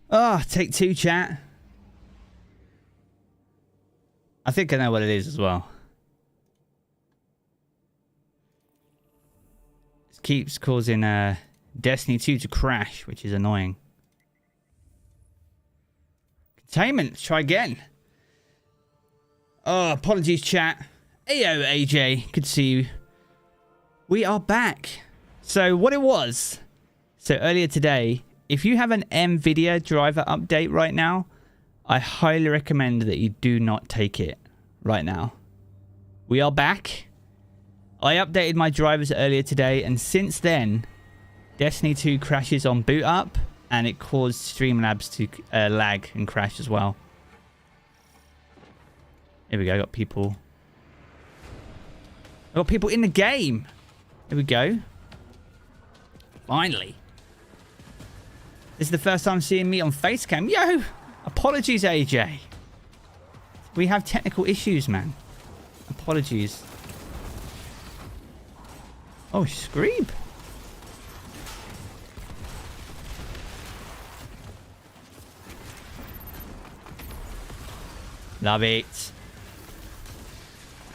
Oh, take two, chat. I think I know what it is as well. It keeps causing Destiny 2 to crash, which is annoying. Containment, let's try again. Oh, apologies, chat. Ayo, AJ, good to see you. We are back. So what it was, so earlier today, if you have an NVIDIA driver update right now, I highly recommend that you do not take it right now. We are back. I updated my drivers earlier today, and since then, Destiny 2 crashes on boot up, and it caused Streamlabs to lag and crash as well. Here we go, I got people in the game. Here we go. Finally. This is the first time seeing me on Facecam. Yo! Apologies, AJ. We have technical issues, man. Apologies. Oh, Screeb. Love it.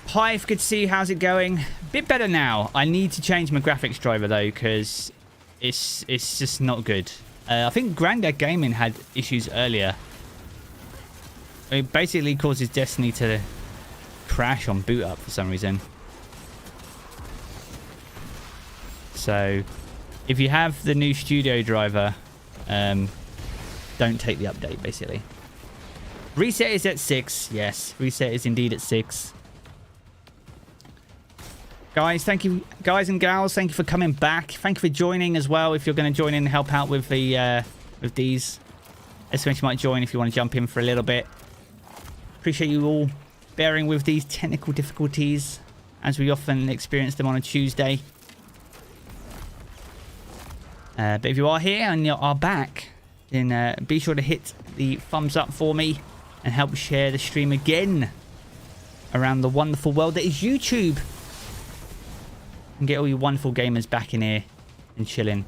Hive, good to see you. How's it going? Bit better now. I need to change my graphics driver though, because it's just not good. I think Grandad Gaming had issues earlier. It basically causes Destiny to crash on boot up for some reason. So if you have the new studio driver, don't take the update basically. Reset is at 6. Yes, reset is indeed at 6. Guys, thank you, guys and gals. Thank you for coming back. Thank you for joining as well. If you're going to join in and help out with the with these, you might join if you want to jump in for a little bit. Appreciate you all bearing with these technical difficulties, as we often experience them on a Tuesday. But if you are here and you are back, then be sure to hit the thumbs up for me and help share the stream again around the wonderful world that is YouTube. And get all you wonderful gamers back in here and chilling.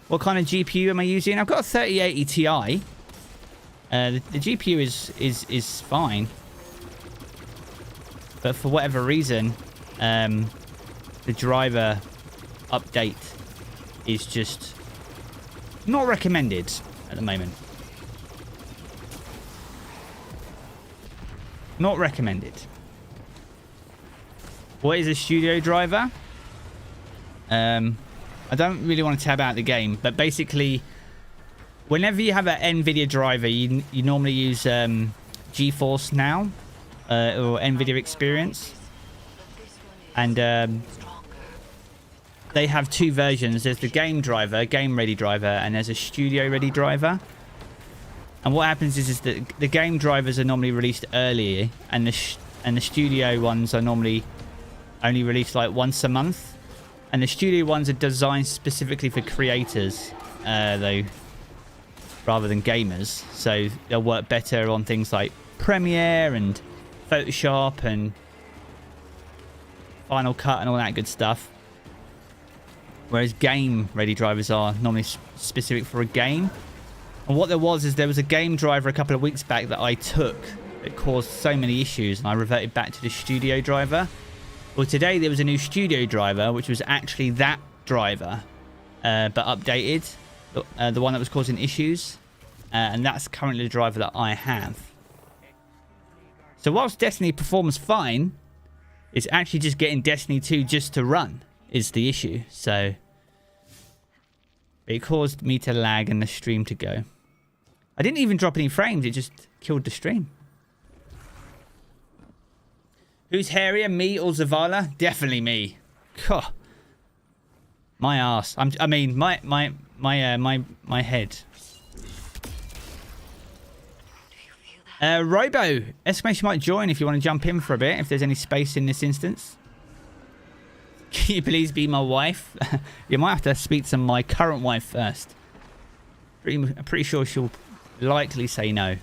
What kind of GPU am I using? I've got a 3080 Ti. The GPU is fine, but for whatever reason, the driver update is just not recommended at the moment. Not recommended. What is a studio driver? I don't really want to tab out the game, but basically, whenever you have an NVIDIA driver, you normally use GeForce Now or NVIDIA Experience, and they have two versions. There's the game driver, game ready driver, and there's a studio ready driver. And what happens is that the game drivers are normally released earlier, and the studio ones are normally only released like once a month. And the studio ones are designed specifically for creators, though, rather than gamers. So they'll work better on things like Premiere and Photoshop and Final Cut and all that good stuff. Whereas game-ready drivers are normally specific for a game. And what there was a game driver a couple of weeks back that I took that caused so many issues, and I reverted back to the studio driver. Well, today there was a new studio driver, which was actually that driver, but updated, the one that was causing issues, and that's currently the driver that I have. So whilst Destiny performs fine, it's actually just getting Destiny 2 just to run is the issue. So it caused me to lag and the stream to go. I didn't even drop any frames, it just killed the stream. Who's hairier, me or Zavala? Definitely me. God. My ass. I mean, my head. Robo, exclamation might join if you want to jump in for a bit, if there's any space in this instance. Can you please be my wife? You might have to speak to my current wife first. I'm pretty sure she'll likely say no.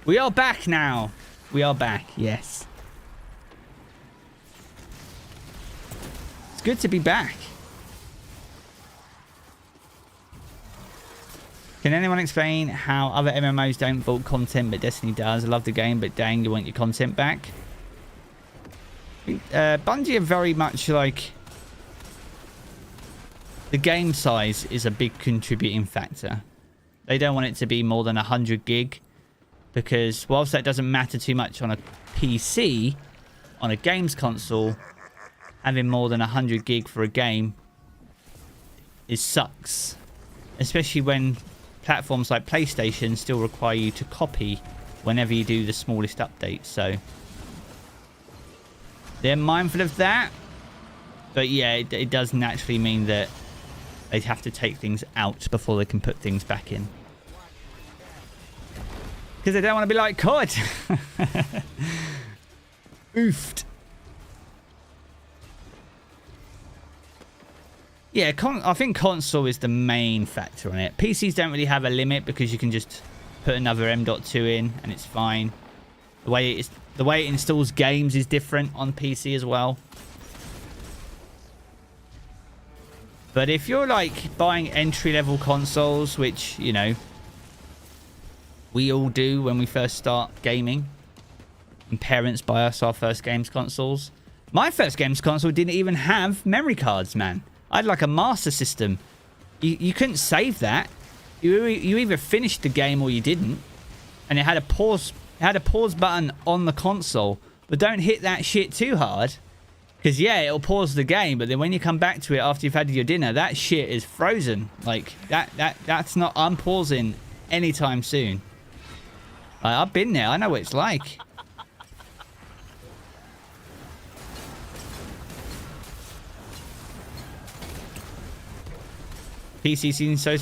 We are back now. We are back, yes. It's good to be back. Can anyone explain how other MMOs don't vault content but Destiny does? I love the game, but dang, you want your content back. Bungie are very much like... The game size is a big contributing factor. They don't want it to be more than 100 gig. Because whilst that doesn't matter too much on a PC, on a games console, having more than 100 gig for a game sucks. Especially when platforms like PlayStation still require you to copy whenever you do the smallest update. So they're mindful of that. But yeah, it does naturally mean that they'd have to take things out before they can put things back in. Because they don't want to be like COD. Oofed. Yeah, I think console is the main factor on it. PCs don't really have a limit because you can just put another M.2 in and it's fine. The way it installs games is different on PC as well. But if you're like buying entry-level consoles, which, you know, we all do when we first start gaming, and parents buy us our first games consoles. My first games console didn't even have memory cards, man. I had like a Master System. You couldn't save that. You either finished the game or you didn't. And it had a pause button on the console. But don't hit that shit too hard. Because yeah, it'll pause the game, but then when you come back to it after you've had your dinner, that shit is frozen. Like that's not unpausing anytime soon. I've been there. I know what it's like. PC seems so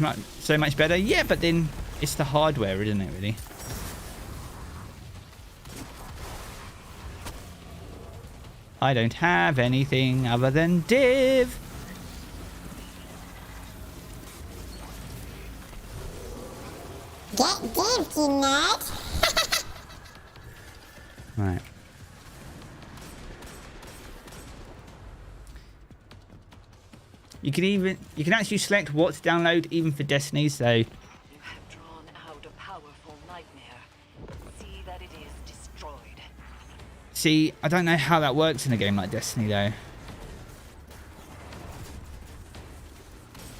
much better. Yeah, but then it's the hardware, isn't it, really? I don't have anything other than div. Get div, you nut. Right. You can actually select what to download even for Destiny, so You have drawn out a powerful nightmare. See that it is destroyed. see, I don't know how that works in a game like Destiny though.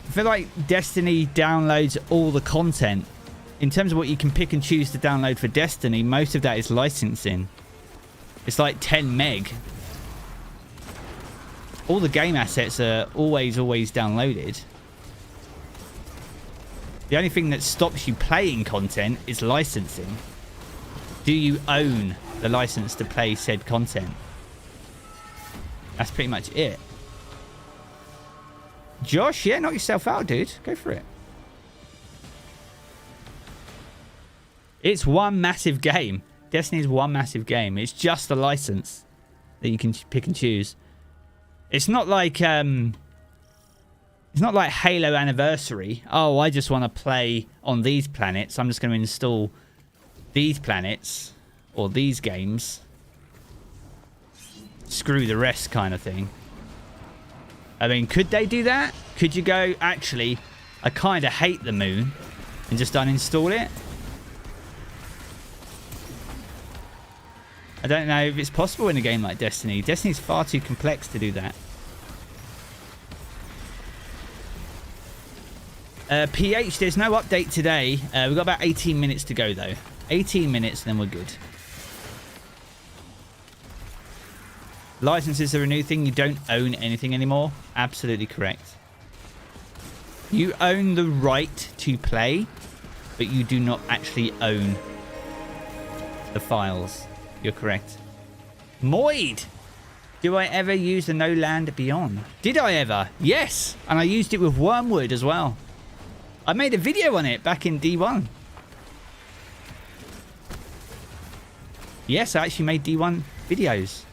I feel like Destiny downloads all the content. In terms of what you can pick and choose to download for Destiny, most of that is licensing. It's like 10 meg. All the game assets are always downloaded. The only thing that stops you playing content is licensing. Do you own the license to play said content? That's pretty much it. Josh, yeah, knock yourself out, dude. Go for it. It's one massive game. Destiny is one massive game. It's just a license that you can pick and choose. It's not like Halo Anniversary. Oh, I just want to play on these planets. I'm just going to install these planets or these games. Screw the rest kind of thing. I mean, could they do that? Could you go, actually, I kind of hate the moon and just uninstall it? I don't know if it's possible in a game like Destiny. Destiny's far too complex to do that. PH, there's no update today. We've got about 18 minutes to go, though. 18 minutes, and then we're good. Licenses are a new thing. You don't own anything anymore. Absolutely correct. You own the right to play, but you do not actually own the files. You're correct. Moid! Do I ever use the No Land Beyond? Did I ever? Yes! And I used it with Wormwood as well. I made a video on it back in D1. Yes, I actually made D1 videos.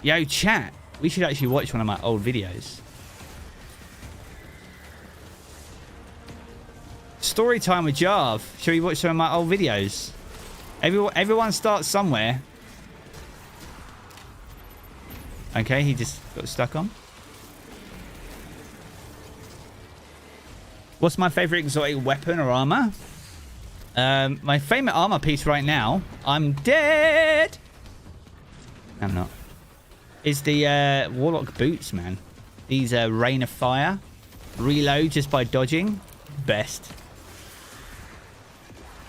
Yo, chat. We should actually watch one of my old videos. Story time with Jarv. Shall we watch some of my old videos? Everyone starts somewhere. Okay, he just got stuck on. What's my favorite exotic weapon or armor? My favorite armor piece right now, I'm dead. I'm not. Is the Warlock boots, man. These Rain of Fire. Reload just by dodging. Best.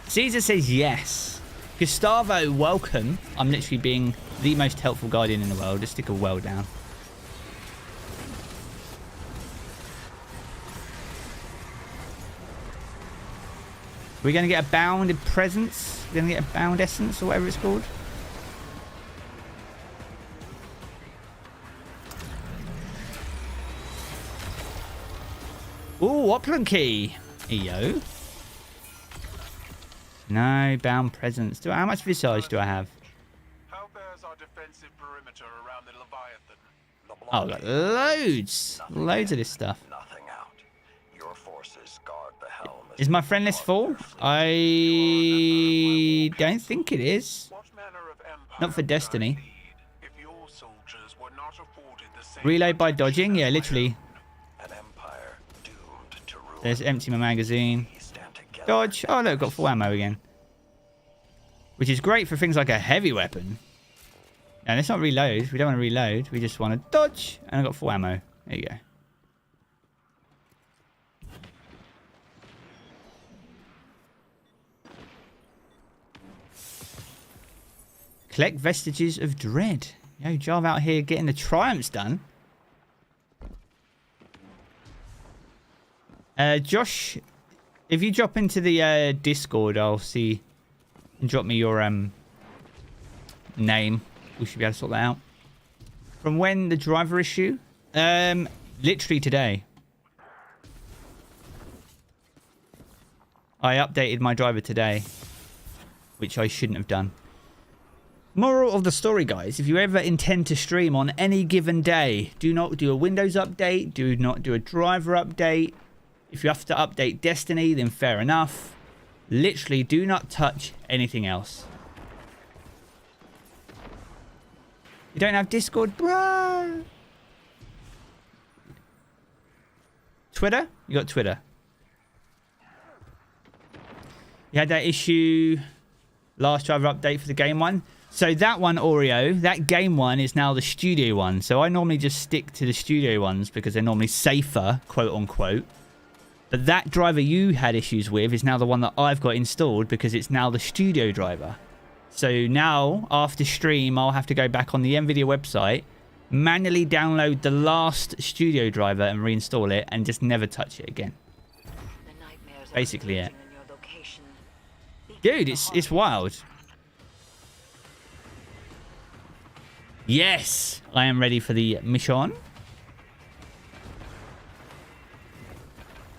Caesar says yes. Gustavo, welcome. I'm literally being the most helpful guardian in the world. Just stick a well down. We're going to get a bounded presence. We're going to get a bound essence or whatever it's called. Ooh, Opulent Key. EO. No, bound presence. How much visage do I have? How bears our defensive perimeter around the Leviathan? Oh, got loads. Loads of this stuff. Nothing out. Your forces guard the helm. Is my friend list full? I don't think it is. What manner of empire Not for Destiny. if your soldiers were not afforded the same Reload by dodging? Yeah, literally. An empire doomed to ruin. There's empty my magazine. Stand together. Dodge. Oh, look, got full ammo again. Which is great for things like a heavy weapon. And let's not reload. We don't want to reload. We just want to dodge. And I got full ammo. There you go. Collect vestiges of dread. Yo, Jarv out here getting the triumphs done. Josh, if you drop into the Discord, I'll see. And drop me your name. We should be able to sort that out. From when the driver issue? Literally today. I updated my driver today, which I shouldn't have done. Moral of the story, guys, if you ever intend to stream on any given day, do not do a Windows update, do not do a driver update. If you have to update Destiny, then fair enough. Literally, do not touch anything else. You don't have Discord, bro? Twitter? You got Twitter. You had that issue last driver update for the game one. So that one, Oreo, that game one is now the studio one. So I normally just stick to the studio ones because they're normally safer, quote unquote. But that driver you had issues with is now the one that I've got installed because it's now the studio driver. So now, after stream, I'll have to go back on the NVIDIA website, manually download the last studio driver and reinstall it and just never touch it again. Basically it. Dude, it's wild. Yes, I am ready for the mission.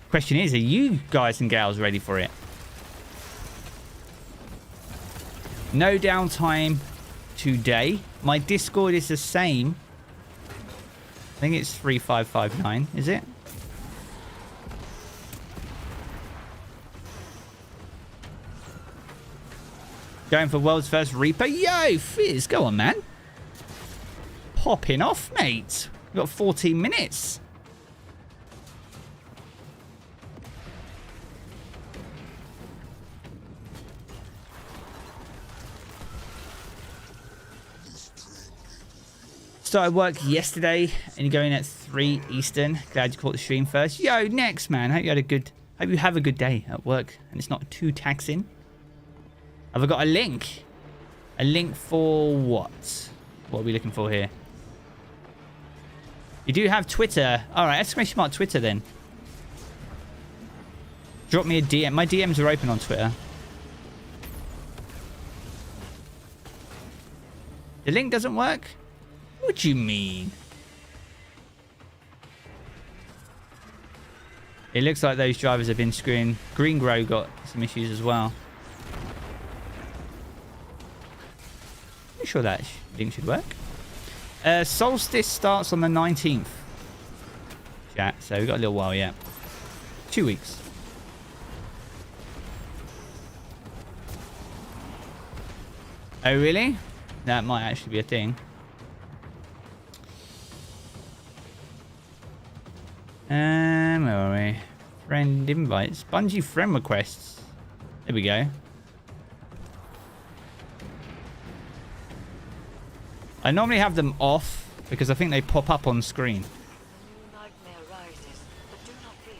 Question is, are you guys and gals ready for it? No downtime today. My Discord is the same. I think it's 3559, is it? Going for world's first Reaper. Yo, Fizz, go on, man. Popping off, mate. We've got 14 minutes. Started work yesterday and you're going at 3 Eastern. Glad you caught the stream first. Yo, next, man. Hope you have a good day at work and it's not too taxing. Have I got a link? A link for what? What are we looking for here? You do have Twitter. All right, exclamation mark Twitter then. Drop me a DM. My DMs are open on Twitter. The link doesn't work? What do you mean? It looks like those drivers have been screwing. Green Grow got some issues as well. Pretty sure that link should work. Solstice starts on the 19th. Chat, so we've got a little while yet. 2 weeks. Oh, really? That might actually be a thing. Where are we? Friend invites. Bungie friend requests. There we go. I normally have them off because I think they pop up on screen. The new nightmare rises, but do not fear.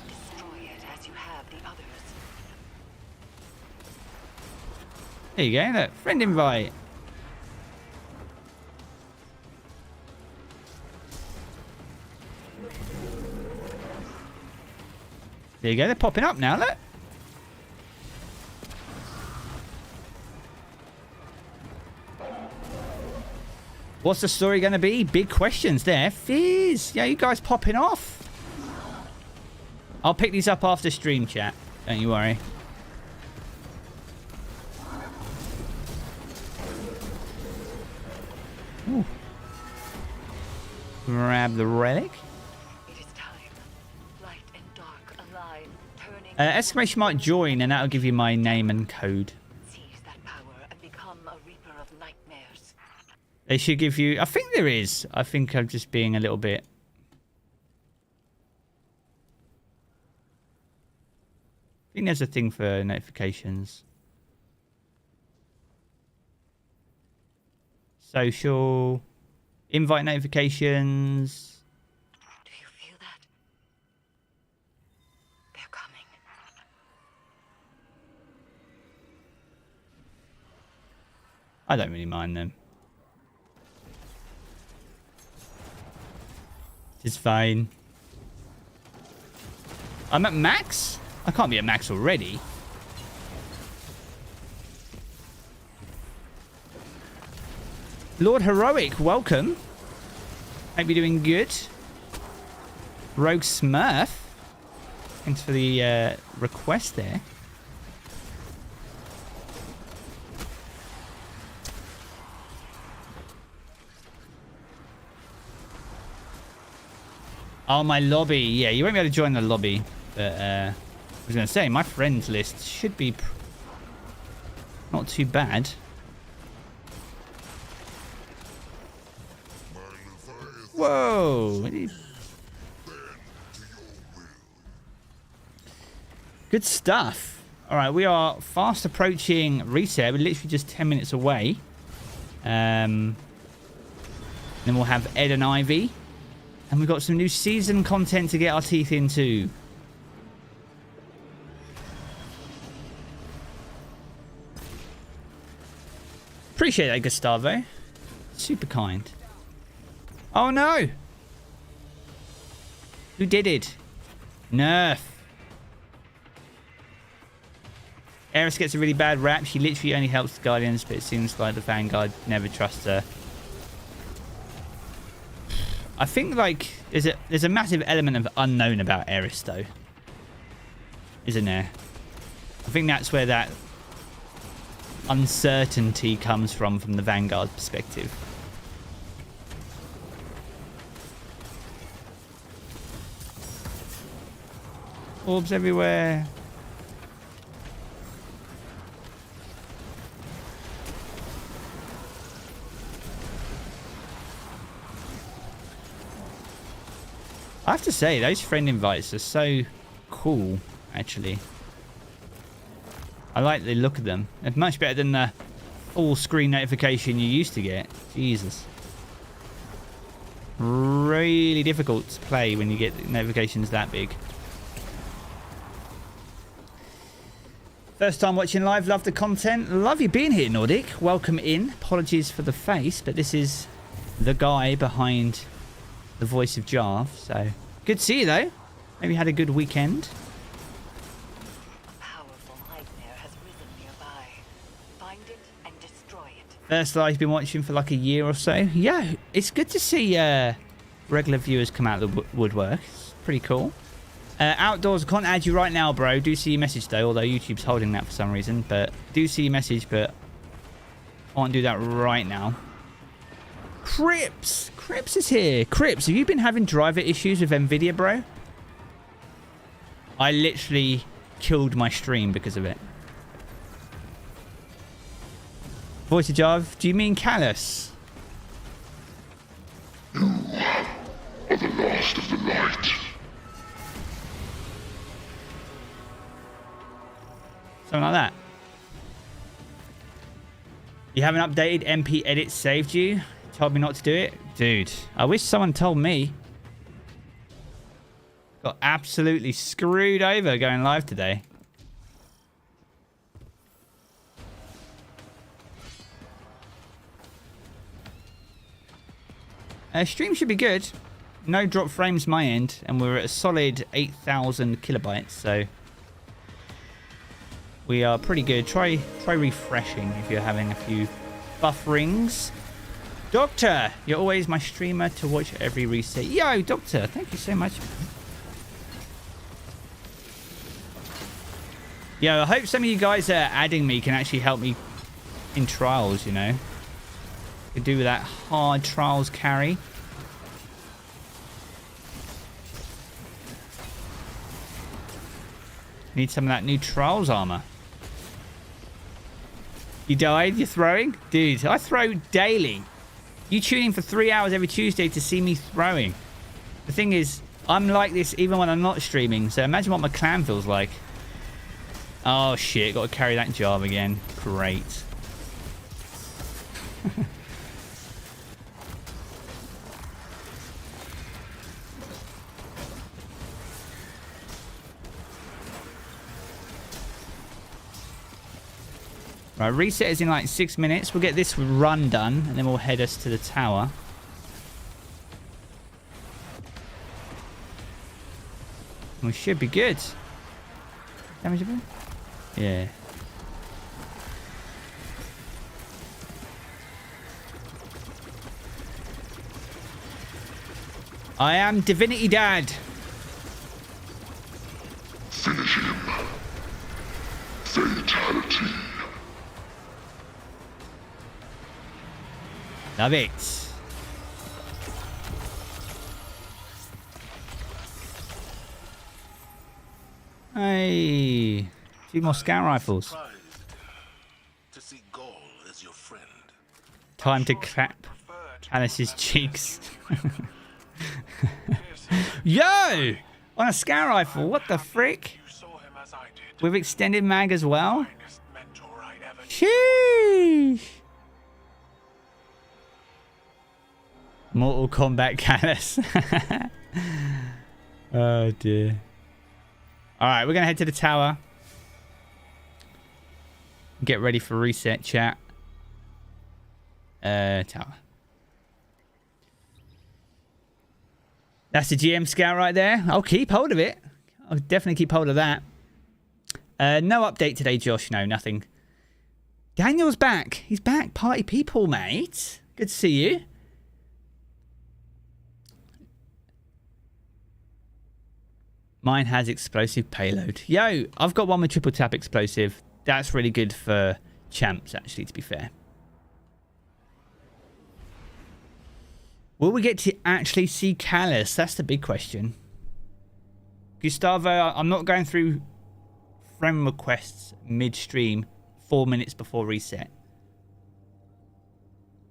Destroy it as you have the others. There you go. Look, friend invite. There you go. They're popping up now. Look. What's the story going to be? Big questions there. Fizz. Yeah, you guys popping off. I'll pick these up after stream, chat. Don't you worry. Ooh. Grab the relic. It is time. Light and dark align, turning. Exclamation mark join, and that'll give you my name and code. Seize that power and become a reaper of nightmares. They should give you... I think there is. I think I'm just being a little bit... I think there's a thing for notifications. Social. Invite notifications. Do you feel that? They're coming. I don't really mind them. It's fine. I'm at max? I can't be at max already. Lord Heroic, welcome. Hope you're doing good. Rogue Smurf. Thanks for the request there. Oh, my lobby. Yeah, you won't be able to join the lobby. But I was going to say, my friends list should be not too bad. Whoa. Good stuff. All right, we are fast approaching reset. We're literally just 10 minutes away. Then we'll have Ed and Ivy. And we've got some new season content to get our teeth into. Appreciate that, Gustavo. Super kind. Oh no! Who did it? Nerf. Eris gets a really bad rap. She literally only helps the Guardians, but it seems like the Vanguard never trusts her. I think, like, there's a massive element of unknown about Eris, though. Isn't there? I think that's where that uncertainty comes from the Vanguard perspective. Orbs everywhere. I have to say, those friend invites are so cool, actually. I like the look of them. They're much better than the full screen notification you used to get. Jesus. Really difficult to play when you get notifications that big. First time watching live, love the content. Love you being here, Nordic. Welcome in. Apologies for the face, but this is the guy behind the voice of Jarv. So good to see you, though. Maybe you had a good weekend. A powerful nightmare has risen nearby. Find it and destroy it. First live been watching for like a year or so. Yeah, it's good to see regular viewers come out of the woodwork. It's pretty cool. Outdoors, I can't add you right now, bro. Do see your message, though, although YouTube's holding that for some reason. But do see your message, but I can't do that right now. Crips! Crips is here. Crips, have you been having driver issues with Nvidia, bro? I literally killed my stream because of it. Voice of Jarv, do you mean Callus? You are the last of the light. You haven't updated? MP Edit saved you? Told me not to do it? Dude, I wish someone told me. Got absolutely screwed over going live today. Stream should be good. No drop frames my end, and we're at a solid 8,000 kilobytes, so we are pretty good. Try refreshing if you're having a few bufferings. Doctor, you're always my streamer to watch every reset. Yo, Doctor, thank you so much. Yo, I hope some of you guys adding me can actually help me in trials, you know. Could do with that hard trials carry. Need some of that new trials armor. You died? You're throwing? Dude, I throw daily. You tune in for 3 hours every Tuesday to see me throwing. The thing is, I'm like this even when I'm not streaming. So imagine what my clan feels like. Oh shit, got to carry that Jarv again. Great. Right, reset is in like 6 minutes. We'll get this run done, and then we'll head us to the tower. We should be good. Damageable? Yeah. I am Divinity Dad. Finish him. Fatality. Love it. Hey, 2 more scout rifles. To see Gaul as your friend. Time to clap Alice's cheeks. Yo! On a scout rifle, what the frick? You saw him as I did. With extended mag as well? Finest mentor I'd ever Sheesh! Mortal Kombat Callus. Oh dear. Alright, we're going to head to the tower. Get ready for reset, chat. Tower. That's the GM scout right there. I'll keep hold of it. I'll definitely keep hold of that. No update today, Josh. No, nothing. Daniel's back. He's back. Party people, mate. Good to see you. Mine has explosive payload. Yo, I've got one with triple tap explosive. That's really good for champs, actually, to be fair. Will we get to actually see Callus? That's the big question. Gustavo, I'm not going through friend requests mid-stream 4 minutes before reset.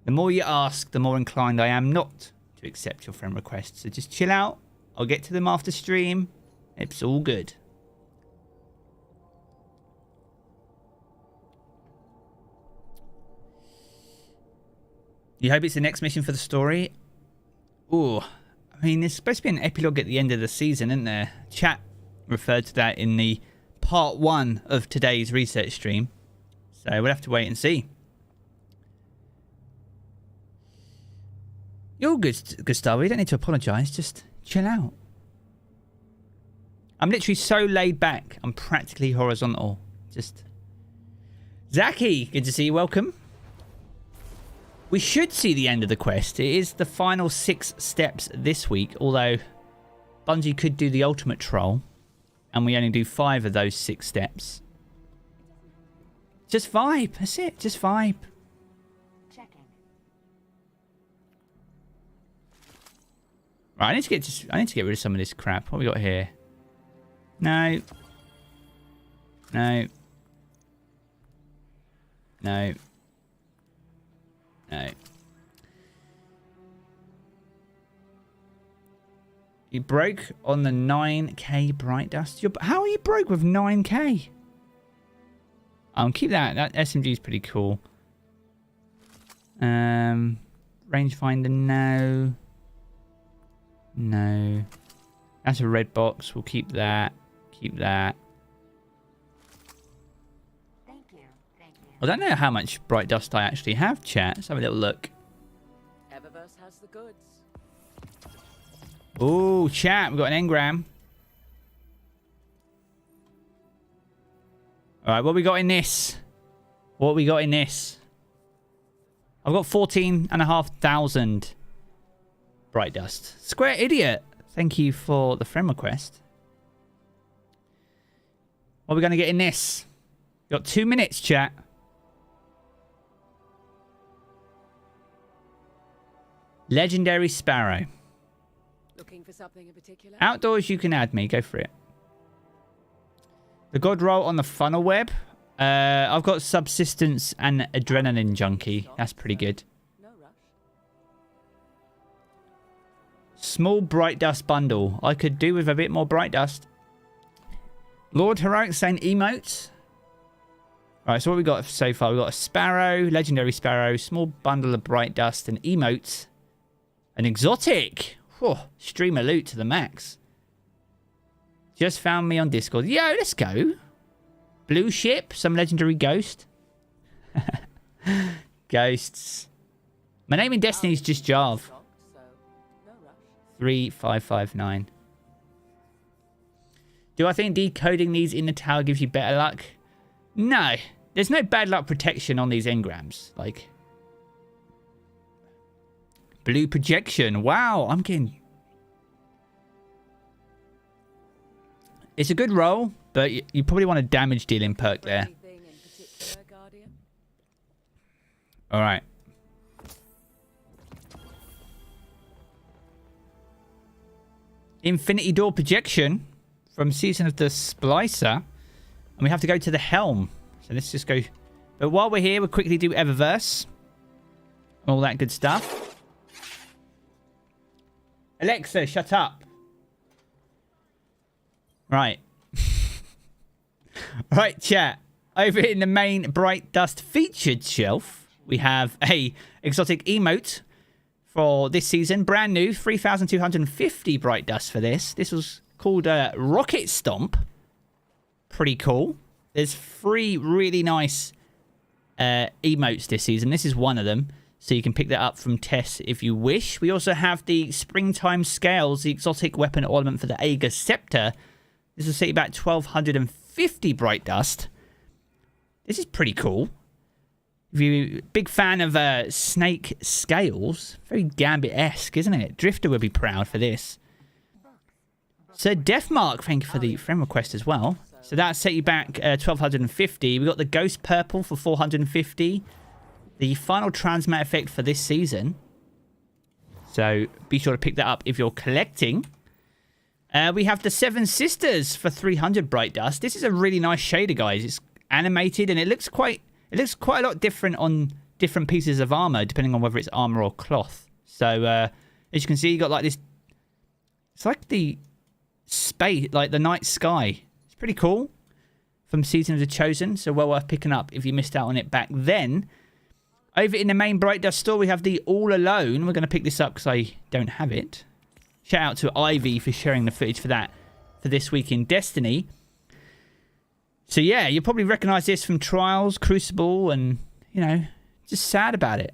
The more you ask, the more inclined I am not to accept your friend requests. So just chill out. I'll get to them after stream. It's all good. You hope it's the next mission for the story? Ooh, I mean, there's supposed to be an epilogue at the end of the season, isn't there? Chat referred to that in the part 1 of today's research stream. So we'll have to wait and see. You're good, Gustavo. You don't need to apologise. Just chill out. I'm literally so laid back. I'm practically horizontal. Just... Zaki, good to see you. Welcome. We should see the end of the quest. It is the final 6 steps this week, although Bungie could do the ultimate troll, and we only do 5 of those 6 steps. Just vibe. That's it. Just vibe. Checking. Right, I need to get rid of some of this crap. What we got here? No. No. No. No. You broke on the 9k bright dust. How are you broke with 9k? Keep that. That SMG is pretty cool. Rangefinder, no. No. That's a red box. We'll keep that. Keep that. Thank you. Thank you. I don't know how much bright dust I actually have, chat. Let's have a little look. Eververse has the goods. Oh, chat. We've got an engram. All right, what we got in this? What we got in this? I've got 14,500 bright dust. Square Idiot. Thank you for the friend request. What are we going to get in this? We've got 2 minutes, chat. Legendary Sparrow. Looking for something in particular? Outdoors, you can add me. Go for it. The God roll on the funnel web. I've got Subsistence and Adrenaline Junkie. That's pretty good. No rush. Small bright dust bundle. I could do with a bit more bright dust. Lord Heroic saying emotes. Alright, so what we got so far? We've got a Sparrow, Legendary Sparrow, small bundle of bright dust, and emotes. An exotic. Whew, streamer loot to the max. Just found me on Discord. Yo, let's go. Blue ship, some legendary ghost. Ghosts. My name in Destiny is just Jarv. 3559. Do I think decoding these in the tower gives you better luck? No. There's no bad luck protection on these engrams. Like. Blue projection. Wow, I'm getting. It's a good roll, but you probably want a damage dealing perk there. Alright. Infinity Door projection from Season of the Splicer. And we have to go to the Helm. So let's just go. But while we're here, we'll quickly do Eververse. All that good stuff. Alexa, shut up. Right. Right, chat. Over in the main Bright Dust featured shelf, we have a exotic emote for this season. Brand new, 3,250 Bright Dust for this. This was called Rocket Stomp. Pretty cool. There's 3 really nice emotes this season. This is one of them. So you can pick that up from Tess if you wish. We also have the Springtime Scales, the exotic weapon ornament for the Aegir Scepter. This will set you back 1,250 Bright Dust. This is pretty cool. If you're a big fan of snake scales, very Gambit-esque, isn't it? Drifter would be proud for this. So Deathmark, thank you for the friend request as well. So that set you back 1,250. We got the Ghost Purple for 450. The final Transmat effect for this season. So be sure to pick that up if you're collecting. We have the Seven Sisters for 300 Bright Dust. This is a really nice shader, guys. It's animated and it looks quite a lot different on different pieces of armor, depending on whether it's armor or cloth. So as you can see, you got like this. It's like the space, like the night sky. It's pretty cool from Season of the Chosen. So well worth picking up if you missed out on it back then. Over in the main Bright Dust store, we have the All Alone. We're going to pick this up because I don't have it. Shout out to Ivy for sharing the footage for that for this week in Destiny. So yeah, you'll probably recognize this from Trials, Crucible, and, you know, just sad about it.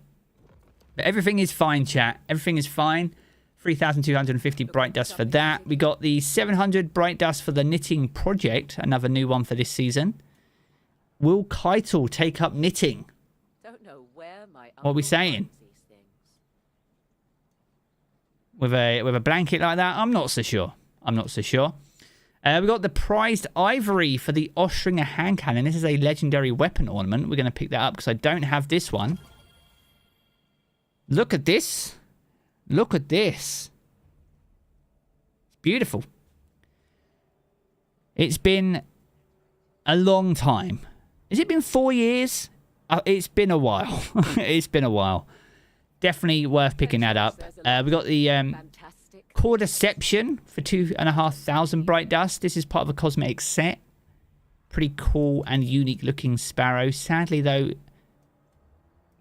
But everything is fine, chat. Everything is fine. 3,250 Bright Dust for that. We got the 700 Bright Dust for the Knitting Project, another new one for this season. Will Keitel take up knitting? Don't know where my What are we saying? With a blanket like that? I'm not so sure. I'm not so sure. We got the Prized Ivory for the Ostringer hand cannon. This is a legendary weapon ornament. We're going to pick that up because I don't have this one. Look at this. Look at this. It's beautiful. It's been a long time. Has it been 4 years? It's been a while. It's been a while. Definitely worth picking that up. We got the Core Deception for 2,500 Bright Dust. This is part of a cosmetic set. Pretty cool and unique looking Sparrow. Sadly, though,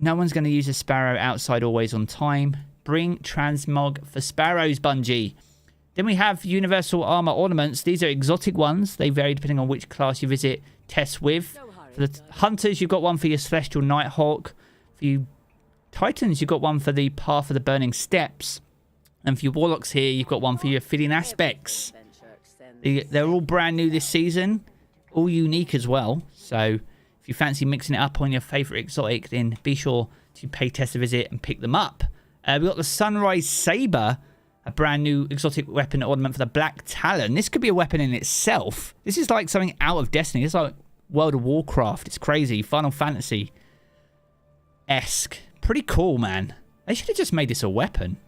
No one's going to use a Sparrow outside always on time. Bring transmog for Sparrows, Bungie. Then we have Universal Armor Ornaments. These are exotic ones. They vary depending on which class you visit tests with. For the Hunters, you've got one for your Celestial Nighthawk. For you Titans, you've got one for the Path of the Burning Steps. And for your Warlocks here, you've got one for your Fitting Aspects. They're all brand new this season. All unique as well. So if you fancy mixing it up on your favourite exotic, then be sure to pay Tess a visit and pick them up. We've got the Sunrise Saber. A brand new exotic weapon ornament for the Black Talon. This could be a weapon in itself. This is like something out of Destiny. It's like World of Warcraft. It's crazy. Final Fantasy-esque. Pretty cool, man. They should have just made this a weapon.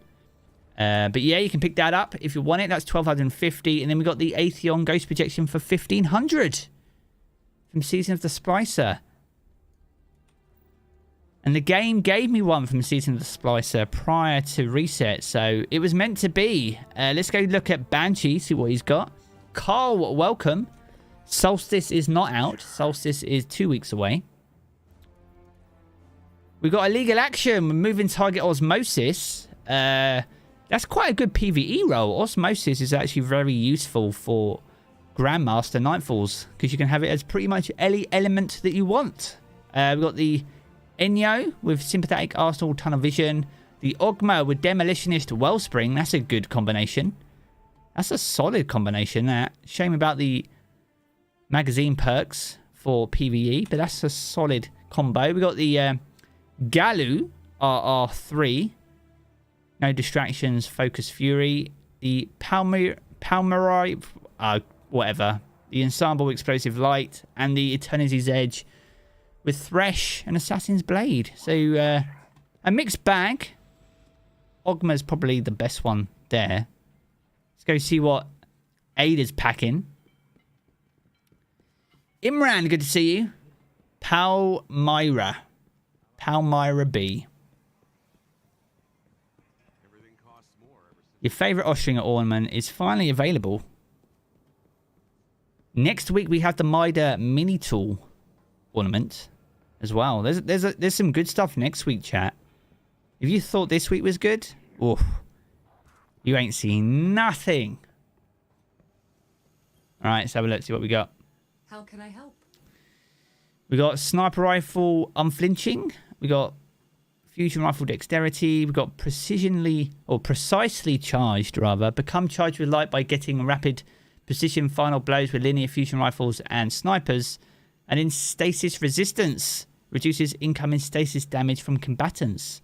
But yeah, you can pick that up if you want it. That's 1,250. And then we got the Atheon Ghost Projection for 1,500. From Season of the Splicer. And the game gave me one from Season of the Splicer prior to reset. So it was meant to be. Let's go look at Banshee, see what he's got. Carl, welcome. Solstice is not out. Solstice is 2 weeks away. We've got Illegal Action. We're moving target Osmosis. That's quite a good PvE role. Osmosis is actually very useful for Grandmaster Nightfalls. Because you can have it as pretty much any element that you want. We've got the Enyo with Sympathetic Arsenal Tunnel Vision. The Ogma with Demolitionist Wellspring. That's a good combination. That's a solid combination. That shame about the magazine perks for PvE, but that's a solid combo. We got the Galu RR3. No Distractions, Focus Fury. The Palmyrai, whatever. The Ensemble Explosive Light and the Eternity's Edge with Thresh and Assassin's Blade. So, a mixed bag. Ogma's probably the best one there. Let's go see what Ada's packing. Imran, good to see you. Palmyra B. Your favourite Ostringer ornament is finally available. Next week, we have the Mida Mini Tool ornament as well. There's some good stuff next week, chat. If you thought this week was good, oof, you ain't seen nothing. All right, let's have a look, see what we got. How can I help? We got Sniper Rifle Unflinching. We got Fusion Rifle Dexterity. We got Precisely Charged, rather. Become charged with light by getting rapid precision final blows with linear fusion rifles and snipers. And in Stasis Resistance. Reduces incoming stasis damage from combatants.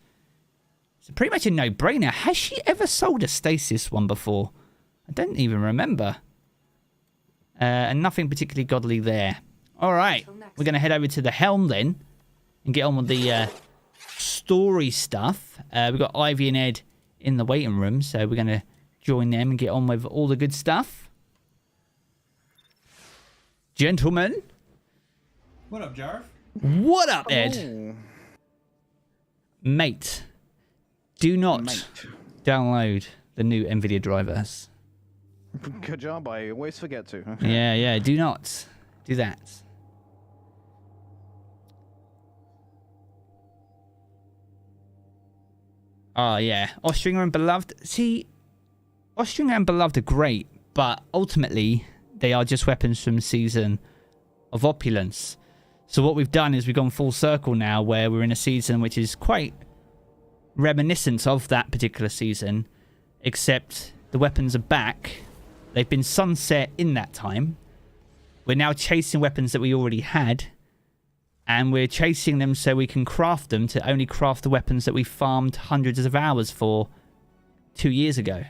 So pretty much a no-brainer. Has she ever sold a stasis one before? I don't even remember. And nothing particularly godly there. All right. We're going to head over to the helm then. And get on with the story stuff. We've got Ivy and Ed in the waiting room. So we're going to join them and get on with all the good stuff. Gentlemen. What up, Jarv? What up, Ed? Oh. Mate, do not download the new NVIDIA drivers. Good job, I always forget to. Yeah, do not do that. Oh, yeah. Ostringer and Beloved. See, Ostringer and Beloved are great, but ultimately, they are just weapons from Season of Opulence. So what we've done is we've gone full circle now, where we're in a season which is quite reminiscent of that particular season, except the weapons are back. They've been sunset in that time. We're now chasing weapons that we already had, and we're chasing them so we can craft them to only craft the weapons that we farmed hundreds of hours for 2 years ago.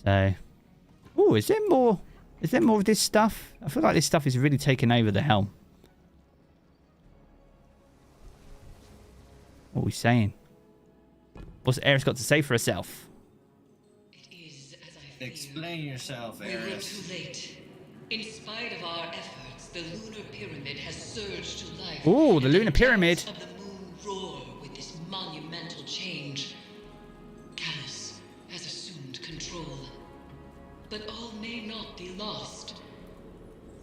So, oh, is there more? Is there more of this stuff? I feel like this stuff is really taking over the helm. What are we saying? What's Eris got to say for herself? It is as I feared. Explain yourself, We were Eris. too late. In spite of our efforts, the lunar pyramid has surged to life. Ooh, the and lunar pyramid. depths of the moon roar with this monumental change. Callus has assumed control. But all may not be lost.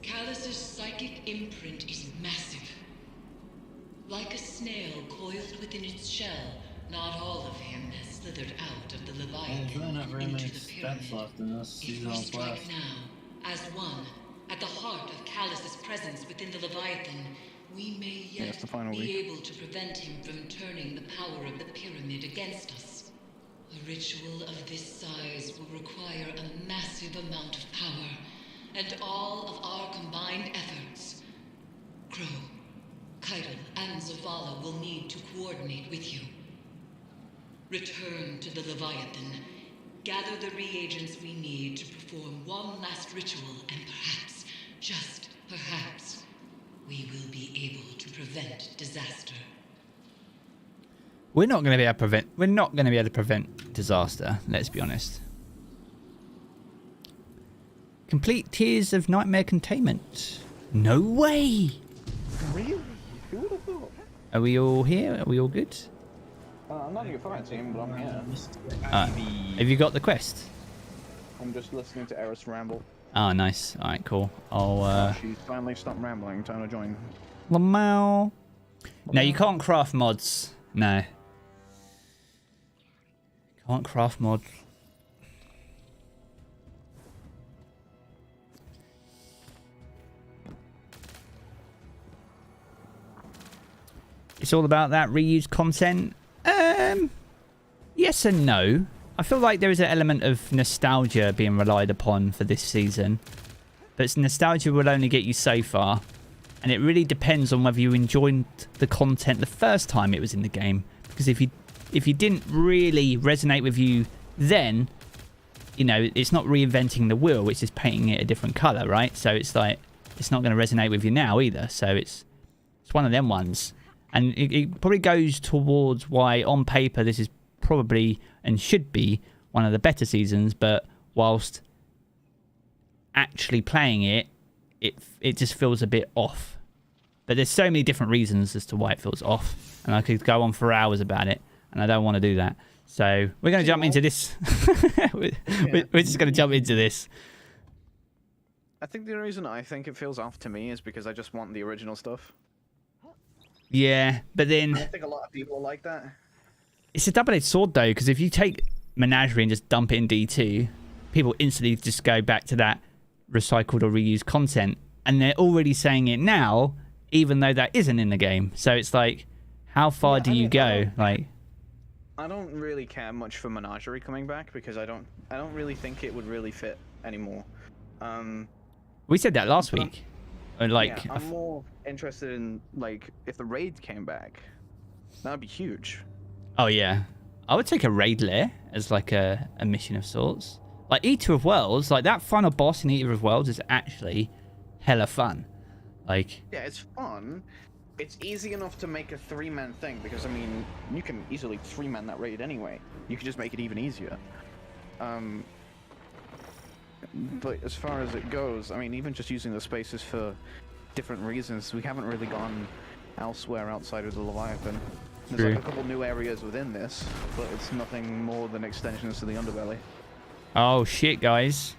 Callus's psychic imprint is massive. Like a snail coiled within its shell, not all of him has slithered out of the Leviathan There's really not very into many the steps pyramid. left in this If season we of strike Quest. now, as one, at the heart of Callus's presence within the Leviathan, we may Yeah, it's yet the final be week. able to prevent him from turning the power of the pyramid against us. A ritual of this size will require a massive amount of power, and all of our combined efforts. Crow, Keitel, and Zavala will need to coordinate with you. Return to the Leviathan. Gather the reagents we need to perform one last ritual, and perhaps, just perhaps, we will be able to prevent disaster. We're not going to be able to prevent. We're not going to be able to prevent disaster. Let's be honest. Complete Tears of Nightmare Containment. No way. Really? Who would have thought? Are we all here? Are we all good? I'm not in your fire team, but I'm here. Have you got the quest? I'm just listening to Eris ramble. Oh, nice. All right, cool. I'll. She's finally stopped rambling. Time to join. Lamau. No, you can't craft mods. No. Can't craft mods. It's all about that reused content. Yes and no. I feel like there is an element of nostalgia being relied upon for this season. But nostalgia will only get you so far. And it really depends on whether you enjoyed the content the first time it was in the game. Because if you didn't really resonate with you then, you know, it's not reinventing the wheel, it's just painting it a different colour, right? So it's like, it's not going to resonate with you now either. So it's one of them ones. And it probably goes towards why, on paper, this is probably and should be one of the better seasons. But whilst actually playing it, it just feels a bit off. But there's so many different reasons as to why it feels off. And I could go on for hours about it. And I don't want to do that. So we're going to jump into this. We're just going to jump into this. I think the reason I think it feels off to me is because I just want the original stuff. Yeah, but then... I think a lot of people are like that. It's a double-edged sword, though, because if you take Menagerie and just dump it in D2, people instantly just go back to that recycled or reused content. And they're already saying it now, even though that isn't in the game. So it's like, how far do you go? I don't really care much for Menagerie coming back because I don't really think it would really fit anymore. We said that last week. Yeah, I'm more interested in, like, if the raid came back, that'd be huge. Oh, yeah. I would take a raid lair as, like, a mission of sorts. Like, Eater of Worlds, like, that final boss in Eater of Worlds is actually hella fun. Like... Yeah, it's fun. It's easy enough to make a 3-man thing, because, I mean, you can easily 3-man that raid anyway. You can just make it even easier. But as far as it goes, I mean, even just using the spaces for different reasons, we haven't really gone elsewhere outside of the Leviathan. There's like a couple new areas within this, but it's nothing more than extensions to the underbelly. Oh, shit, guys.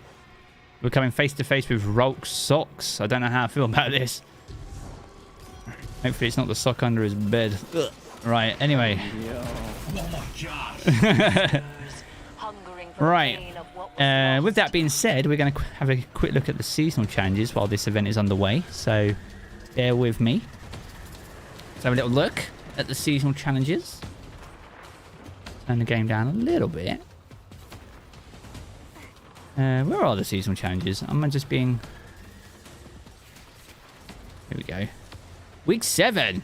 We're coming face to face with Rolk's socks. I don't know how I feel about this. Hopefully it's not the sock under his bed. Ugh. Right, anyway. Right. With that being said, we're going to have a quick look at the seasonal challenges while this event is underway. So, bear with me. Let's have a little look at the seasonal challenges. Turn the game down a little bit. Where are the seasonal challenges? Am I just being... Here we go. Week 7.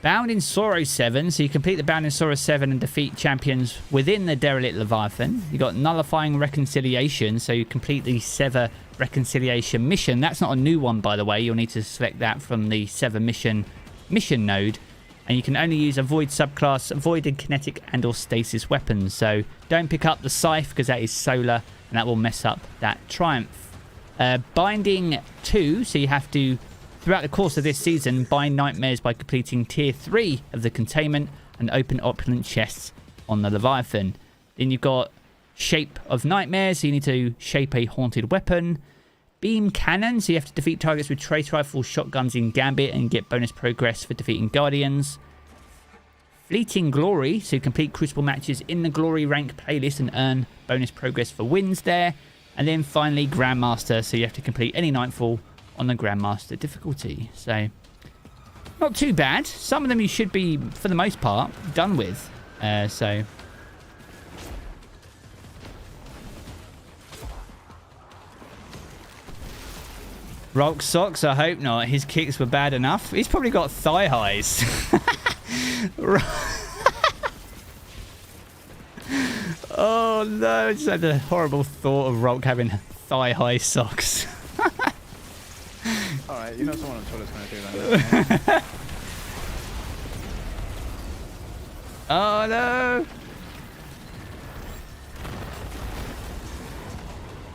Bound in Sorrow 7. So you complete the Bound in Sorrow 7 and defeat champions within the Derelict Leviathan. You got Nullifying Reconciliation. So you complete the Sever Reconciliation mission. That's not a new one, by the way. You'll need to select that from the Sever mission node. And you can only use a Void subclass, Void, Kinetic, and or Stasis weapons. So don't pick up the Scythe because that is solar and that will mess up that Triumph. Binding 2. So you have to... Throughout the course of this season, bind nightmares by completing tier 3 of the containment and open opulent chests on the Leviathan. Then you've got Shape of Nightmares, so you need to shape a haunted weapon. Beam Cannon, so you have to defeat targets with trace rifles, shotguns in Gambit and get bonus progress for defeating Guardians. Fleeting Glory, so complete Crucible matches in the Glory rank playlist and earn bonus progress for wins there. And then finally Grandmaster, so you have to complete any Nightfall on the Grandmaster difficulty. So not too bad. Some of them you should be, for the most part, done with. So Rolk Socks, I hope not. His kicks were bad enough. He's probably got thigh highs. Oh no, I just had the horrible thought of Rolk having thigh high socks. Alright, you know someone on Twitter's gonna do that. Right? Oh no!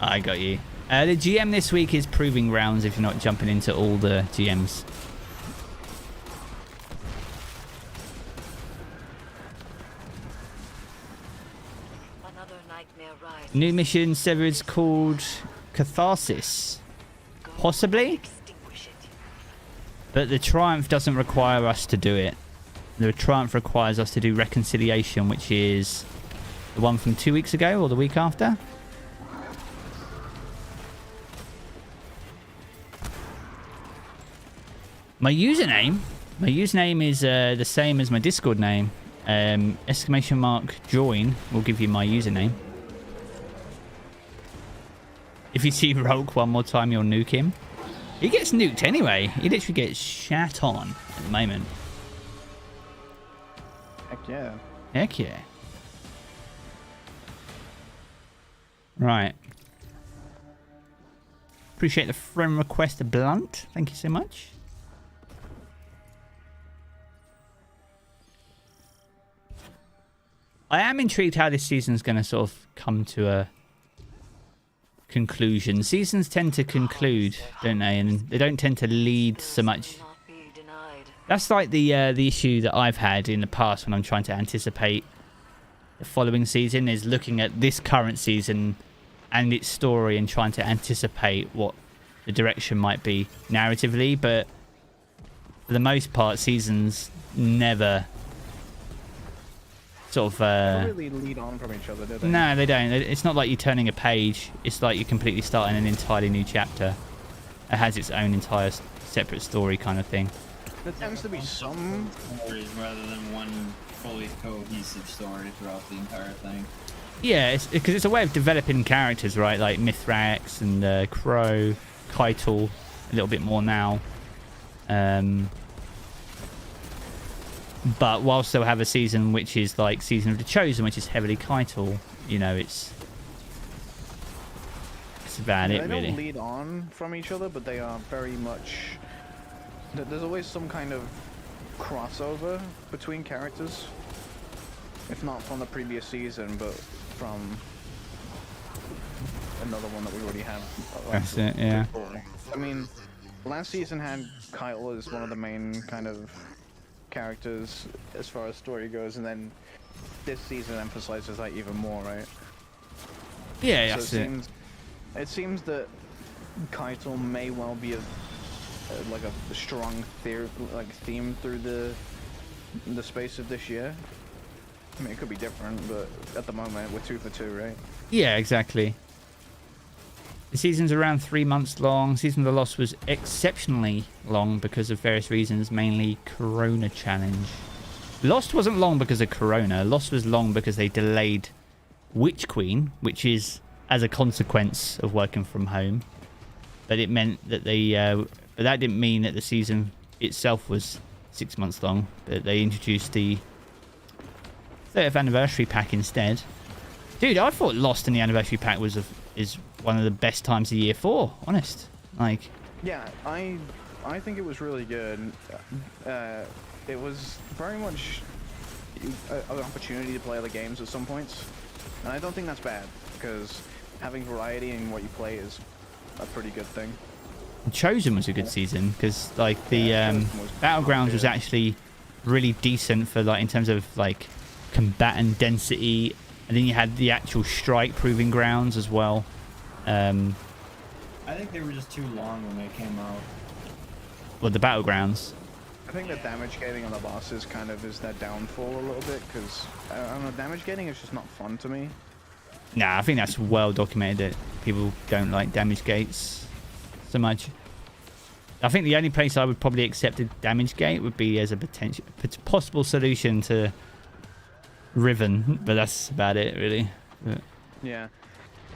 I got you. The GM this week is proving rounds if you're not jumping into all the GMs. Another nightmare rise. New mission, Severed's called Catharsis. Possibly? Extinguish it. But the Triumph doesn't require us to do it. The Triumph requires us to do Reconciliation, which is the one from 2 weeks ago or the week after. My username is the same as my Discord name. !join will give you my username. If you see Rolk one more time, you'll nuke him. He gets nuked anyway. He literally gets shat on at the moment. Heck yeah. Heck yeah. Right. Appreciate the friend request, Blunt. Thank you so much. I am intrigued how this season's going to sort of come to a conclusion. Seasons tend to conclude, don't they? And they don't tend to lead so much. Not be denied. That's like the issue that I've had in the past when I'm trying to anticipate the following season, is looking at this current season and its story and trying to anticipate what the direction might be narratively. But for the most part, seasons never sort of They don't really lead on from each other, do they? no, they don't. It's not like you're turning a page. It's like you're completely starting an entirely new chapter. It has its own entire separate story kind of thing. There tends to be some stories rather than one fully cohesive story throughout the entire thing. Yeah, because it's a way of developing characters, right? Like Mithrax and Crow, Keitel, a little bit more now. But whilst they'll have a season which is like Season of the Chosen, which is heavily Keitel, you know, it's about it, they really. don't lead on from each other, but they are very much... There's always some kind of crossover between characters. If not from the previous season, but from another one that we already have. That's it, yeah. I mean, last season had Keitel as one of the main kind of characters as far as story goes, and then this season emphasizes that even more, right? Yeah, So that's it seems that Keitel may well be a strong theme through the space of this year. I mean, it could be different, but at the moment we're 2 for 2, right? Yeah, exactly. The season's around 3 months long. Season of the Lost was exceptionally long because of various reasons, mainly Corona challenge. Lost wasn't long because of Corona. Lost was long because they delayed Witch Queen, which is as a consequence of working from home. But it meant that but that didn't mean that the season itself was 6 months long. But they introduced the 30th anniversary pack instead. Dude, I thought Lost in the anniversary pack is one of the best times of year for, honest. Like, yeah, I think it was really good. It was very much an opportunity to play other games at some points, and I don't think that's bad, because having variety in what you play is a pretty good thing. Chosen was a good season because like the Battlegrounds was actually really decent for like in terms of like combatant density, and then you had the actual strike proving grounds as well. I think they were just too long when they came out. Well, the battlegrounds. I think the damage gating on the bosses kind of is their downfall a little bit, because, I don't know, damage gating is just not fun to me. Nah, I think that's well documented that people don't like damage gates so much. I think the only place I would probably accept a damage gate would be as a possible solution to Riven, but that's about it, really. But Yeah.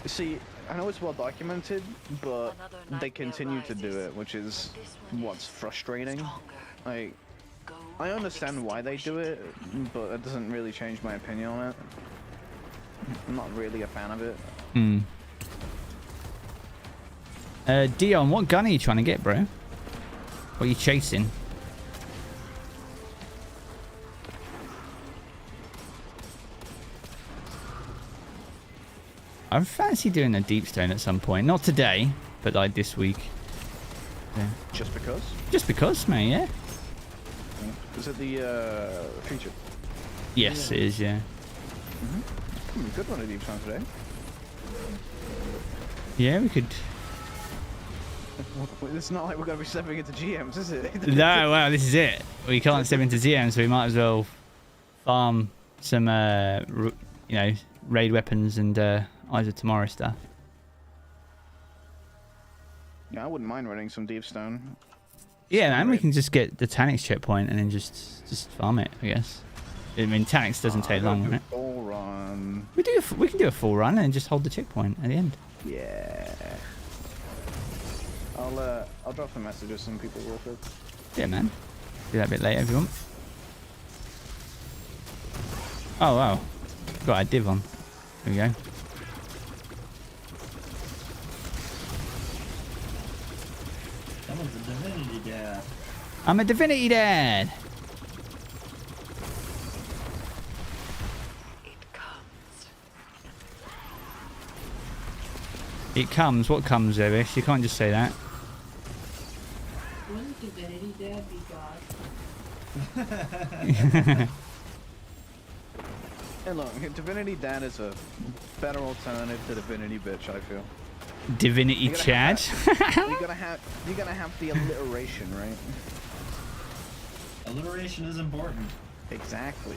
See, I know it's well documented, but they continue to do it, which is what's frustrating. Like, I understand why they do it, but it doesn't really change my opinion on it. I'm not really a fan of it. Dion, what gun are you trying to get, bro? What are you chasing? I fancy doing a deep stone at some point. Not today, but like this week. Yeah. Just because? Just because, mate, yeah. Is it the feature? Yes, it is, yeah. Good one of deep stone today. Yeah, we could... It's not like we're going to be stepping into GMs, is it? No, well, this is it. We can't step into ZM, so we might as well farm some, you know, raid weapons and Eyes of Tomorrow stuff. Yeah, I wouldn't mind running some deep stone. Yeah, man, we can just get the Tanix checkpoint and then just farm it, I guess. I mean, Tanix doesn't take long, right? Full run. We can do a full run and just hold the checkpoint at the end. Yeah. I'll drop some messages to some people real quick. Yeah, man. Do that a bit later if you want. Oh, wow. Got a div on. There we go. Someone's a divinity dad. I'm a divinity dad. It comes. What comes, Evish? You can't just say that. Wouldn't divinity dad be God? Hey, look, Divinity Dad is a better alternative to Divinity Bitch, I feel. Divinity Chad. You're gonna have the alliteration, right? Alliteration is important. Exactly.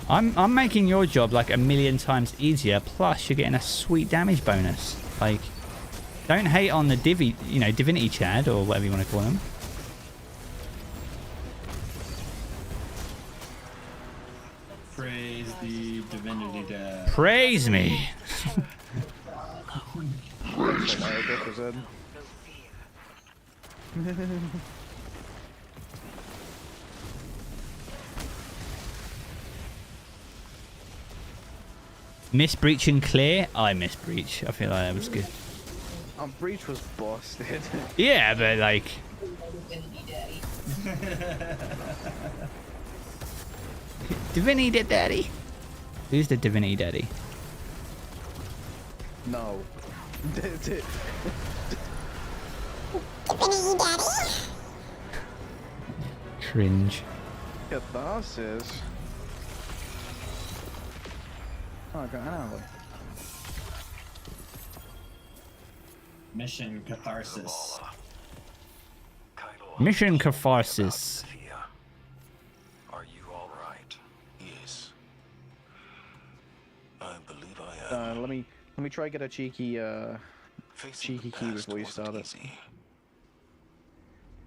I'm making your job like a million times easier. Plus, you're getting a sweet damage bonus. Like, don't hate on the Divinity Chad or whatever you want to call him. Praise the divinity dad. Praise me. Miss Breach and clear? I miss Breach. I feel like that was good. Breach was busted. Yeah, but like... Divinity Daddy. Who's the Divinity Daddy? No. Divinity Daddy? Cringe. Catharsis. Oh, God, I know. Mission Catharsis. Mission Catharsis. Are you all right? Yes. I believe I am. Let me try get a cheeky Facing key the past before you wasn't start it. easy.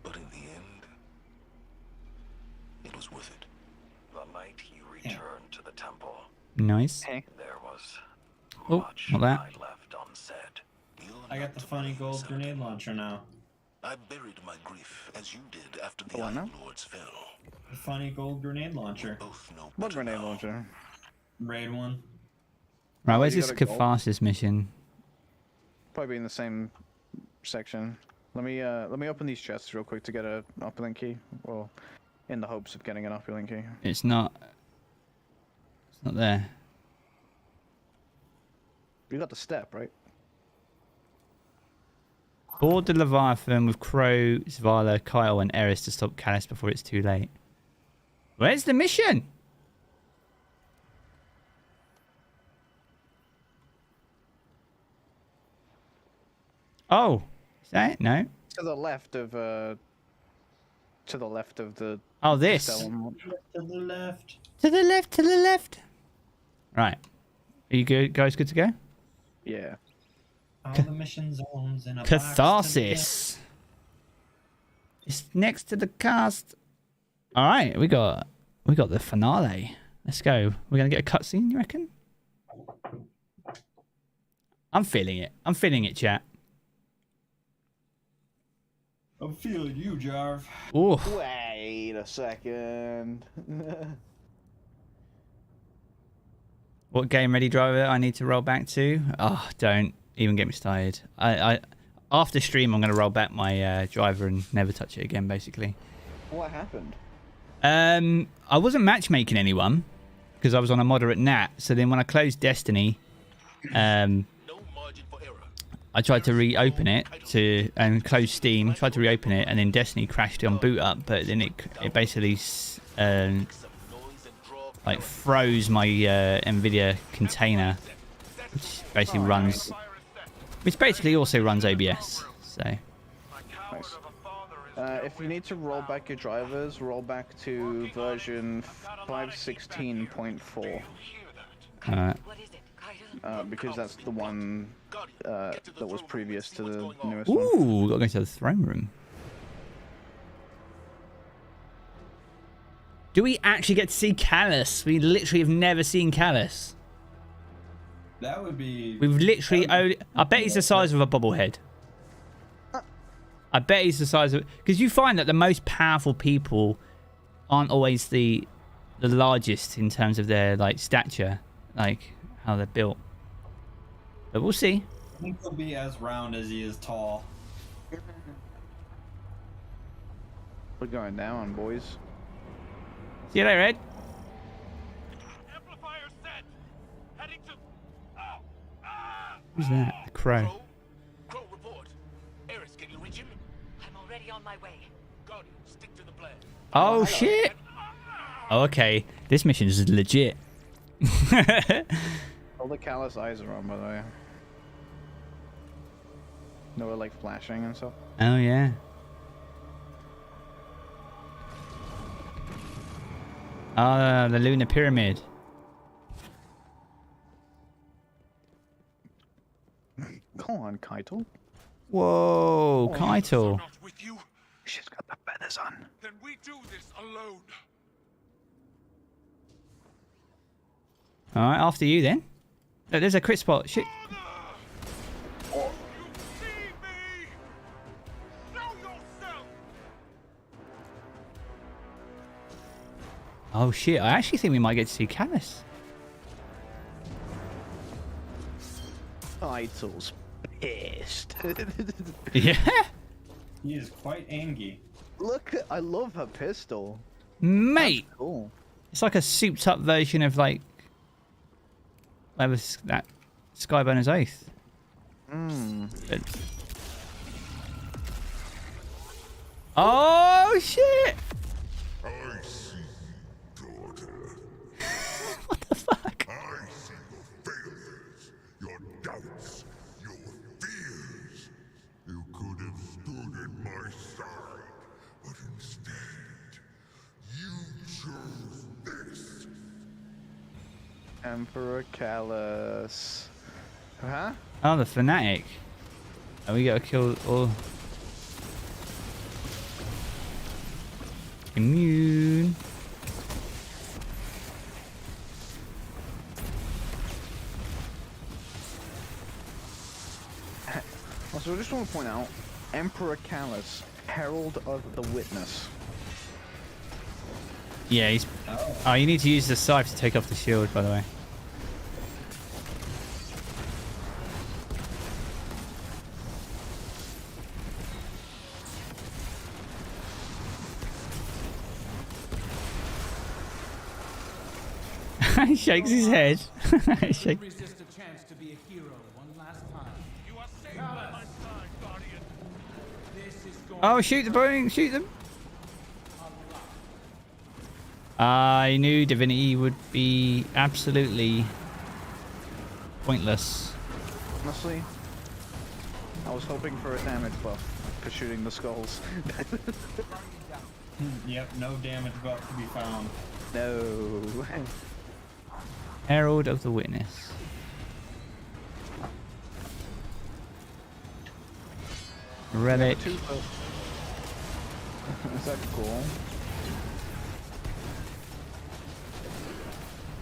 But in the end, it was worth it. The night you returned to the temple, Nice. Hey. there was Oh, much not that. I left unsaid. I got the funny gold grenade launcher now. I buried my grief as you did after the Oh, I know. Iron Lords fell. The funny gold grenade launcher. Both know What better grenade now. launcher? Raid one. Right, where's you this gotta go. Catharsis mission? Probably in the same section. Let me open these chests real quick to get a uplink key. Well, in the hopes of getting an uplink key. It's not there. You got the step, right? Board the Leviathan with Crow, Zavala, Kyle, and Eris to stop Callus before it's too late. Where's the mission? Oh, is that it? No. To the left of the Oh, this. Stellan. To the left. To the left, to the left. Right. Are you good, guys good to go? Yeah. All the mission zones in a box to Catharsis. It's next to the cast. All right, we got the finale. Let's go. We're gonna get a cutscene, you reckon? I'm feeling it. I'm feeling it, chat. I'm feeling you, Jarv. Ooh. Wait a second. What game ready driver I need to roll back to? Oh, don't even get me started. I after stream I'm gonna roll back my driver and never touch it again, basically. What happened? I wasn't matchmaking anyone because I was on a moderate nat. So then when I closed Destiny, I tried to reopen it and close Steam. Tried to reopen it, and then Destiny crashed on boot up. But then it basically like froze my Nvidia container, which basically also runs OBS. So. Nice. If you need to roll back your drivers, roll back to version 5.16.4. Because that's the one that was previous to the newest one. Ooh, gotta go to the throne room. Do we actually get to see Callus? We literally have never seen Callus. That would be... We've literally only... I bet he's the size of a bobblehead. I bet he's the size of... Because you find that the most powerful people aren't always the largest in terms of their like stature, like how they're built. But we'll see. I think he'll be as round as he is tall. We're going down, boys. See you later, Ed. Amplifier set. Heading to. Who's that? The crow. Crow report. Eris, can you reach him? I'm already on my way. Guardian, stick to the plan. Oh, shit. Oh, okay. This mission is legit. All the callous eyes are on, by the way. No, like flashing and stuff. Oh, yeah. The lunar pyramid. Go on, Keitel. Whoa, Keitel. Not with you. She's got the feathers on. Then we do this alone. All right, after you then. Look, there's a crit spot. Shit. You see me? Know yourself. Oh shit! I actually think we might get to see Callus. Keitel's pissed. Yeah. He is quite angry. Look, I love her pistol. Mate. That's cool. It's like a souped up version of like that Skyburner's Oath. But... Oh shit! I see, daughter. What the fuck? I see your failures, your doubts, your fears. You could have stood at my side, but instead, you chose this. Emperor Callus. Huh? Oh, the fanatic. Oh, we gotta kill all. Immune. Also, I just want to point out, Emperor Callus, Herald of the Witness. Yeah, he's... Oh, you need to use the scythe to take off the shield, by the way. He shakes his head. Shake. Resist a chance to be a hero one last time. You are safe on my side, Guardian. This is going Oh, shoot the boeing! Shoot them! I knew Divinity would be absolutely pointless. Honestly, I was hoping for a damage buff for shooting the skulls. Yep, no damage buff to be found. No. Herald of the Witness. Relic. Is that cool?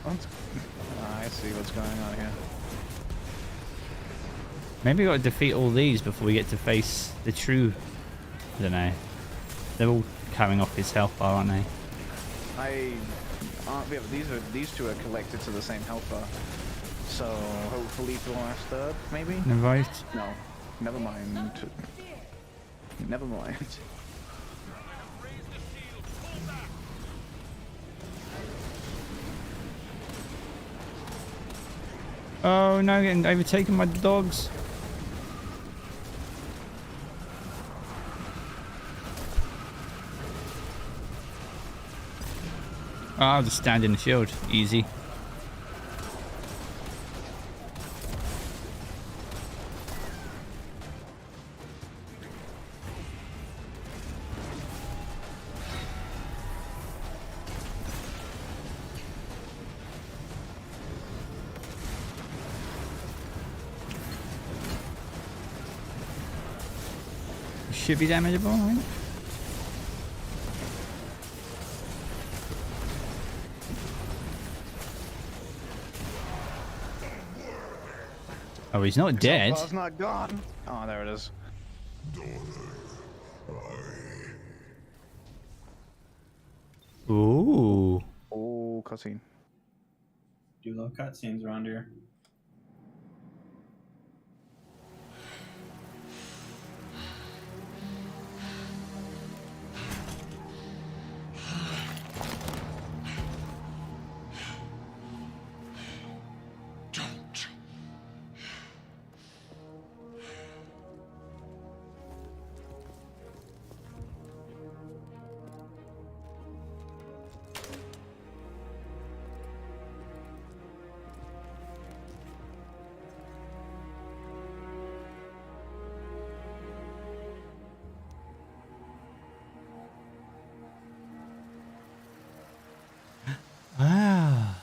I see what's going on here. Maybe we got to defeat all these before we get to face the true. I don't know. They're all carrying off his health bar, aren't they? Yeah, but these two are collected to the same health bar. So hopefully for the last third, maybe? Right. No. Never mind. Never mind. Oh no, getting overtaken by the dogs. Oh, I'll just stand in the shield. Easy. Should be damageable, right? Oh, he's not dead. It's not gone. Oh, there it is. Ooh. Oh, cutscene. Do love cutscenes around here. Ah.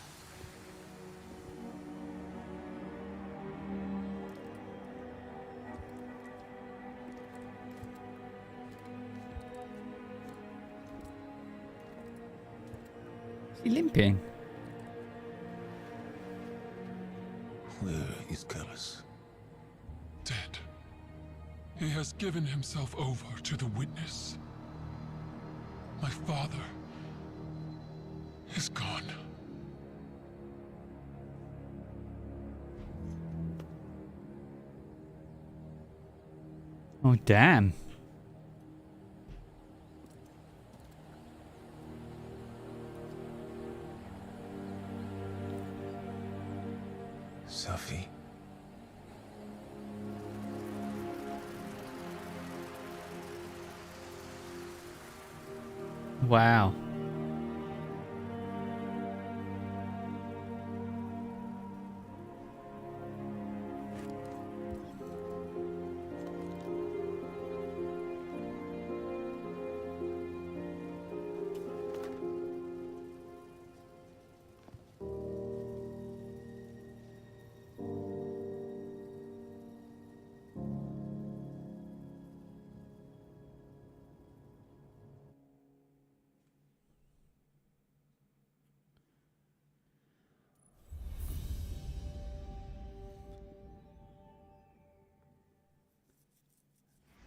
Is he limping? Where is Callus? Dead. He has given himself over to the witness. My father is gone. Oh, damn. Safi. Wow.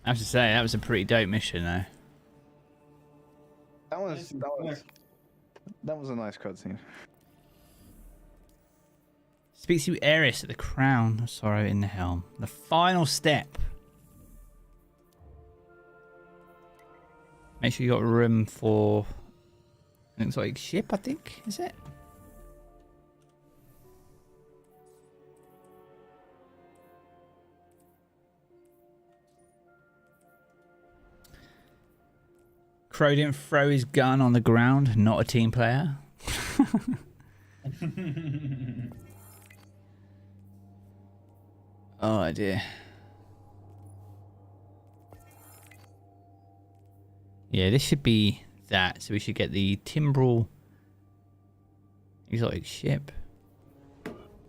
I have to say, that was a pretty dope mission, though. That was a nice cutscene. Speaks to Eris at the crown of sorrow in the helm. The final step. Make sure you got room for... looks like ship, I think. Is it? Crow didn't throw his gun on the ground. Not a team player. Oh dear. Yeah, this should be that. So we should get the Timbrel exotic ship.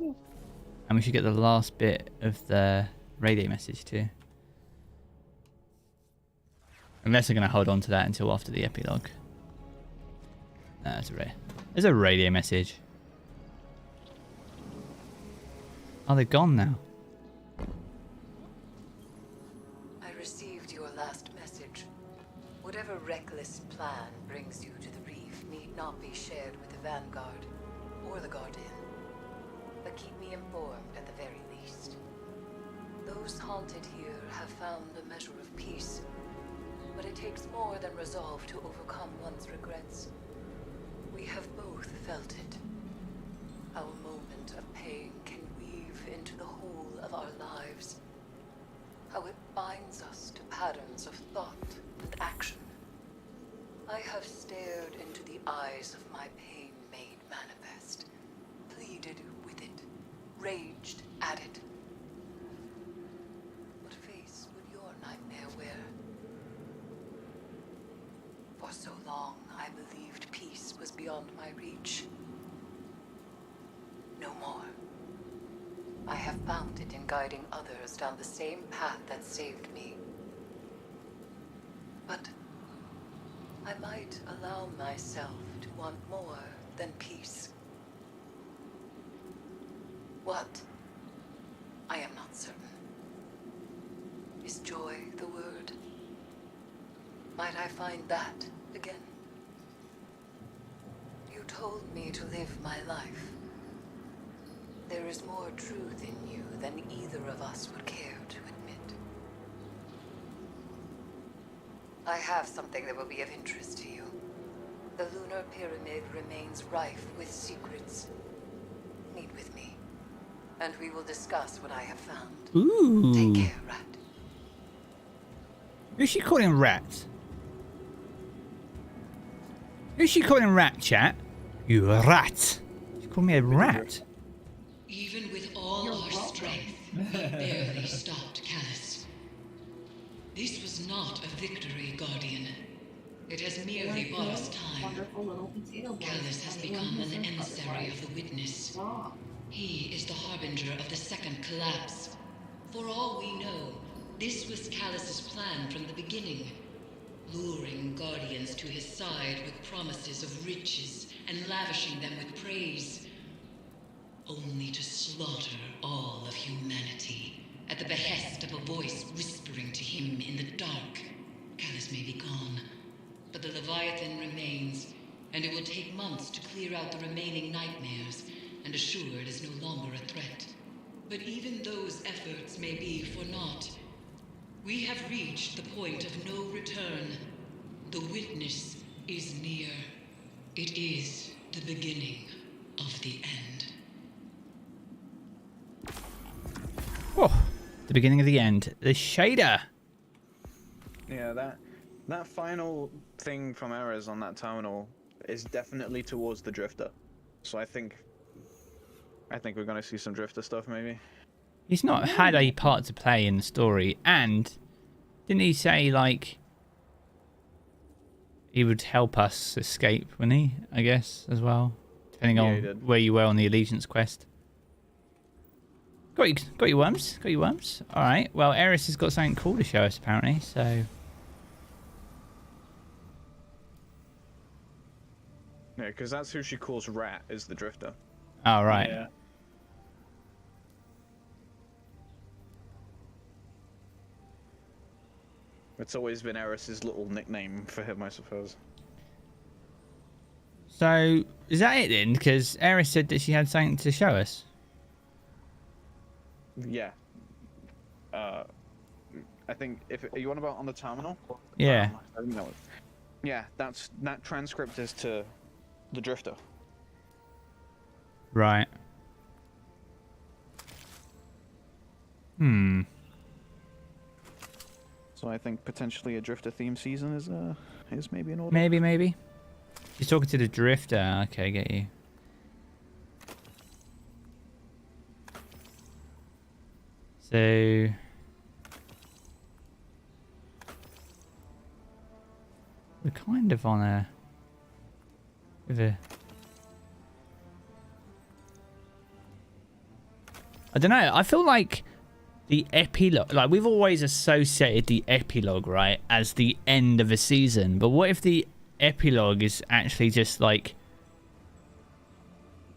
And we should get the last bit of the radio message too. Unless they're going to hold on to that until after the epilogue. No, there's a radio message. Oh, they're gone now. I received your last message. Whatever reckless plan brings you to the reef need not be shared with the Vanguard or the Guardian. But keep me informed at the very least. Those haunted here have found a measure of peace. But it takes more than resolve to overcome one's regrets. We have both felt it. Our moment of pain can weave into the whole of our lives. How it binds us to patterns of thought and action. I have stared into the eyes of my pain made manifest, pleaded with it, raged at it. What face would your nightmare wear? For so long, I believed peace was beyond my reach. No more. I have found it in guiding others down the same path that saved me. But I might allow myself to want more than peace. What? I am not certain. Is joy the word? Might I find that again? You told me to live my life. There is more truth in you than either of us would care to admit. I have something that will be of interest to you. The lunar pyramid remains rife with secrets. Meet with me, and we will discuss what I have found. Ooh. Take care, Rat. Who's she calling Rat? Who's she calling Rat, chat? You rat. She called me a rat. Even with all our strength, we barely stopped Callus. This was not a victory, Guardian. It has merely bought us time. Callus has become an emissary of the Witness. He is the harbinger of the second collapse. For all we know, this was Callus's plan from the beginning. Luring Guardians to his side with promises of riches and lavishing them with praise. Only to slaughter all of humanity at the behest of a voice whispering to him in the dark. Callus may be gone, but the Leviathan remains, and it will take months to clear out the remaining nightmares and assure it is no longer a threat. But even those efforts may be for naught. We have reached the point of no return. The Witness is near. It is the beginning of the end. Oh, the beginning of the end. The shader. Yeah, that final thing from Errors on that terminal is definitely towards the Drifter. So I think we're gonna see some Drifter stuff maybe. He's not had a part to play in the story, and didn't he say, like, he would help us escape, wouldn't he? I guess, as well. Depending on where you were on the Allegiance quest. Got your worms. Got your worms. Alright, well, Eris has got something cool to show us, apparently, so... Yeah, because that's who she calls Rat, is the Drifter. Oh, right. Yeah. It's always been Eris's little nickname for him, I suppose. So, is that it then? Because Eris said that she had something to show us. Yeah. I think, are you on about on the terminal? Yeah. No. Yeah, that transcript is to the Drifter. Right. So I think potentially a Drifter theme season is maybe in order. Maybe. She's talking to the Drifter. Okay, get you. So... We're kind of on a... with a... I don't know. I feel like the epilogue... Like, we've always associated the epilogue, right, as the end of a season. But what if the epilogue is actually just, like,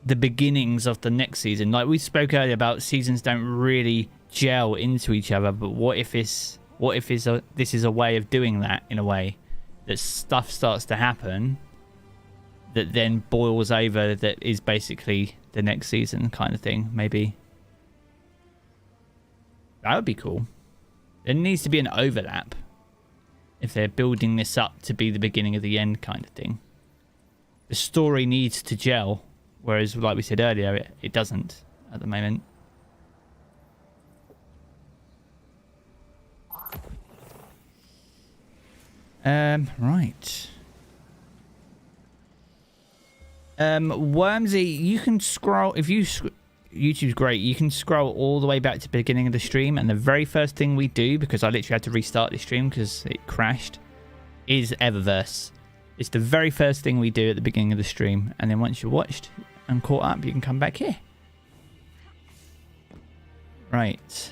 the beginnings of the next season? Like, we spoke earlier about seasons don't really gel into each other. But what if this is a way of doing that, in a way? That stuff starts to happen that then boils over, that is basically the next season kind of thing, maybe. That would be cool. There needs to be an overlap if they're building this up to be the beginning of the end kind of thing. The story needs to gel, whereas, like we said earlier, it doesn't at the moment. Right. Wormsy, you can scroll if you... YouTube's great. You can scroll all the way back to the beginning of the stream, and the very first thing we do, because I literally had to restart the stream because it crashed, is Eververse. It's the very first thing we do at the beginning of the stream, and then once you're watched and caught up, you can come back here. Right.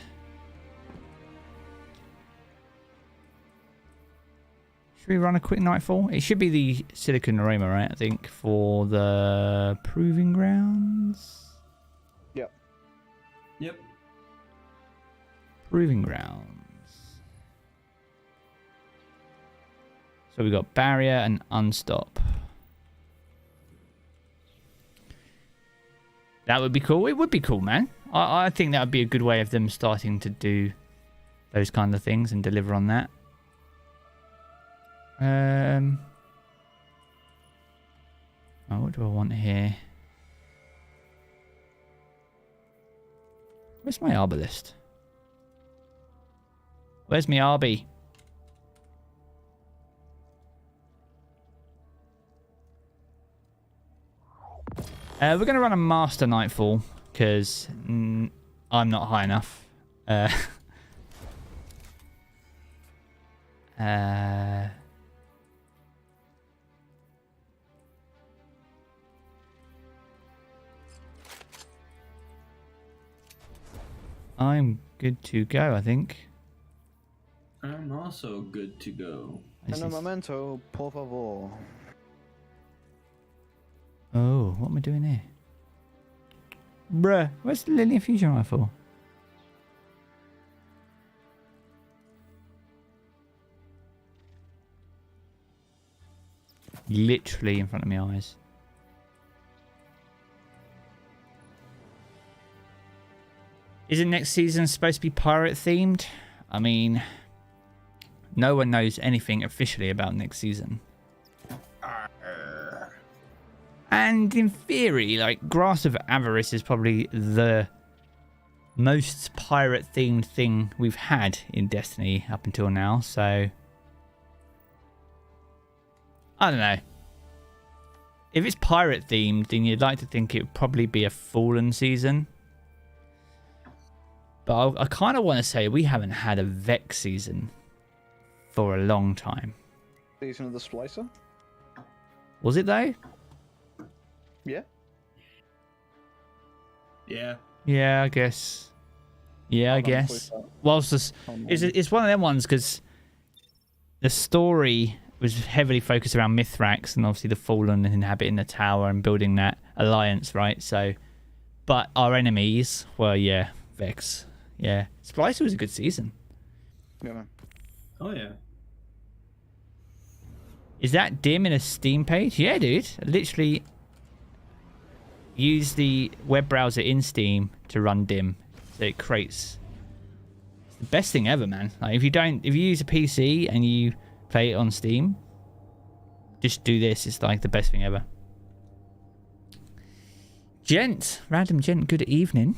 Should we run a quick Nightfall? It should be the Silicon Aroma, right? I think, for the Proving Grounds. Yep. Proving Grounds. So we got Barrier and Unstop. That would be cool. It would be cool, man. I think that would be a good way of them starting to do those kind of things and deliver on that. Oh, what do I want here? Where's my Arbalist? Where's my Arby? We're going to run a Master Nightfall, because I'm not high enough. I'm good to go, I think. I'm also good to go. And a memento, por favor. Oh, what am I doing here? Bruh, where's the Linear Fusion Rifle? Literally in front of my eyes. Isn't next season supposed to be pirate themed? I mean, no one knows anything officially about next season. And in theory, like, Grasp of Avarice is probably the most pirate themed thing we've had in Destiny up until now, so I don't know. If it's pirate themed, then you'd like to think it would probably be a Fallen season. But I kind of want to say we haven't had a Vex season for a long time. Season of the Splicer? Was it though? Yeah. Yeah. Yeah, I guess. Yeah, I guess. Well, it's one of them ones because the story was heavily focused around Mithrax and obviously the Fallen inhabiting the tower and building that alliance, right? So, but our enemies were, yeah, Vex. Yeah. Splicer was a good season. Yeah, man. Oh, yeah. Is that dim in a Steam page? Yeah, dude. Literally use the web browser in Steam to run dim. So it creates... It's the best thing ever, man. Like, if you use a PC and you play it on Steam, just do this. It's like the best thing ever. Random gent, good evening.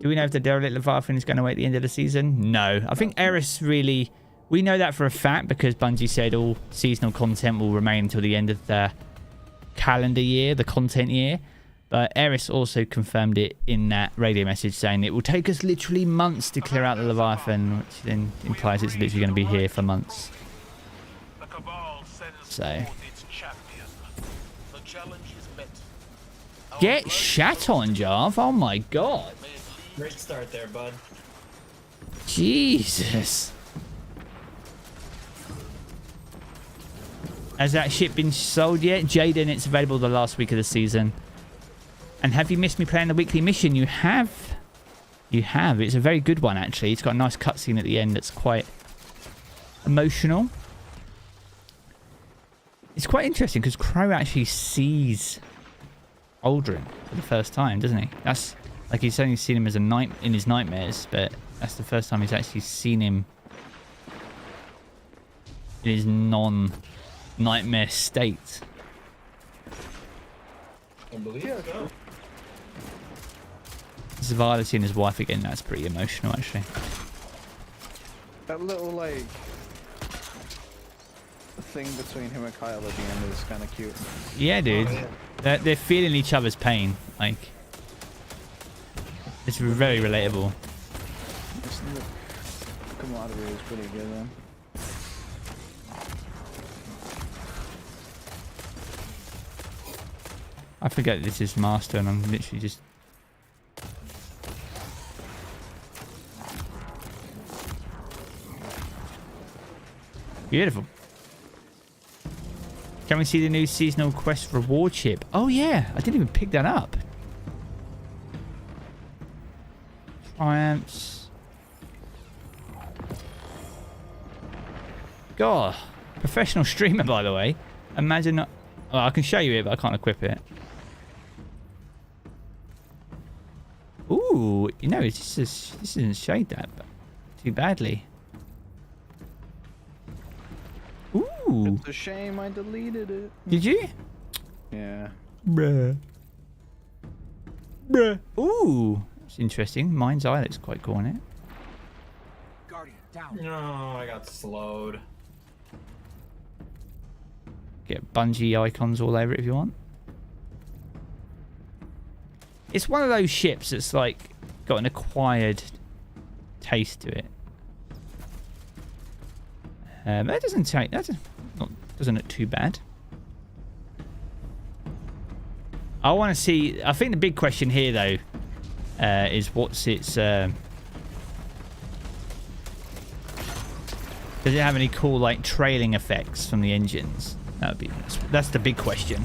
Do we know if the Derelict Leviathan is going away at the end of the season? No. I think Eris really... We know that for a fact because Bungie said all seasonal content will remain until the end of the calendar year, the content year. But Eris also confirmed it in that radio message, saying it will take us literally months to clear out the Leviathan, which then implies it's literally going to be here for months. So. Get shat on, Jarv. Oh my god. Great start there, bud. Jesus. Has that ship been sold yet? Jaden, it's available the last week of the season. And have you missed me playing the weekly mission? You have. You have. It's a very good one, actually. It's got a nice cutscene at the end that's quite emotional. It's quite interesting because Crow actually sees Aldrin for the first time, doesn't he? That's like he's only seen him as a night in his nightmares, but that's the first time he's actually seen him in his non-nightmare state. I believe so. Zavala seeing his wife again, that's pretty emotional, actually. That little, like, thing between him and Kyle at the end is kind of cute. Yeah, dude. Oh, yeah. They're feeling each other's pain. Like, it's very relatable. The camaraderie is pretty good, then. I forget this is Master, and I'm literally just... Beautiful. Can we see the new seasonal quest reward chip? Oh yeah, I didn't even pick that up. Triumphs. God, professional streamer, by the way. Imagine not... Oh, I can show you it, but I can't equip it. Ooh, you know, this isn't shade that too badly. Ooh. It's a shame I deleted it. Did you? Yeah. Bruh. Bruh. Ooh. It's interesting. Mind's Eye looks quite cool on it. Guardian, down. No, I got slowed. Get Bungie icons all over it if you want. It's one of those ships that's like got an acquired taste to it. That doesn't take... doesn't look too bad. I want to see... I think the big question here, though, is what's its... does it have any cool, like, trailing effects from the engines? That would be... That's the big question.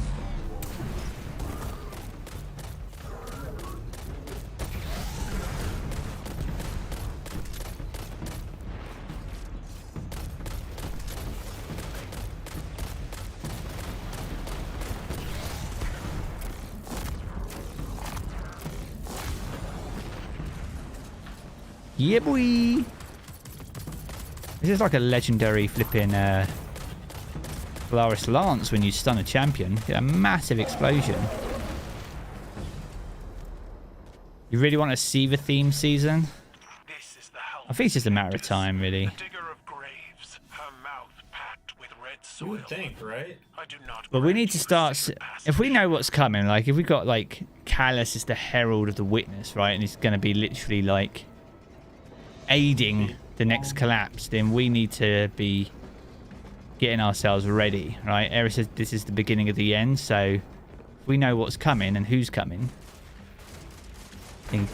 Yeah, boy. This is like a legendary flipping Polaris Lance when you stun a champion. Get a massive explosion. You really want to see the theme season? I think it's just a matter of time, really. You would think, right? But we need to start... If we know what's coming, like if we've got like Callus is the herald of the witness, right? And he's going to be literally like aiding the next collapse, then we need to be getting ourselves ready, right? Eris says this is the beginning of the end, so if we know what's coming and who's coming. I think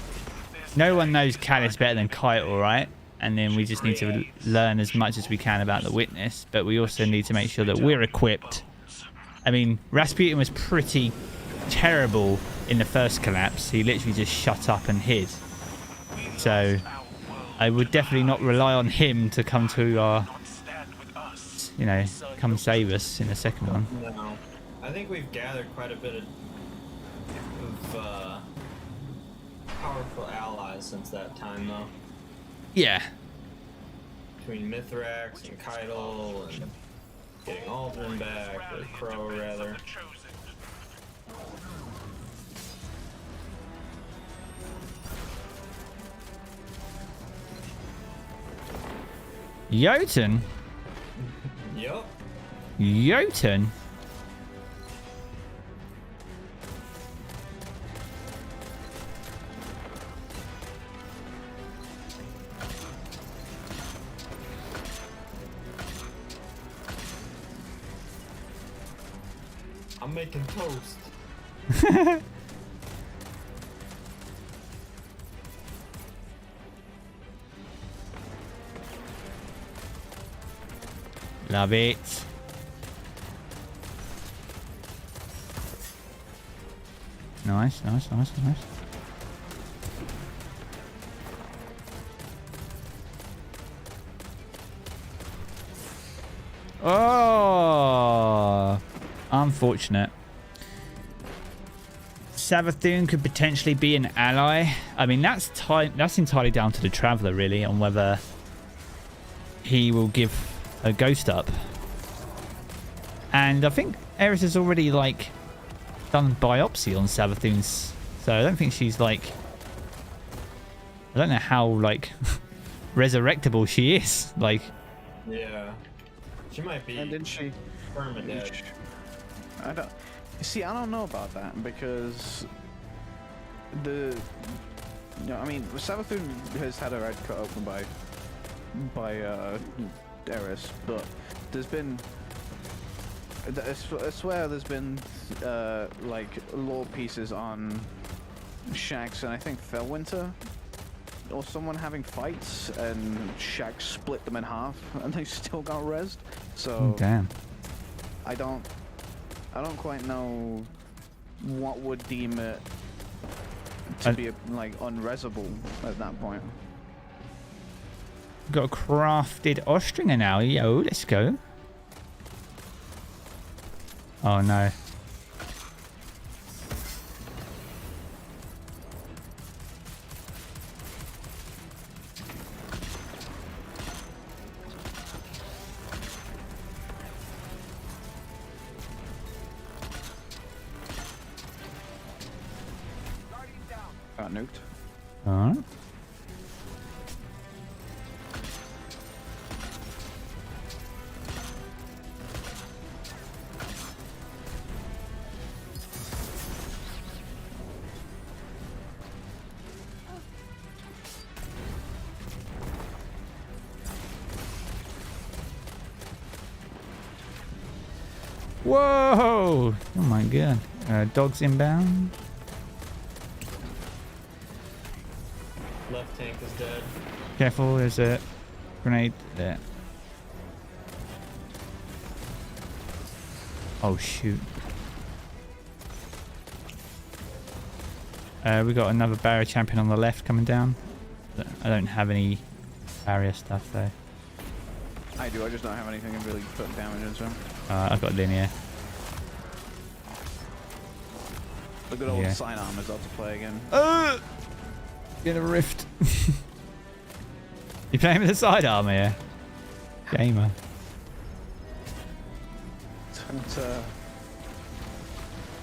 no one knows Callus better than Kyle, right? And then we just need to learn as much as we can about the witness, but we also need to make sure that we're equipped. I mean, Rasputin was pretty terrible in the first collapse. He literally just shut up and hid. So I would definitely not rely on him to come to our, you know, come save us in the second one. No. I think we've gathered quite a bit of powerful allies since that time, though. Yeah. Between Mithrax and Keitel and getting Aldrin back, or Crow, rather. Jotun? Yup. Jotun? I'm making toast. Love it. Nice, nice, nice, nice. Oh, unfortunate. Savathun could potentially be an ally. I mean, that's entirely down to the Traveler, really, on whether he will give a ghost up. And I think Eris has already, like, done biopsy on Savathun's, so I don't think she's, like... I don't know how, like, resurrectable she is. Like... Yeah. She might be... And didn't she... permanent. I don't... See, I don't know about that, because... The... You know, I mean, Savathun has had her head cut open by Eris, but there's been... I swear there's been, like, lore pieces on Shaxx and I think Felwinter, or someone having fights, and Shaxx split them in half, and they still got rezzed. So, oh, damn. I don't quite know what would deem it to be, like, unrezzable at that point. Got a crafted Ostringer now. Yo, let's go. Oh no. Got nuked. Alright. Whoa! Oh my god. Dogs inbound. Left tank is dead. Careful, there's a grenade there. Oh shoot. We got another barrier champion on the left coming down. I don't have any barrier stuff though. I do, I just don't have anything to really put damage into him. I've got linear. The good old sidearm is up to play again. Get a rift. You playing with the sidearm here? Gamer. It's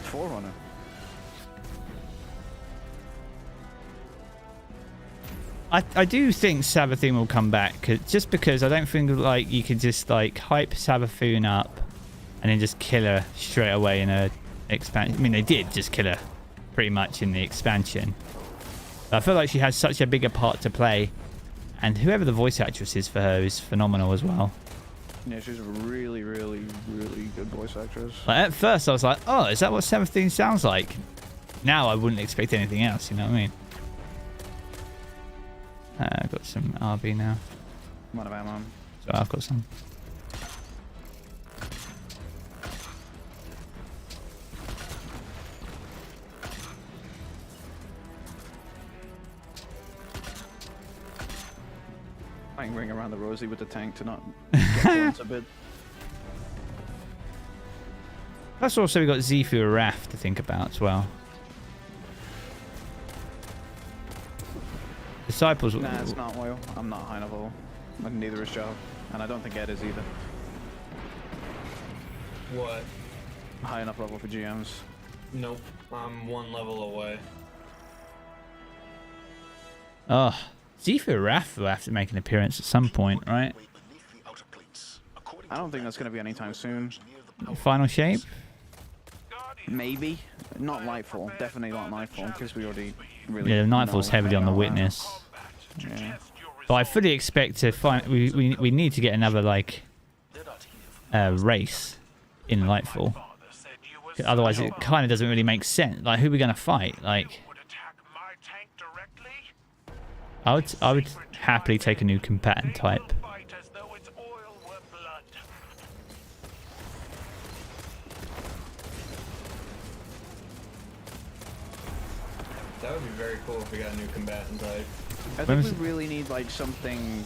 Forerunner. I do think Savathun will come back, just because I don't think like you could just like hype Savathun up and then just kill her straight away in a expansion. I mean, they did just kill her pretty much in the expansion. But I feel like she has such a bigger part to play, and whoever the voice actress is for her is phenomenal as well. Yeah, she's a really, really, really good voice actress. Like, at first I was like, oh, is that what Savathun sounds like? Now I wouldn't expect anything else, you know what I mean? I've got some RB now. One of ammo. So I've got some. I can ring around the rosy with the tank to not get points a bit. Plus also we got Zifu Raft to think about as well. Disciples. Nah, it's not loyal. I'm not high level. And neither is Jarv. And I don't think Ed is either. What? High enough level for GMs. Nope. I'm one level away. Oh, Zifu Raft will have to make an appearance at some point, right? I don't think that's going to be anytime soon. Final shape? Maybe. Not Nightfall. Definitely not Nightfall, because we already really... Yeah, Nightfall's heavily on the witness. Yeah. But I fully expect to find... We need to get another, like, race in Nightfall. Otherwise, it kind of doesn't really make sense. Like, who are we going to fight? Like, I would happily take a new combatant type. That would be very cool if we got a new combatant type. I think we really need like something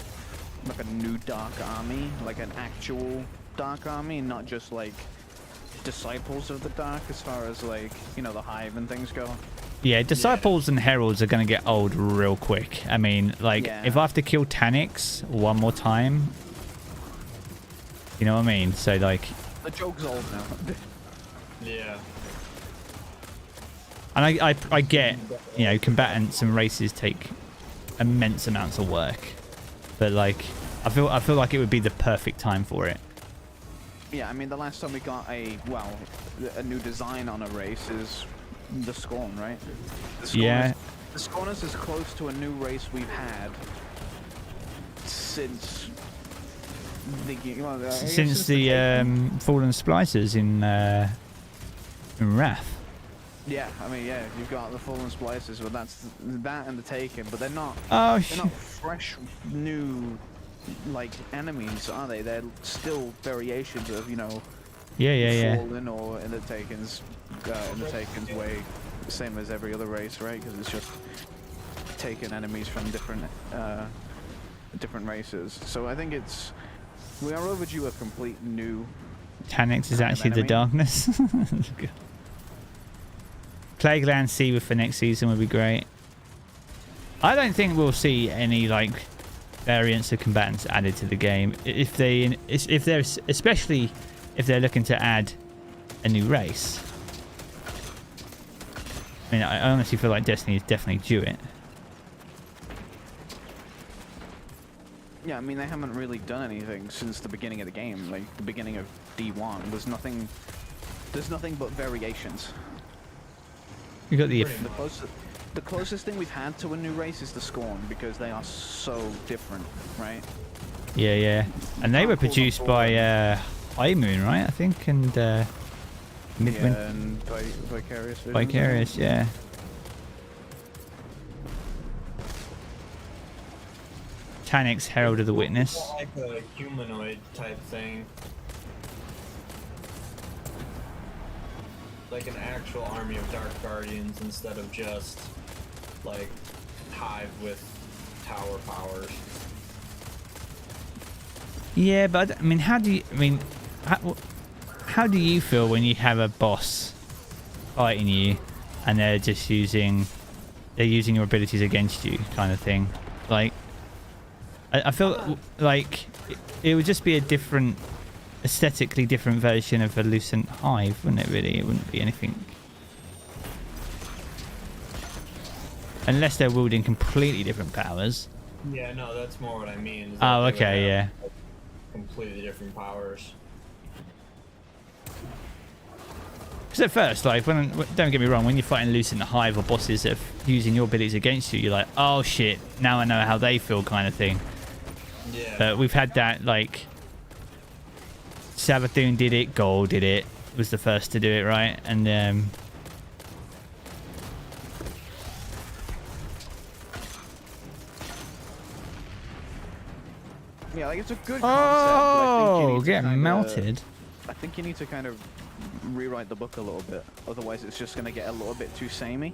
like a new Dark Army, like an actual Dark Army, not just like Disciples of the Dark as far as like, you know, the Hive and things go. Yeah, Disciples and Heralds are going to get old real quick. I mean, like, if I have to kill Taniks one more time, you know what I mean? So, like... The joke's old now. Yeah. And I get, you know, combatants and races take immense amounts of work. But, like, I feel like it would be the perfect time for it. Yeah, I mean, the last time we got a new design on a race is the Scorn, right? The Scorn the Scorn is as close to a new race we've had since the Fallen Splicers in Wrath. Yeah, I mean, yeah, you've got the Fallen Splicers, but that's that and the Taken, but they're not. They're not fresh, new, like enemies, are they? They're still variations of, you know, Fallen or in the Taken's way, same as every other race, right? Because it's just taking enemies from different races. So I think we are overdue a complete new. Taniks is actually the darkness. Plagueland Sea for next season would be great. I don't think we'll see any like variants of combatants added to the game if they're especially if they're looking to add a new race. I mean, I honestly feel like Destiny is definitely due it. Yeah, I mean, they haven't really done anything since the beginning of the game, like the beginning of D1. There's nothing but variations. You got the closest thing we've had to a new race is the Scorn, because they are so different, right? Yeah. And they were produced by High Moon, right? I think, and Midwind. Yeah, and Vicarious. Vicarious, yeah. Taniks, Herald of the Witness. Like a humanoid type thing. Like an actual army of Dark Guardians instead of just like Hive with tower powers. Yeah, but I mean, how do you feel when you have a boss fighting you and they're using your abilities against you, kind of thing? Like, I feel like it would just be a different, aesthetically different version of a Lucent Hive, wouldn't it? Really, it wouldn't be anything, unless they're wielding completely different powers. Yeah, no, that's more what I mean. Oh, okay, yeah. Completely different powers. Because at first, like, don't get me wrong, when you're fighting Lucent Hive or bosses that are using your abilities against you, you're like, oh shit, now I know how they feel, kind of thing. Yeah. But we've had that, like, Savathûn did it, Gol did it, was the first to do it, right? And yeah, like, it's a good concept. Oh, get melted. I think you need to kind of rewrite the book a little bit, otherwise it's just going to get a little bit too samey.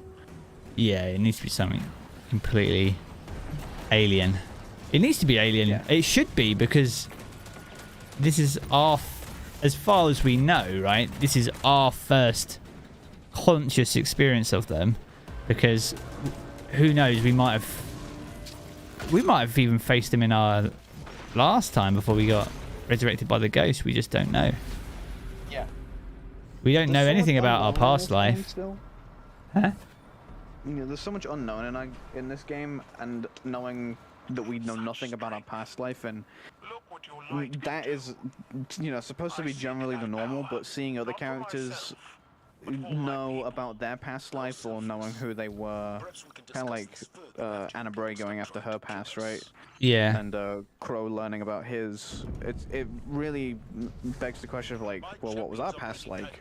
Yeah, it needs to be something completely alien. It needs to be alien. Yeah. It should be, because this is our, as far as we know, right? This is our first conscious experience of them, because who knows? We might have even faced them in our last time before we got resurrected by the ghost. We just don't know. Yeah. We don't know anything about our past life. Huh? Yeah, there's so much unknown in this game, and knowing that we know nothing about our past life, and that is, you know, supposed to be generally the normal, but seeing other characters know about their past life or knowing who they were. Kind of like Anna Bray going after her past, right? Yeah. And Crow learning about his. It really begs the question of like, well, what was our past like?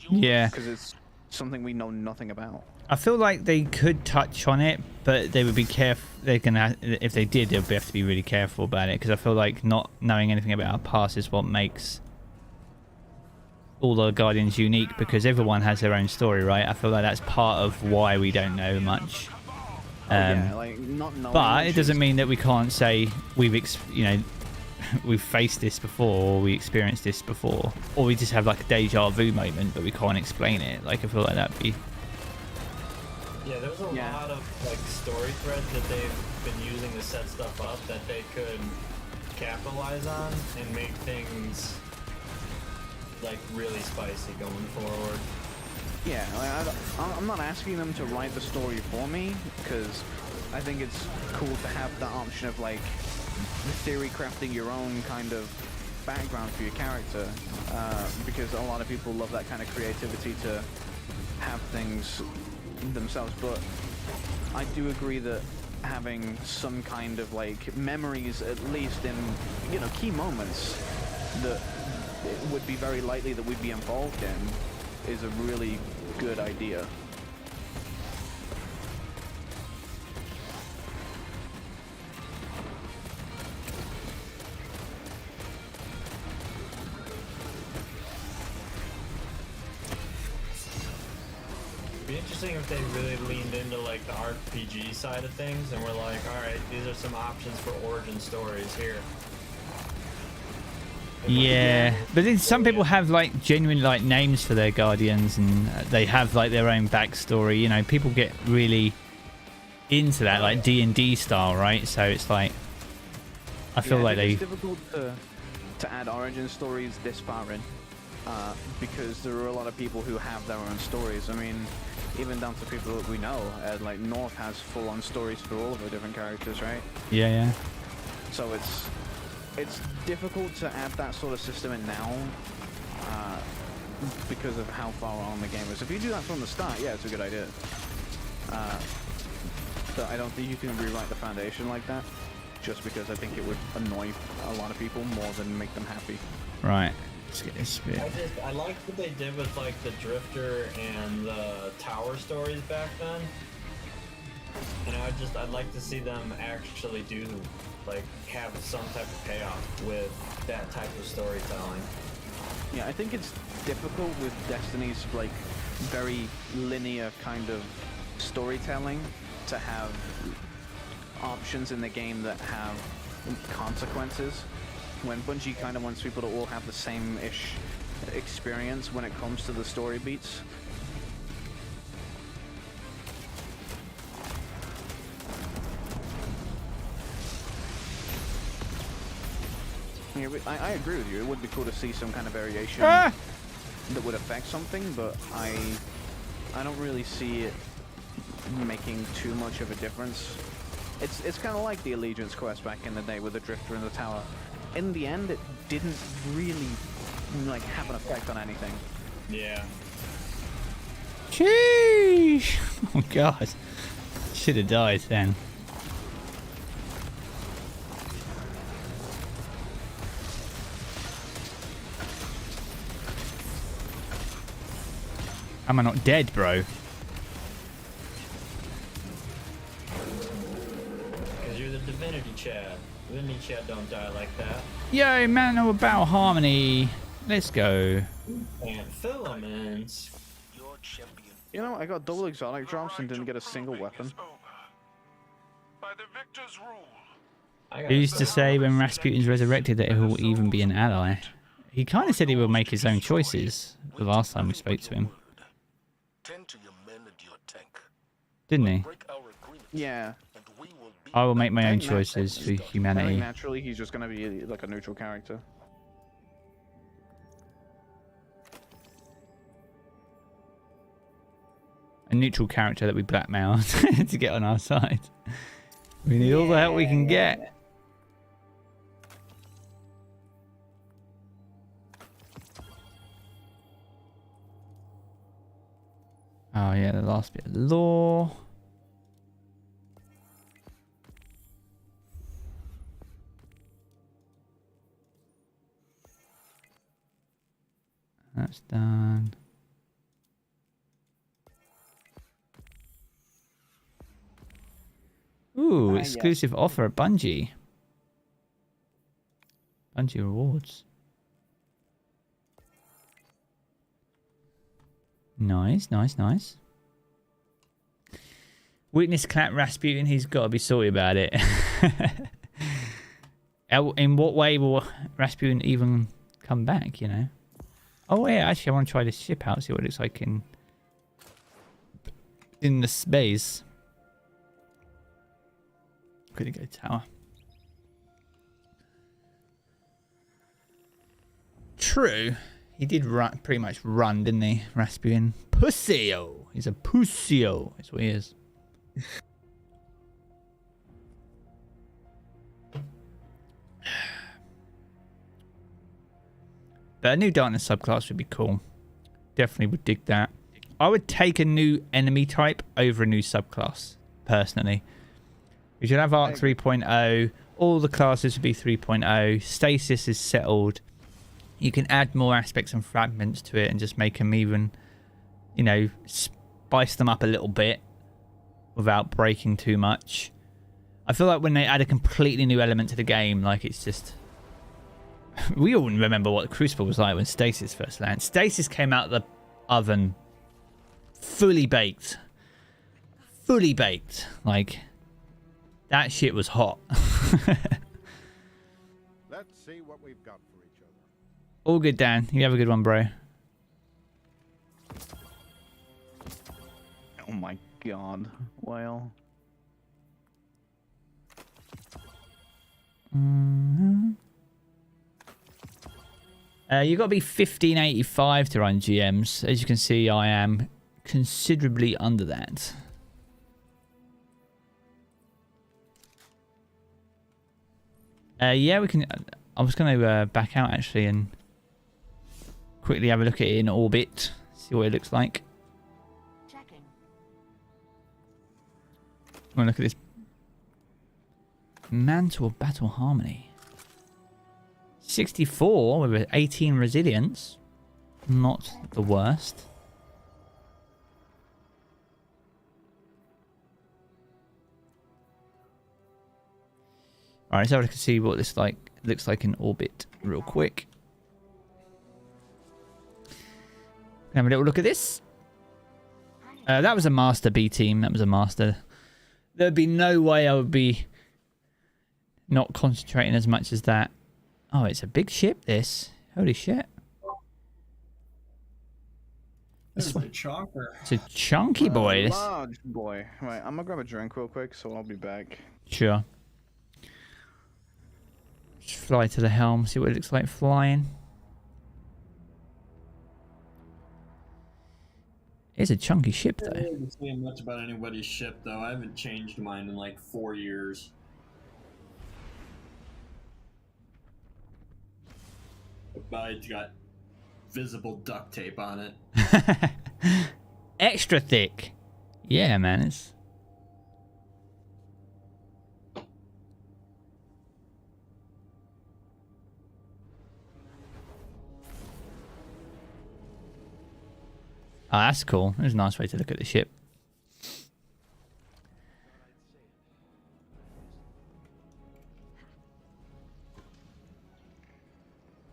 Yeah. Because it's something we know nothing about. I feel like they could touch on it, but they would be careful. They're gonna, if they did, they'll have to be really careful about it, because I feel like not knowing anything about our past is what makes all the Guardians unique, because everyone has their own story, right? I feel like that's part of why we don't know much. Yeah, like not knowing. But it doesn't mean that we can't say we've we've faced this before, or we experienced this before, or we just have like a deja vu moment, but we can't explain it. Like I feel like that'd be. Yeah, there's a lot of like story threads that they've been using to set stuff up that they could capitalize on and make things like really spicy going forward. Yeah, like, I'm not asking them to write the story for me, because I think it's cool to have the option of like theory crafting your own kind of background for your character, because a lot of people love that kind of creativity to have things themselves. But I do agree that having some kind of like memories, at least in key moments that it would be very likely that we'd be involved in, is a really good idea. It'd be interesting if they really leaned into like the RPG side of things and were like, alright, these are some options for origin stories here. Yeah, but then some people have like genuine like names for their guardians, and they have like their own backstory. People get really into that, like D&D style, right? So it's like I feel like it's difficult to add origin stories this far in, because there are a lot of people who have their own stories. I mean, even down to people that we know, like North has full-on stories for all of the different characters, right? Yeah. So it's difficult to add that sort of system in now, because of how far on the game is. If you do that from the start, yeah, it's a good idea. But I don't think you can rewrite the foundation like that, just because I think it would annoy a lot of people more than make them happy. Right. Let's get this bit. I like what they did with like the Drifter and the Tower stories back then. I'd like to see them actually do, like, have some type of payoff with that type of storytelling. Yeah, I think it's difficult with Destiny's, like, very linear kind of storytelling to have options in the game that have consequences. When Bungie kind of wants people to all have the same-ish experience when it comes to the story beats. Yeah, I agree with you. It would be cool to see some kind of variation that would affect something, but I don't really see it making too much of a difference. It's kind of like the Allegiance quest back in the day with the Drifter and the Tower. In the end, it didn't really like have an effect on anything. Yeah. Sheesh! Oh god, should have died then. Am I not dead, bro? Because you're the Divinity Chad. Divinity Chad don't die like that. Yo, man, know about harmony. Let's go. And filaments. You know, I got double exotic drops and didn't get a single weapon. By the victor's rule. He used to say when Rasputin's resurrected that he will even be an ally. He kind of said he will make his own choices the last time we spoke to him. Didn't he? Yeah. I will make my own choices for I think humanity. naturally he's just going to be like a neutral character. A neutral character that we blackmailed to get on our side. We need all the help we can get. Oh yeah, the last bit of lore. That's done. Ooh, exclusive offer at Bungie. Bungie rewards. Nice, nice, nice. Weakness clap Rasputin, he's got to be sorry about it. In what way will Rasputin even come back, you know? Oh yeah, actually I want to try this ship out, see what it looks like in the space. Could go tower. True. He did run, pretty much run, didn't he, Rasputin? Pussyo. He's a pussyo. That's what he is. But a new darkness subclass would be cool. Definitely would dig that. I would take a new enemy type over a new subclass, personally. We should have Arc 3.0. All the classes would be 3.0. Stasis is settled. You can add more aspects and fragments to it and just make them even, you know, spice them up a little bit without breaking too much. I feel like when they add a completely new element to the game, like it's just... We all remember what Crucible was like when Stasis first landed. Stasis came out of the oven fully baked. Fully baked. Like, that shit was hot. Let's see what we've got for each other. All good, Dan. You have a good one, bro. Oh my god. Well. You got to be 1585 to run GMs. As you can see, I am considerably under that. Yeah, we can. I was going to back out actually and quickly have a look at it in orbit, see what it looks like. Checking. I'm going to look at this Mantle of Battle Harmony. 64 with 18 resilience. Not the worst. Alright, so I can see what this looks like in orbit real quick. Have a little look at this. That was a master B team. That was a master. There'd be no way I would be not concentrating as much as that. Oh, it's a big ship, this. Holy shit. This is a chonker. It's a chunky boy. This. Large boy. Right, I'm gonna grab a drink real quick, so I'll be back. Sure. Just fly to the helm, see what it looks like flying. It's a chunky ship, though. I haven't seen much about anybody's ship, though. I haven't changed mine in like 4 years. Mine's got visible duct tape on it. Extra thick. Yeah, man. It's... Oh, that's cool. There's a nice way to look at the ship.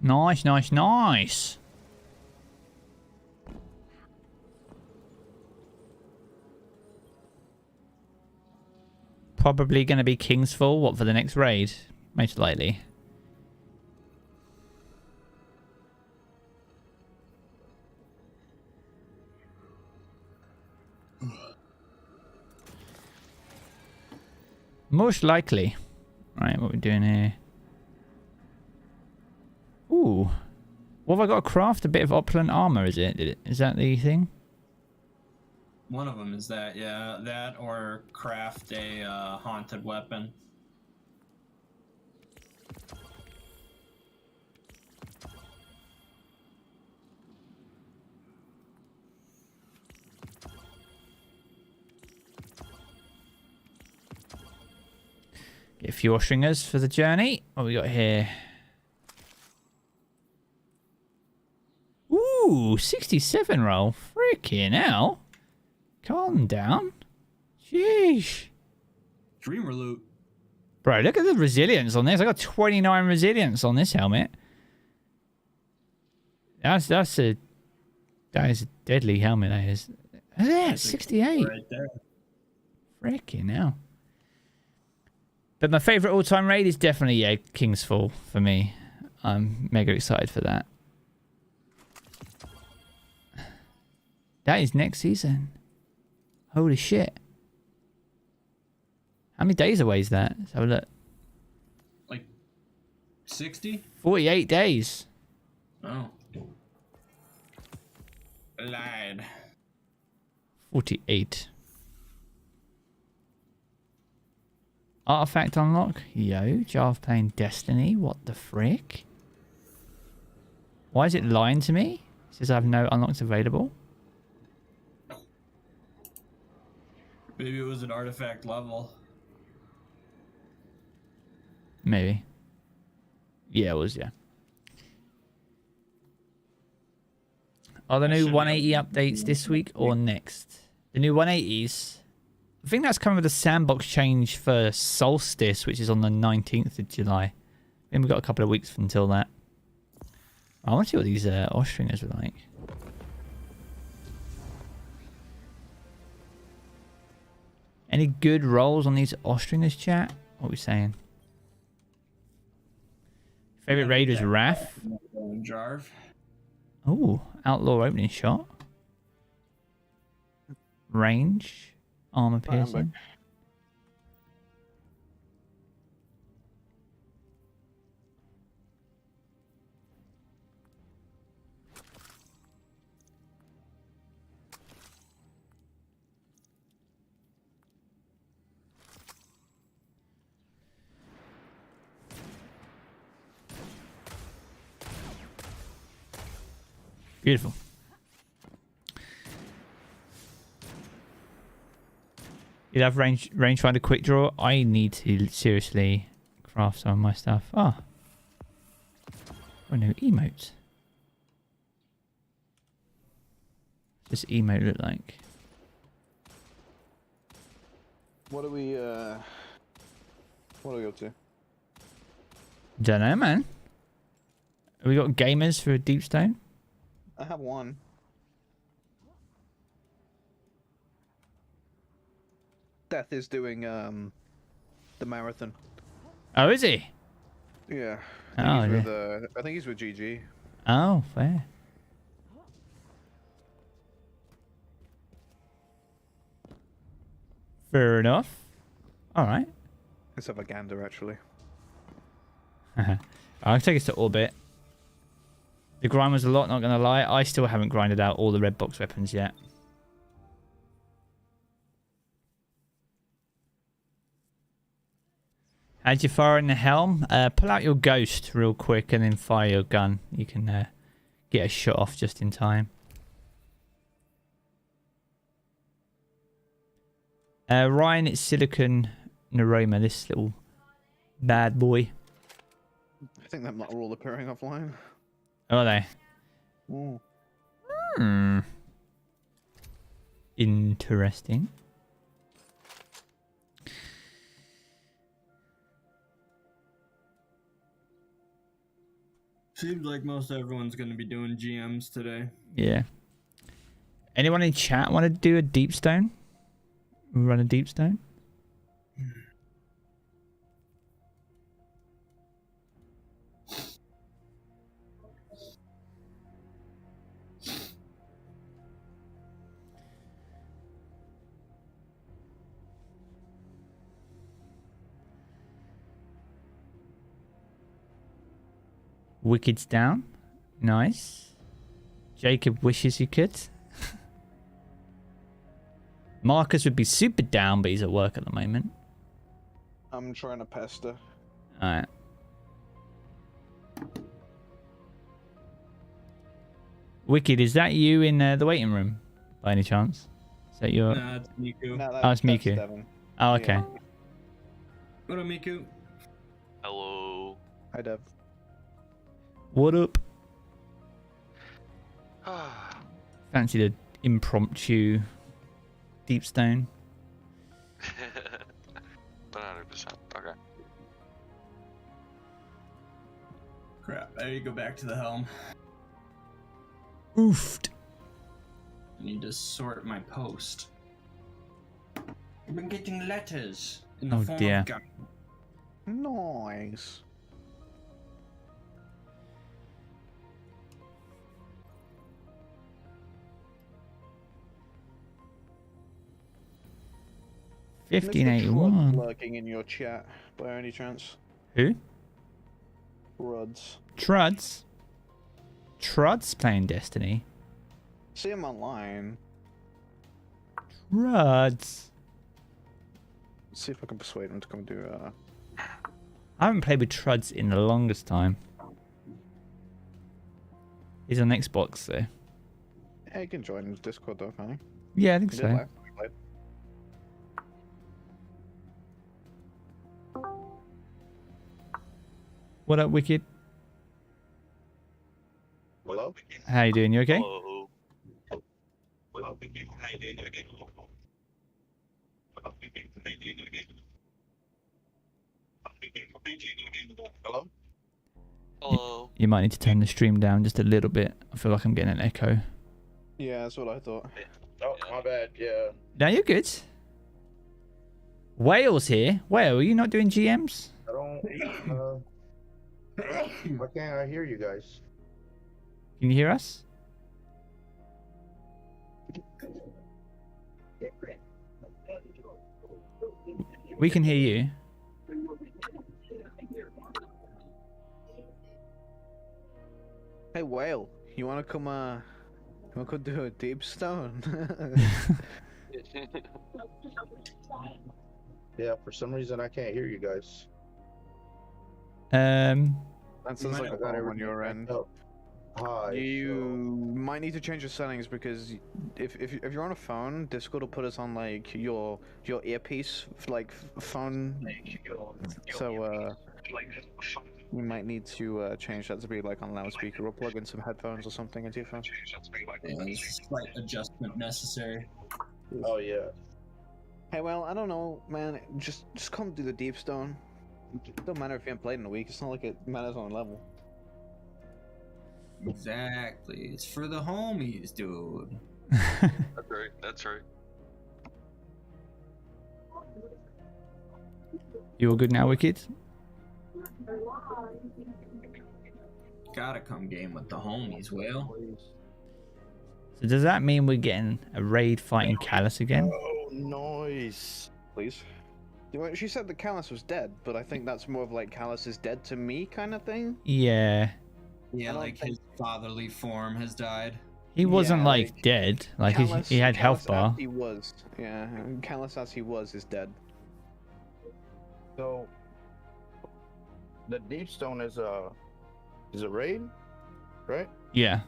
Nice, nice, nice. Probably going to be Kingsfall. What, for the next raid? Most likely. Most likely. Right, what are we doing here? Ooh. What have I got to craft? A bit of opulent armor, is it? Is that the thing? One of them is that, yeah. That or craft a haunted weapon. Get a few Oshringers for the journey. What we got here? Ooh, 67 roll. Freaking hell. Calm down. Sheesh. Dreamer loot. Bro, look at the resilience on this. I got 29 resilience on this helmet. That is a deadly helmet, that is. Look at that, 68. Right there. Freaking hell. But my favourite all-time raid is definitely, yeah, King's Fall for me. I'm mega excited for that. That is next season. Holy shit. How many days away is that? Let's have a look. Like 60? 48 days. Oh. Lied. 48. Artifact unlock. Yo, Jarv playing Destiny. What the frick? Why is it lying to me? It says I have no unlocks available. Maybe it was an artifact level. Maybe. Yeah, it was, yeah. Are the new 180 updates this week or next? The new 180s. I think that's coming with a sandbox change for Solstice, which is on the 19th of July. Then we've got a couple of weeks until that. I want to see what these Ostringers are like. Any good rolls on these Ostringers, chat? What are we saying? Favorite raid was Wrath. Jarv. Oh, outlaw opening shot. Range. Armor piercing. Beautiful. You'd have rangefinder quick draw. I need to seriously craft some of my stuff. Ah. Oh no, emotes. What's this emote look like? What do we go to? Don't know, man. Have we got gamers for a deep stone? I have one. Death is doing the marathon. Oh, is he? Yeah. I think he's with GG. Oh, fair. Fair enough. All right. Let's have a gander, actually. I'll take us to orbit. The grind was a lot, not gonna lie. I still haven't grinded out all the red box weapons yet. As you fire in the helm, pull out your ghost real quick and then fire your gun. You can get a shot off just in time. Ryan, it's Silicon Neuroma, this little bad boy. I think them are all appearing offline. Are they? Ooh. Hmm. Interesting. Seems like most everyone's going to be doing GMs today. Yeah. Anyone in chat want to do a deep stone? Run a deep stone? Wicked's down. Nice. Jacob wishes he could. Marcus would be super down, but he's at work at the moment. I'm trying to pester. Alright. Wicked, is that you in the waiting room, by any chance? Is that your... Nah, it's Miku. No, oh, it's Miku. Devin. Oh, okay. What up, Miku? Hello. Hi, Dev. What up? Fancy the impromptu deep stone. 100%. Okay. Crap, I need to go back to the helm. Oofed. I need to sort my post. I've been getting letters in the Oh, form dear. of gun. Nice. Mr. 1581. Trud lurking in your chat, by any chance? Who? Ruds. Truds. Truds playing Destiny. See him online. Truds. Let's see if I can persuade him to come do. I haven't played with Truds in the longest time. He's on Xbox though. Yeah, you can join his Discord though, can't Yeah, I think he? so. Last time we played. What up, Wicked? Hello? How you doing? You okay? Hello. Hello? Hello. You might need to turn the stream down just a little bit. I feel like I'm getting an echo. Yeah, that's what I thought. Oh, my bad. Yeah. No, you're good. Whale's here. Whale, are you not doing GMs? I don't. Why can't I hear you guys? Can you hear us? We can hear you. Hey, Whale, you wanna come? You wanna come do a deep stone? Yeah, for some reason I can't hear you guys. That sounds like a problem on your end. Hi. You might need to change your settings because if you're on a phone, Discord will put us on like your earpiece like phone. So you might need to change that to be like on loudspeaker or plug in some headphones or something into your phone. Yeah, there's a slight adjustment necessary. Oh yeah. Hey, well, I don't know, man. Just come do the deep stone. It don't matter if you haven't played in a week. It's not like it matters on a level. Exactly. It's for the homies, dude. That's right. That's right. You all good now, Wicked? Gotta come game with the homies, Whale. So does that mean we're getting a raid fighting Callus again? Oh, noise. Please. Well, she said that Callus was dead, but I think that's more of like Callus is dead to me kind of thing. Yeah. Yeah, like his fatherly form has died. He wasn't like dead. Like Callus, he had health Callus bar. As he was, yeah. And Callus as he was is dead. So the deep stone is a raid, right? Yeah.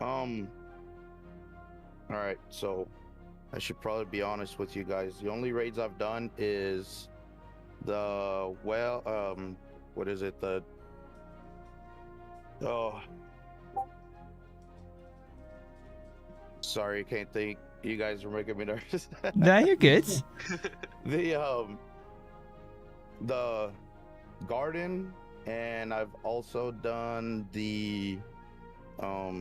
All right, so I should probably be honest with you guys. The only raids I've done is the what is it? Sorry, I can't think. You guys are making me nervous. No, you're good. The garden, and I've also done the oh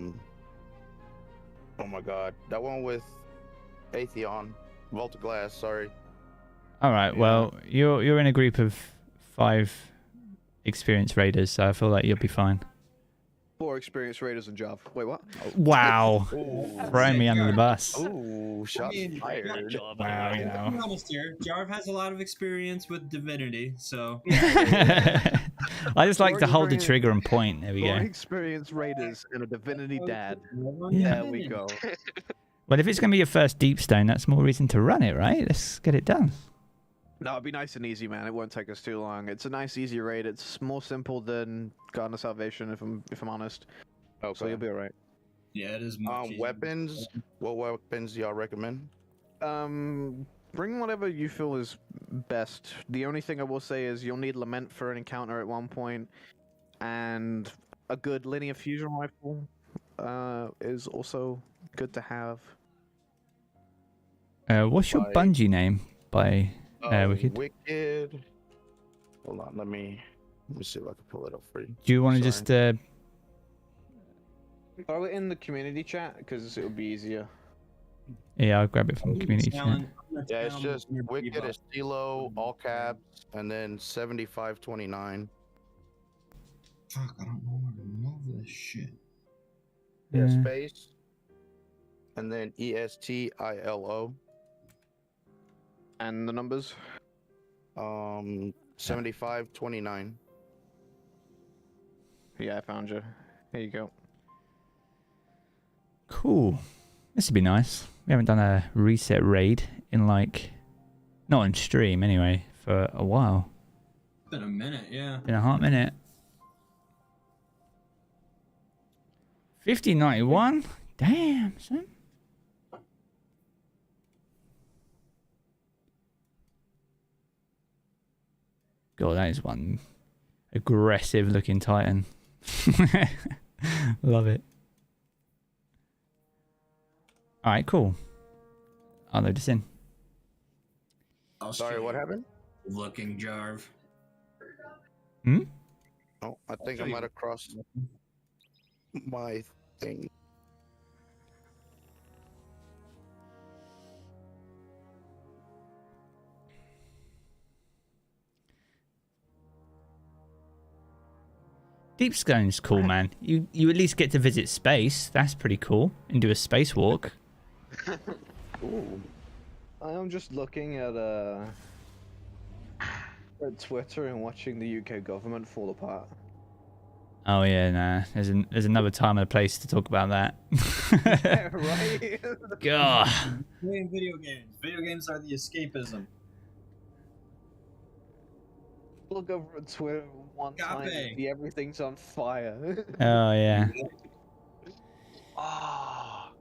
my god, that one with Atheon, Vault of Glass. Sorry. All right. Well, you're in a group of 5 experienced raiders, so I feel like you'll be fine. 4 experienced raiders and Jarv. Wait, what? Wow. Throwing me under the bus. Ooh, shots fired. Wow, you know. Be honest here, Jarv has a lot of experience with divinity, so. I just like to hold the trigger and point. There we 4 go. experienced raiders and a divinity dad. Yeah. There we go. Well, if it's going to be your first deep stone, that's more reason to run it, right? Let's get it done. No, it'd be nice and easy, man. It won't take us too long. It's a nice, easy raid. It's more simple than Garden of Salvation, if I'm honest. Okay. So you'll be alright. Yeah, it is. Much easier. Weapons. What weapons do y'all recommend? bring whatever you feel is best. The only thing I will say is you'll need Lament for an encounter at one point, and a good linear fusion rifle is also good to have. What's your Bungie name by Wicked? Wicked. Hold on, let me see if I can pull it up for you. Do you want to just Throw it in the community chat because it would be easier. Yeah, I'll grab it from the community chat. Yeah, it's just Wicked Estilo, all caps, and then 7529. Fuck, I don't know where to move this shit. Yeah, space. And then ESTILO. And the numbers? 7529. Yeah, I found you. Here you go. Cool. This would be nice. We haven't done a reset raid in like, not on stream anyway, for a while. It's been a minute, yeah. Been a hot minute. 5091? Damn, son. God, that is one aggressive looking Titan. Love it. Alright, cool. I'll load this in. Sorry, what happened? Looking Jarv. Hmm? Oh, I think I might have crossed my thing. Deep Stone's cool, man. You at least get to visit space. That's pretty cool. And do a spacewalk. Ooh. I am just looking at Twitter and watching the UK government fall apart. Oh yeah, nah. There's another time and a place to talk about that. Yeah, right? God. Playing video games. Video games are the escapism. Look over at Twitter one time and see everything's on fire. Oh yeah. Oh.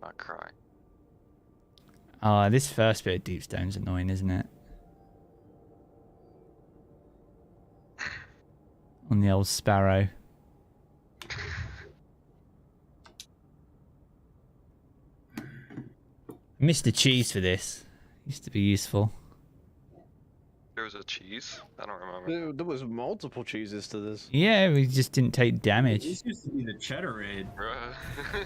Not cry. Oh, this first bit of Deep Stone's annoying, isn't it? On the old Sparrow. Missed the cheese for this. Used to be useful. There was a cheese? I don't remember. There was multiple cheeses to this. Yeah, we just didn't take damage. This used to be the cheddar raid.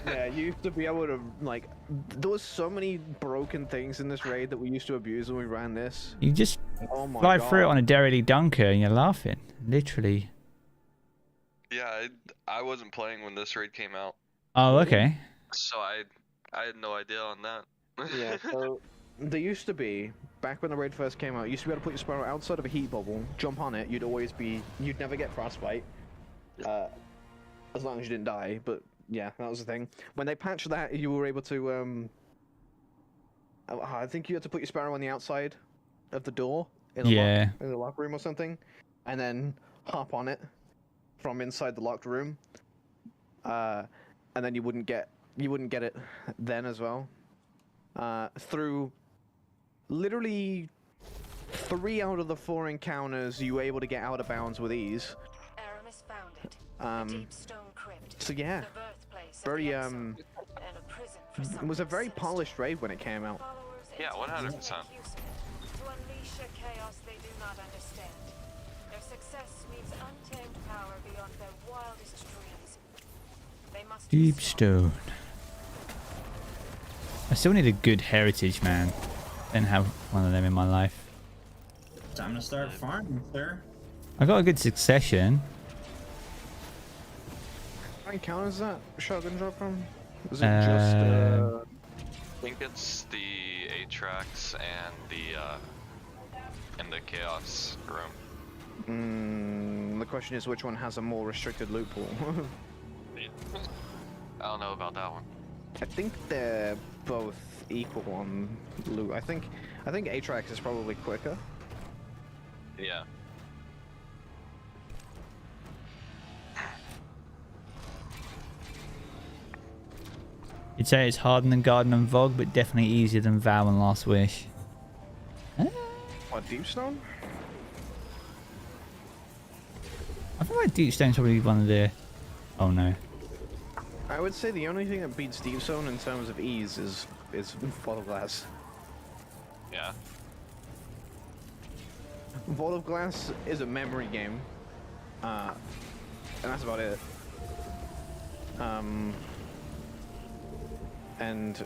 Yeah, you used to be able to, like, there was so many broken things in this raid that we used to abuse when we ran this. You just Oh my fly God. through it on a Derrily Dunker and you're laughing. Literally. Yeah, I wasn't playing when this raid came out. Oh, okay. So I had no idea on that. Yeah, so there used to be, back when the raid first came out, you used to be able to put your Sparrow outside of a heat bubble, jump on it, you'd never get frostbite. As long as you didn't die, but yeah, that was the thing. When they patched that, you were able to, I think you had to put your Sparrow on the outside of the door, in Yeah. in the locker room or something, and then hop on it from inside the locked room. And then you wouldn't get it then as well. Through literally 3 out of the 4 encounters, you were able to get out of bounds with ease. Aramis found it. The deep stone crypt. So yeah, The birthplace of very the exiled, and a prison for it was a very polished raid when it came out. Yeah, 100%. to unleash a chaos they do not understand. Their success means untamed power beyond their wildest dreams. They must be Deep Stone. I still need a good heritage, man. Didn't have one of them in my life. Time to start farming, sir. I got a good succession. How many encounters that shotgun drop from? Was it I think it's the Atrax and the Chaos room. The question is which one has a more restricted loot pool? I don't know about that one. I think they're both equal on loot. I think Atrax is probably quicker. Yeah. You'd say it's harder than Garden and Vogue, but definitely easier than Vow and Last Wish. What, Deepstone? I feel like Deepstone's probably one of the... Oh no. I would say the only thing that beats Deepstone in terms of ease is Vault of Glass. Yeah. Vault of Glass is a memory game. And that's about it. And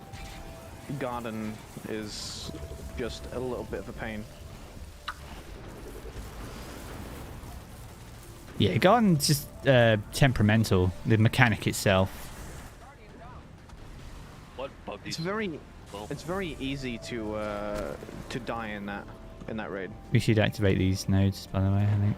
Garden is just a little bit of a pain. Yeah, Garden's just temperamental. The mechanic itself. What bug It's very easy to die in that raid. We should activate these nodes, by the way, I think.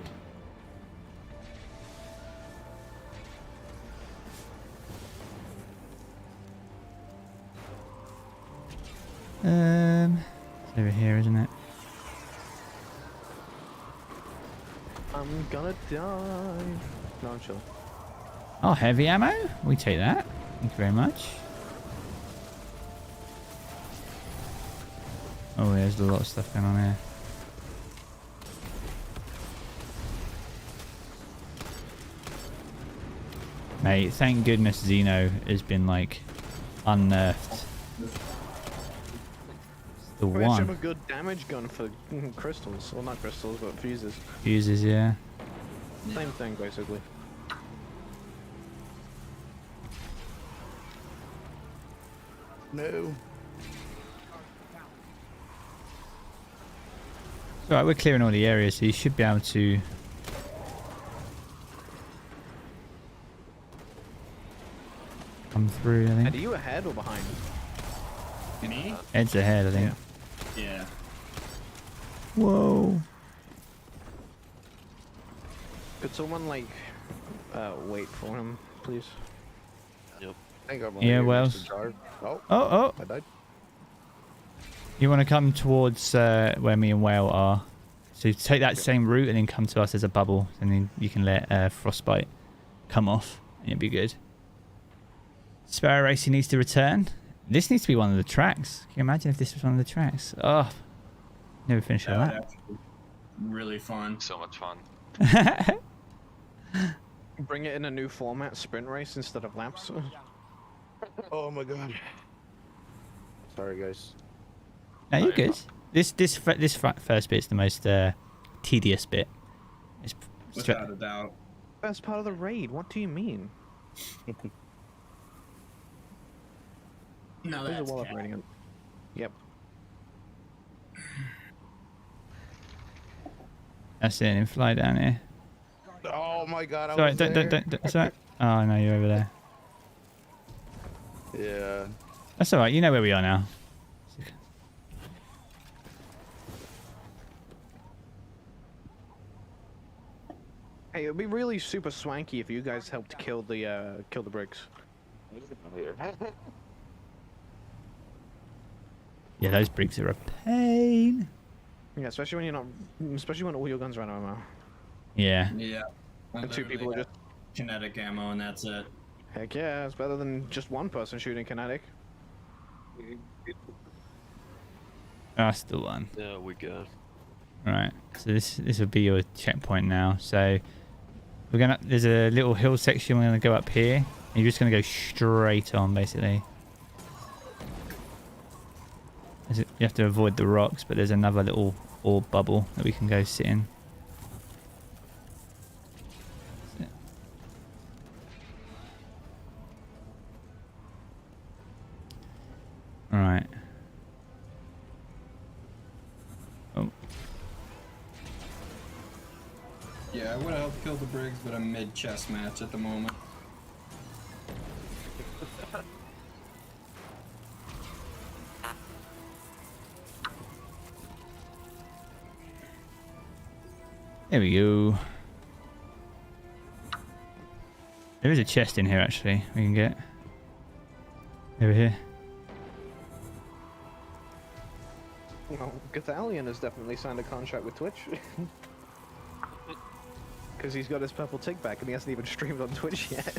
It's over here, isn't it? I'm gonna die. No, I'm chill. Oh, heavy ammo? We take that. Thank you very much. Oh, there's a lot of stuff going on here. Mate, thank goodness Xeno has been, like, unnerfed. The We actually have a one. good damage gun for crystals. Well, not crystals, but fuses. Fuses, yeah. Same thing, basically. No. Alright, we're clearing all the areas, so you should be able to... come through, I And are think. you ahead or behind? Me? Ed's ahead, I think. Yeah. Whoa. Could someone, like, wait for him, please? Yep. I think I'm Yeah, here well. next to Jarv. Oh. Oh. I died. You want to come towards where me and Whale are. So you take that same route and then come to us as a bubble. And then you can let Frostbite come off. And it'll be good. Sparrow Racing needs to return. This needs to be one of the tracks. Can you imagine if this was one of the tracks? Oh, never finished all that. Really fun. So much fun. Bring it in a new format, sprint race instead of laps. Oh my god. Sorry, guys. No, you're good. This first bit's the most tedious bit. It's Without a doubt. Best part of the raid. What do you mean? No, There's that's a wall cap. operating it. Yep. That's it. And fly down here. Oh my god, I Sorry, was there. don't. Sorry. Oh no, you're over there. Yeah. That's all right. You know where we are now. Hey, it'd be really super swanky if you guys helped kill the bricks. Yeah, those bricks are a pain. Yeah, especially when you're not, especially when all your guns run out of ammo. Yeah. Yeah. And two people are just kinetic ammo, and that's it. Heck yeah, it's better than just one person shooting kinetic. That's the one. Yeah, we good. Right. So this will be your checkpoint now. So we're gonna. There's a little hill section. We're gonna go up here. And you're just gonna go straight on, basically. You have to avoid the rocks, but there's another little orb bubble that we can go sit in. Alright. Oh. Yeah, I would have helped kill the Briggs, but I'm mid-chess match at the moment. There we go. There is a chest in here, actually, we can get. Over here. Well, Gathalion has definitely signed a contract with Twitch. Because he's got his purple tick back and he hasn't even streamed on Twitch yet.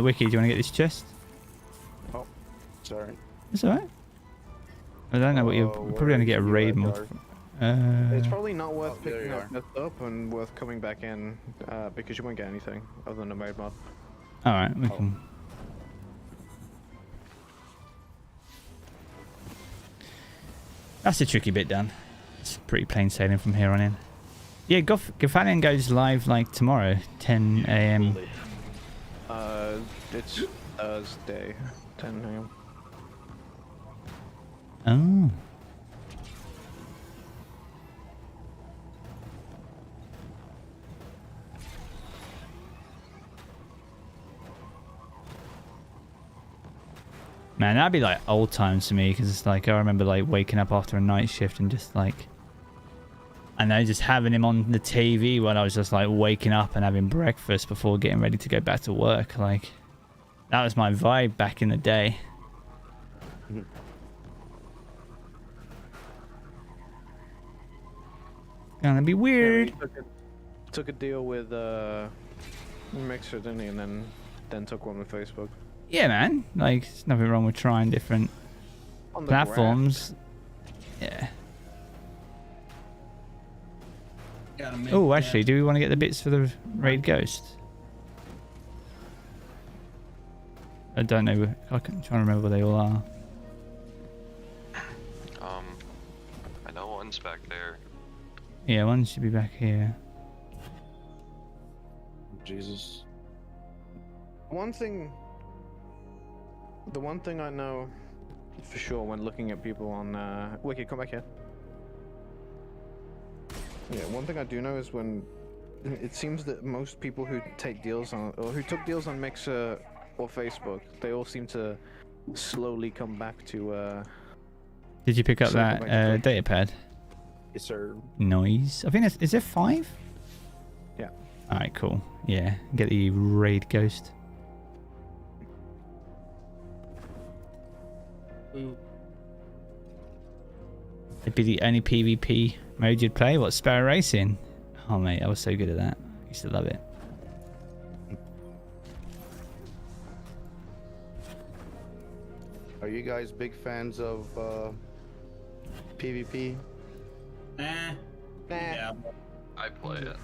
Wiki, do you want to get this chest? Sorry. It's alright. I don't know what you're probably gonna get a raid mod. It's probably not worth there picking you up, up and worth coming back in because you won't get anything other than a raid mod. Alright, we can. That's the tricky bit done. It's pretty plain sailing from here on in. Yeah, Gothalion goes live like tomorrow, 10 AM. It's Thursday, 10 AM. Oh. Man, that'd be like old times to me, because it's like I remember like waking up after a night shift and just like, I know, just having him on the TV when I was just like waking up and having breakfast before getting ready to go back to work. Like, that was my vibe back in the day. Gonna be weird. Yeah, took a deal with Mixer, didn't he? And then took one with Facebook. Yeah, man. Like, there's nothing wrong with trying different platforms. Yeah. Oh, actually, do we want to get the bits for the Raid Ghost? I don't know. I'm trying to remember where they all are. I know one's back there. Yeah, one should be back here. Jesus. The one thing I know for sure when looking at people on Wicked, come back here. Yeah, one thing I do know is when it seems that most people who take deals on, or who took deals on Mixer or Facebook, they all seem to slowly come back to. Did you pick up that data pad? Yes, sir. Noise. I think that's, is there 5? Yeah. All right, cool. Yeah, get the Raid Ghost. It'd be the only PvP mode you'd play. What, Sparrow Racing? Oh mate, I was so good at that. I used to love it. Are you guys big fans of PvP? Yeah. I play it.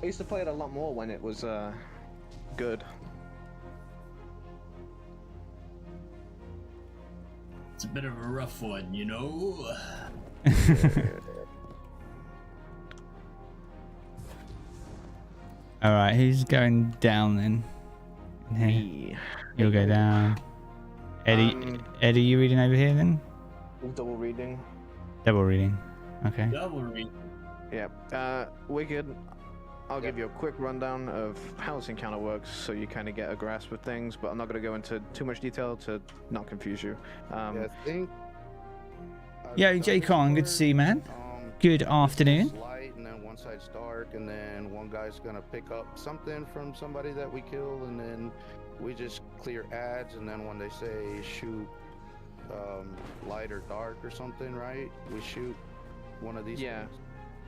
I used to play it a lot more when it was good. It's a bit of a rough one, you know? Alright, who's going down then? Me. You'll go down. Eddie, you reading over here then? Double reading. Double reading. Okay. Double reading. Yeah. Wicked. I'll give you a quick rundown of how this encounter works so you kind of get a grasp of things, but I'm not going to go into too much detail to not confuse you. Yeah, I think. Yo, J Con, good to see you, man. Good afternoon. Light, and then one side's dark, and then one guy's gonna pick up something from somebody that we kill, and then we just clear ads, and then when they say shoot light or dark or something, right? We shoot one of these. Yeah. Things.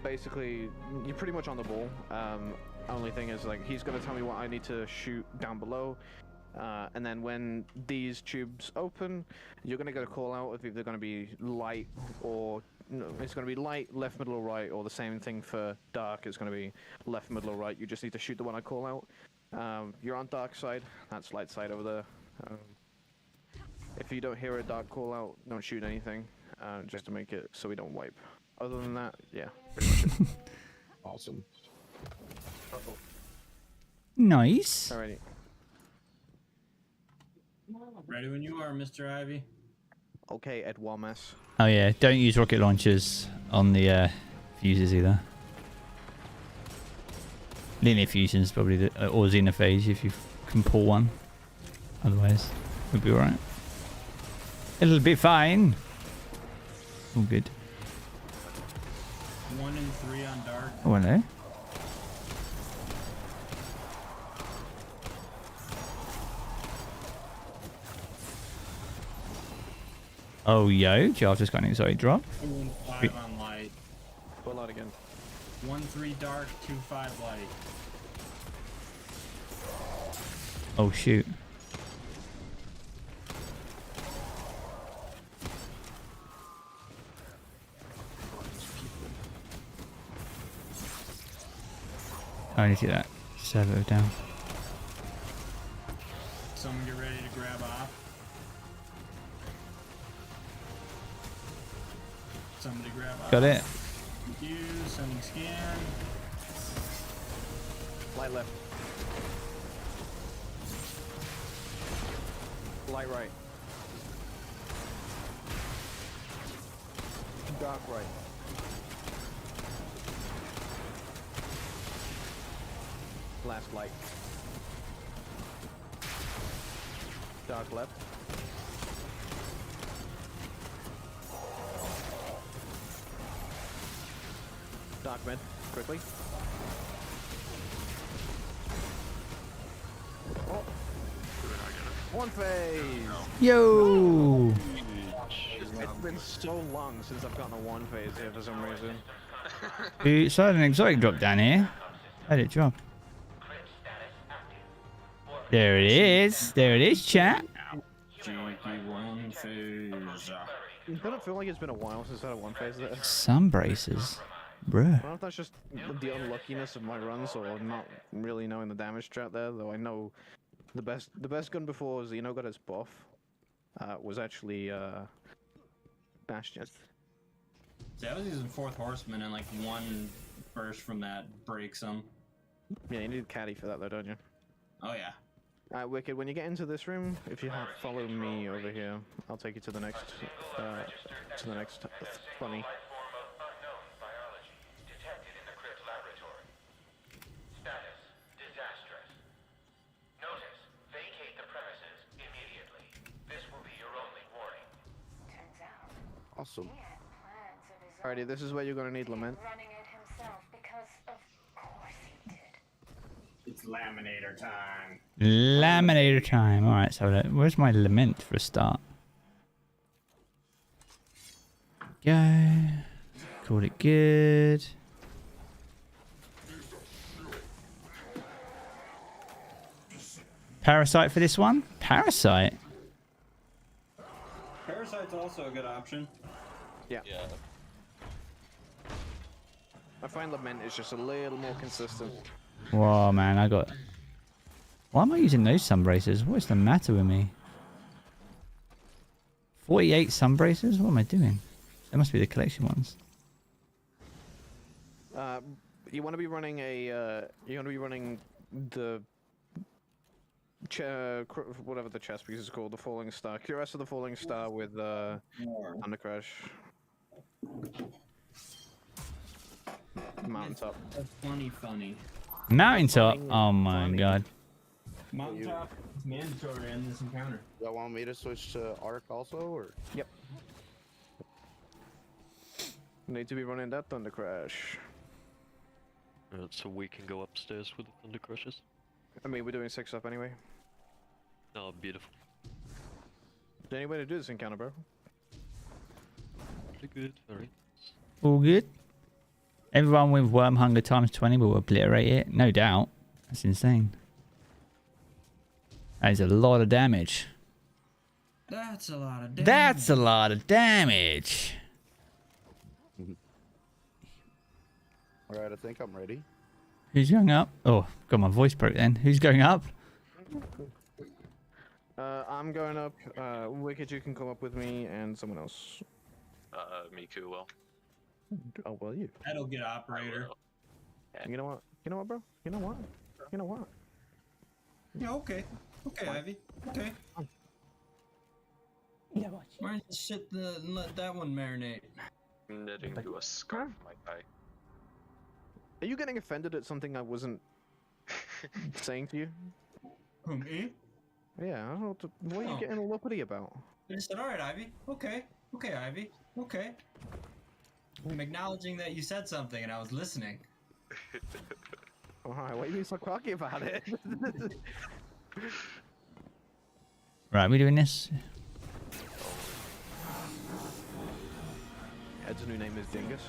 Basically, you're pretty much on the ball. Only thing is, like, he's gonna tell me what I need to shoot down below. And then when these tubes open, you're gonna get a call out of either gonna be light or no, it's gonna be light, left, middle, or right, or the same thing for dark. It's gonna be left, middle, or right. You just need to shoot the one I call out. You're on dark side. That's light side over there. If you don't hear a dark call out, don't shoot anything, just to make it so we don't wipe. Other than that, yeah, pretty much it. Awesome. Nice. Alrighty. Ready when you are, Mr. Ivy. Okay, Ed Walmas. Oh yeah, don't use rocket launchers on the fuses either. Linear fusions probably, or xenophage if you can pull one. Otherwise, we'll be alright. It'll be fine. All good. 1 and 3 on dark. Oh, hello. Oh, yo, Jarv just got an anxiety drop. 2 and 5 on light. Pull out again. 1 3 dark, 2 5 light. Oh, shoot. I need to get that servo down. Someone get ready to grab off. Somebody grab off. Got it. Thank you. Sending scan. Light left. Light right. Dark right. Last light. Dark left. Dark mid, quickly. Oh. One phase! Yo! It's been so long since I've gotten a one phase here for some reason. Ooh, so I had an exotic drop down here. How did it drop? There it is. There it is, chat. One phase. It doesn't feel like it's been a while since I had a one phase there. Sun braces. Bruh. I don't know if that's just the unluckiness of my runs or not really knowing the damage strat there, though I know the best gun before Xeno got his buff was actually Bastion. See, I was using Fourth Horseman and like one burst from that breaks him. Yeah, you need caddy for that though, don't you? Oh yeah. Alright, Wicked, when you get into this room, if you follow me over here, I'll take you to the next funny. Awesome. Alrighty, this is where you're gonna need Lament. Running it himself because of course he did. It's Laminator time. Laminator time. Alright, so where's my lament for a start? Go. Called it good. Parasite for this one? Parasite? Parasite's also a good option. Yeah. I find Lament is just a little more consistent. Whoa, man, I got... Why am I using those sun braces? What's the matter with me? 48 sun braces? What am I doing? They must be the collection ones. You want to be running a, the whatever the chess piece is called, the Falling Star. Cuirass of the Falling Star with Undercrash. Mountaintop. Funny. Mountaintop? Oh my god. Mountaintop is mandatory in this encounter. Y'all want me to switch to Arc also, or? Yep. Need to be running that Thunder Crash. So we can go upstairs with the Thunder Crushes? I mean, we're doing 6 up anyway. Oh, beautiful. Is there any way to do this encounter, bro? Pretty good, alright. All good? Everyone with worm hunger times 20 will obliterate it. No doubt. That's insane. That is a lot of damage. That's a lot of damage. That's a lot of damage. Alright, I think I'm ready. Who's going up? Oh, got my voice broke then. Who's going up? I'm going up. Wicked, you can come up with me and someone else. Miku will. Oh, well, you. That'll get operator. You know what? You know what, bro? You know what? You know what? Yeah, okay. Okay, Ivy. Okay. You know what? Why don't you sit and let that one marinate? Knitting to a scarf, my guy. Are you getting offended at something I wasn't saying to you? Who, me? Yeah, I don't know what are you getting all uppity about? I said, alright, Ivy. Okay. Okay, Ivy. Okay. I'm acknowledging that you said something and I was listening. Alright, why are you being so cocky about it? Right, we doing this? Ed's new name is Dingus.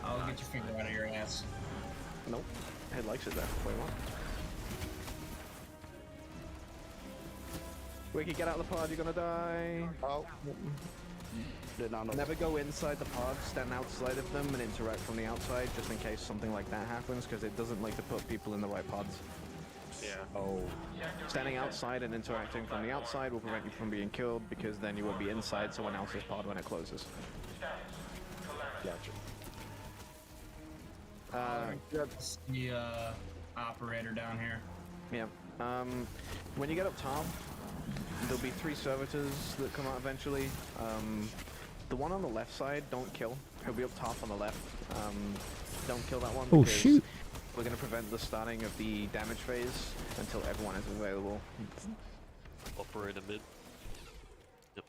I'll get your finger out of your ass. Nope. Ed likes it there. Wait, what? Wiki, get out of the pod, you're gonna die. Oh. Never go inside the pods, stand outside of them and interact from the outside, just in case something like that happens, because it doesn't like to put people in the right pods. Yeah. Oh. Standing outside and interacting from the outside will prevent you from being killed, because then you will be inside someone else's pod when it closes. Gotcha. That's the operator down here. Yeah. When you get up top, there'll be 3 servitors that come out eventually. The one on the left side, don't kill. He'll be up top on the left. Don't kill that one. Oh, because shoot. we're going to prevent the starting of the damage phase until everyone is available. Operator mid. Yep.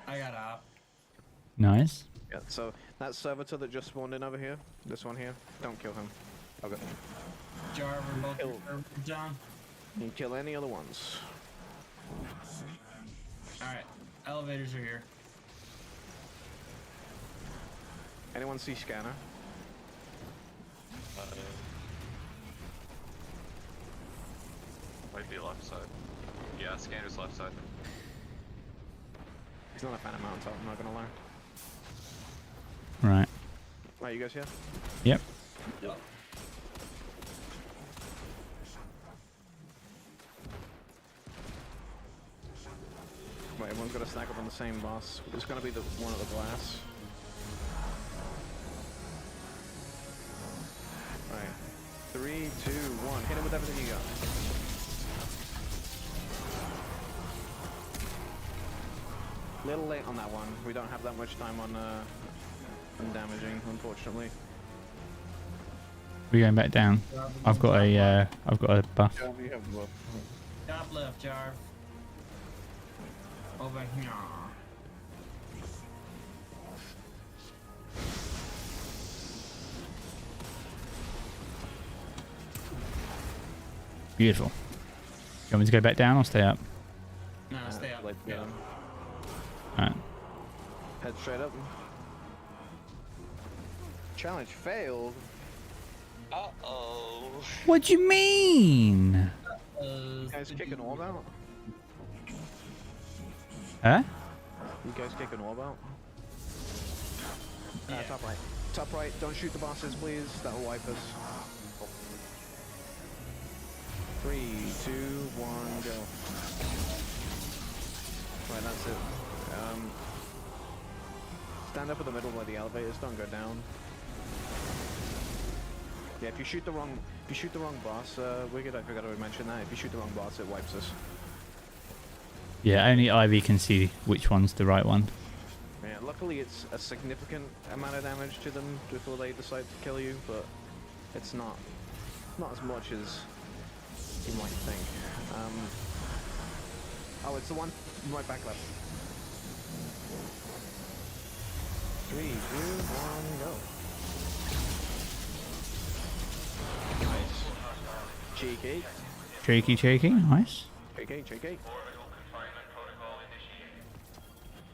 I got op. Nice. Yeah, so that servitor that just spawned in over here, this one here, don't kill him. Okay. Jarv, we're both down. You can kill any other ones. Alright, elevators are here. Anyone see scanner? Might be left side. Yeah, scanner's left side. He's not a fan of mountaintop, I'm not gonna lie. Right. Right, you guys here? Yep. Yep. Right, everyone's gotta stack up on the same boss. It's gonna be the one at the glass. Right. 3, 2, 1. Hit him with everything you got. Little late on that one. We don't have that much time on damaging, unfortunately. We're going back down. I've got a buff. Yeah, we have buff. Top left, Jarv. Over here. Beautiful. You want me to go back down or stay up? No, stay up. Yeah. Alright. Head straight up. Challenge failed. Uh-oh. What do you mean? You guys kick an orb out? Huh? You guys kick an orb out? Top right. Top right. Don't shoot the bosses, please. That'll wipe us. 3, 2, 1, go. Right, that's it. Stand up in the middle where the elevators, don't go down. Yeah, if you shoot the wrong boss, Wicked, I forgot to mention that. If you shoot the wrong boss, it wipes us. Yeah, only Ivy can see which one's the right one. Yeah, luckily it's a significant amount of damage to them before they decide to kill you, but it's not as much as you might think. Oh, it's the one right back left. 3, 2, 1, go. Nice. Cheeky. Cheeky, nice. Cheeky.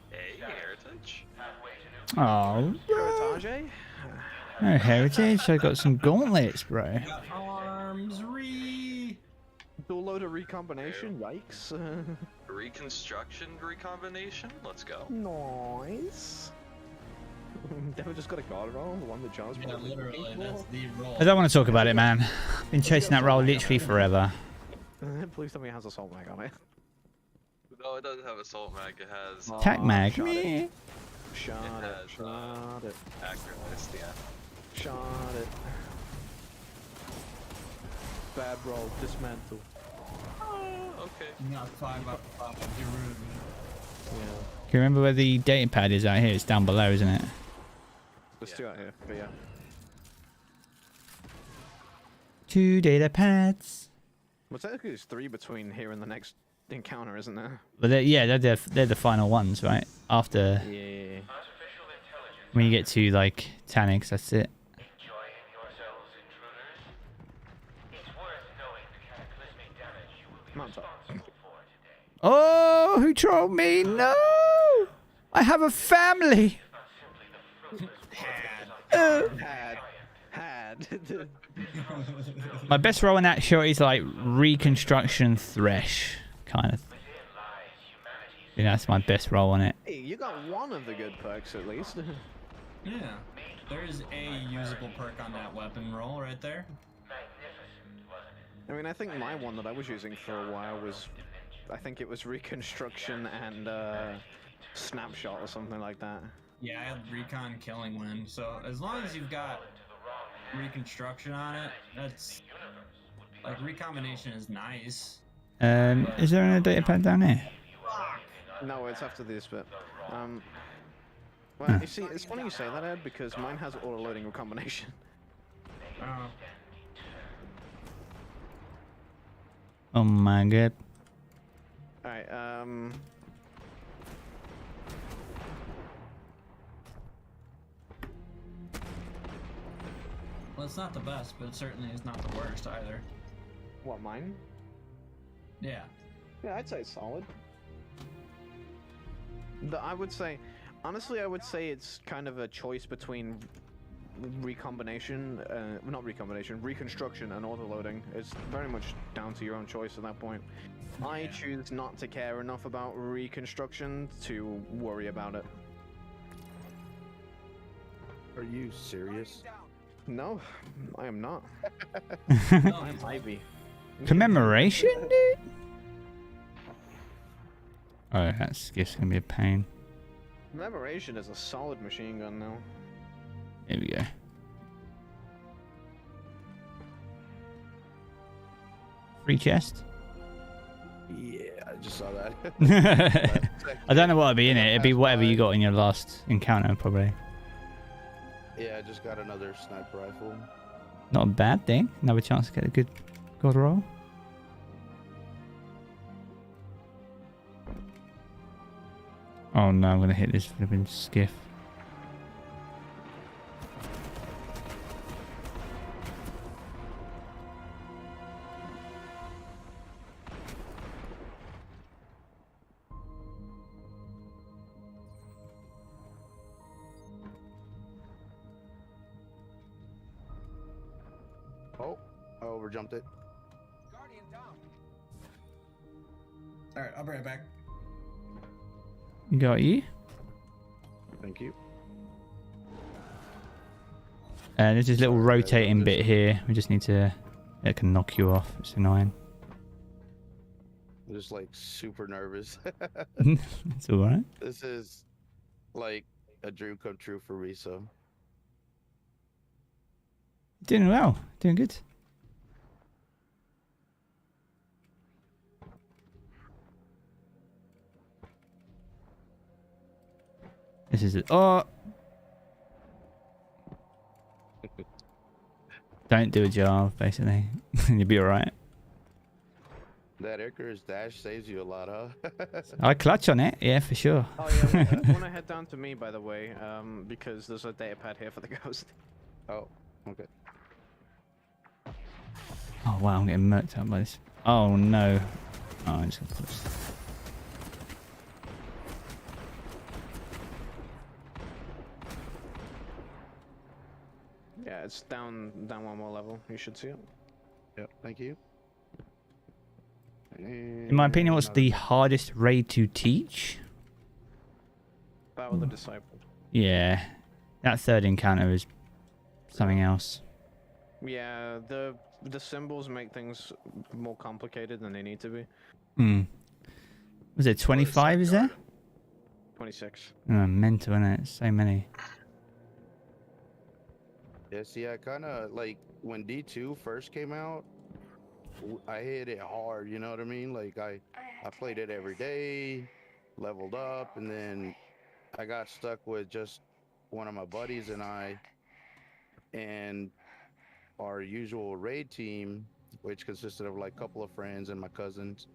Hey, Heritage. Oh, Heritage? no heritage. I got some gauntlets, bro. Arms Dual loader recombination, yikes. Reconstruction recombination? Let's go. Nice. Devin just got a guard roll, the one that John's probably literally, looking that's for. the roll. I don't want to talk about it, man. Been chasing that role literally forever. Please tell me it has assault mag on it. No, it doesn't have assault mag. It has Tac mag. Shot it. accurate list, yeah. Shot it. Bad roll, dismantle. Okay. Not 5 up 5. You're rude. Yeah. Can you remember where the data pad is out here? It's down below, isn't it? There's 2 out here, but yeah. 2 data pads. Well, technically there's 3 between here and the next encounter, isn't there? But they're the final ones, right? After Yeah. when you get to like Tanix, that's it. Mountaintop. Oh, who trolled me? No! I have a family! Had. My best role in that shot is like reconstruction thresh, kind of. Yeah, that's my best roll on it. Hey, you got one of the good perks at least. Yeah, there is a usable perk on that weapon roll right there. I mean, I think my one that I was using for a while was, I think it was Reconstruction and Snapshot or something like that. Yeah, I had Recon Killing Wind, so as long as you've got Reconstruction on it, that's... Like, Recombination is nice. Is there a data pad down here? No, it's after this bit. Well, you see, it's funny you say that, Ed, because mine has auto-loading recombination. Oh. Oh my god. Alright, Well, it's not the best, but it certainly is not the worst either. What, mine? Yeah. Yeah, I'd say it's solid. I would say, honestly, I would say it's kind of a choice between recombination, reconstruction and auto-loading. It's very much down to your own choice at that point. Yeah. I choose not to care enough about reconstruction to worry about it. Are you serious? No, I am not. No, I'm Ivy. Commemoration, dude? Oh, that's just gonna be a pain. Commemoration is a solid machine gun now. Here we go. Free chest? Yeah, I just saw that. I don't know what would be in it. It'd be whatever you got in your last encounter, probably. Yeah, I just got another sniper rifle. Not a bad thing. Another chance to get a good god roll. Oh no, I'm gonna hit this flipping skiff. Oh, I overjumped it. Alright, I'll bring it back. Got you. Thank you. And there's this little rotating bit here. We just need to... It can knock you off. It's annoying. I'm just like super nervous. It's alright. This is like a dream come true for me, so. Doing well. Doing good. This is it. Oh! Don't do a Jarv, basically. You'll be alright. That Icarus dash saves you a lot, huh? I clutch on it, yeah, for sure. Oh yeah, want to head down to me, by the way, because there's a data pad here for the ghost. Oh, okay. Oh wow, I'm getting murked out by this. Oh no. Oh, I'm just gonna put this. Yeah, it's down one more level. You should see it. Yep, thank you. In my opinion, what's the hardest raid to teach? Battle the Disciple. Yeah, that third encounter is something else. Yeah, the symbols make things more complicated than they need to be. Hmm. Was it 25, is there? 26. Oh, mental, isn't it? So many. Yeah, see, I kind of like when D2 first came out, I hit it hard, you know what I mean? Like I played it every day, leveled up, and then I got stuck with just one of my buddies and our usual raid team, which consisted of like a couple of friends and my cousins,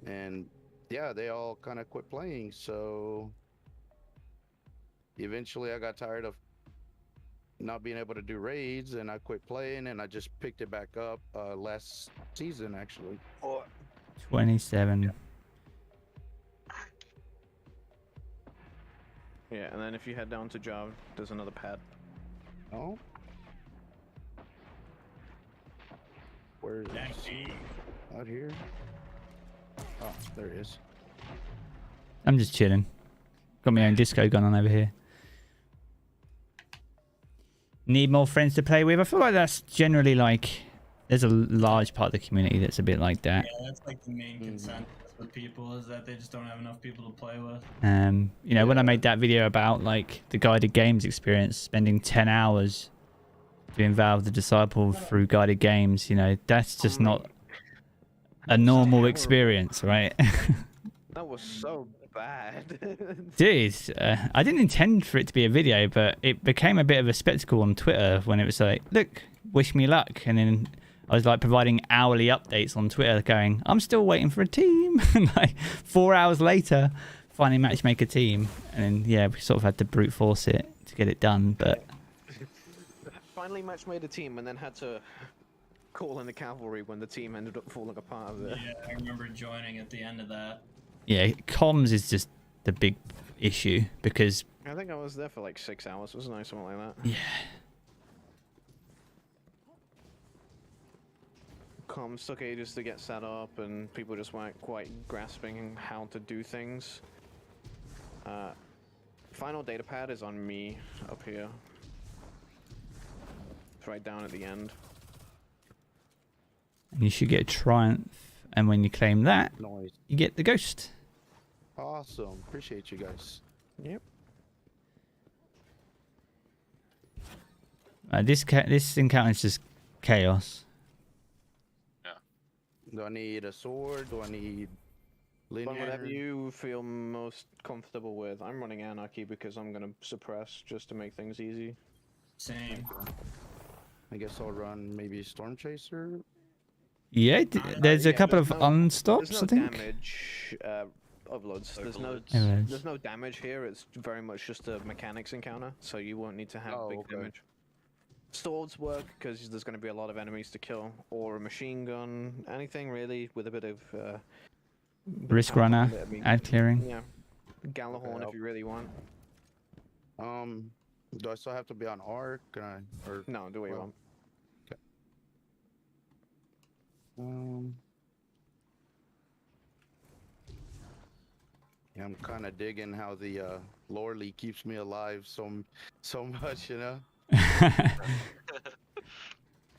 and yeah, they all kind of quit playing. So eventually I got tired of not being able to do raids, and I quit playing, and I just picked it back up last season, actually. 27. Yeah, and then if you head down to Jarv, there's another pad. Oh. Where is it? Out here? Oh, there it is. I'm just chilling. Got my own disco going on over here. Need more friends to play with. I feel like that's generally like there's a large part of the community that's a bit like that. Yeah, that's like the main consensus with people is that they just don't have enough people to play with. You know, when I made that video about like the guided games experience, spending 10 hours doing Valve the Disciple through guided games, you know, that's just not a normal experience, right? That was so bad. Dude, I didn't intend for it to be a video, but it became a bit of a spectacle on Twitter when it was like, look, wish me luck. And then I was like providing hourly updates on Twitter going, I'm still waiting for a team. And like 4 hours later, finally matchmake a team. And then, yeah, we sort of had to brute force it to get it done. But Finally match-made a team and then had to call in the cavalry when the team ended up falling apart of it. Yeah, I remember joining at the end of that. yeah, comms is just the big issue because... I think I was there for like 6 hours, wasn't I? Something like that. Yeah. Comms took ages to get set up and people just weren't quite grasping how to do things. Final data pad is on me up here. It's right down at the end. And you should get a triumph, and when you claim that, Nice. you get the ghost. Awesome. Appreciate you guys. Yep. This encounter is just chaos. Do I need a sword? Do I need linear? But whatever you feel most comfortable with. I'm running anarchy because I'm gonna suppress just to make things easy. Same. I guess I'll run maybe Storm Chaser. Yeah, there's a couple of There's unstops, no I think. damage uploads. Overloads. There's no damage here. It's very much just a mechanics encounter, so you won't need to have big damage. Swords work because there's going to be a lot of enemies to kill, or a machine gun, anything really with a bit of Risk runner, ad clearing. Yeah, Gallahorn if you really want. Do I still have to be on arc? Can I? Or no, do what you want. Okay. Yeah, I'm kind of digging how the Loreley keeps me alive so much, you know.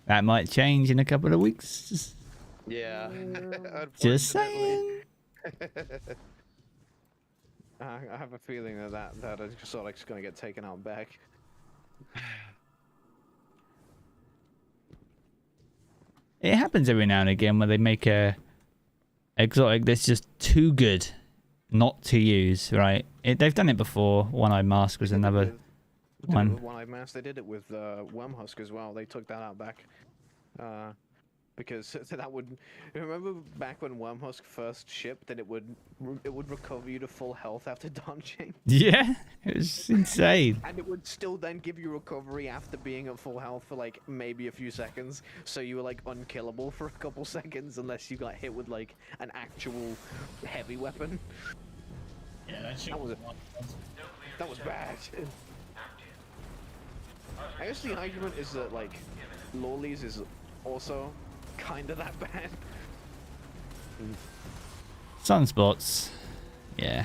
That might change in a couple of weeks. Yeah. Just saying. I have a feeling that is sort of like going to get taken out back. It happens every now and again where they make a exotic that's just too good not to use, right? They've done it before. One-Eyed Mask was another one. With One-Eyed Mask, they did it with Wormhusk as well. They took that out back. Because that would... Remember back when Wormhusk first shipped, that it would recover you to full health after dodging? Yeah, it was insane. And it would still then give you recovery after being at full health for like maybe a few seconds. So you were like unkillable for a couple seconds unless you got hit with like an actual heavy weapon. Yeah, that was bad. I guess the argument is that like Lawley's is also kind of that bad. Sunspots. Yeah.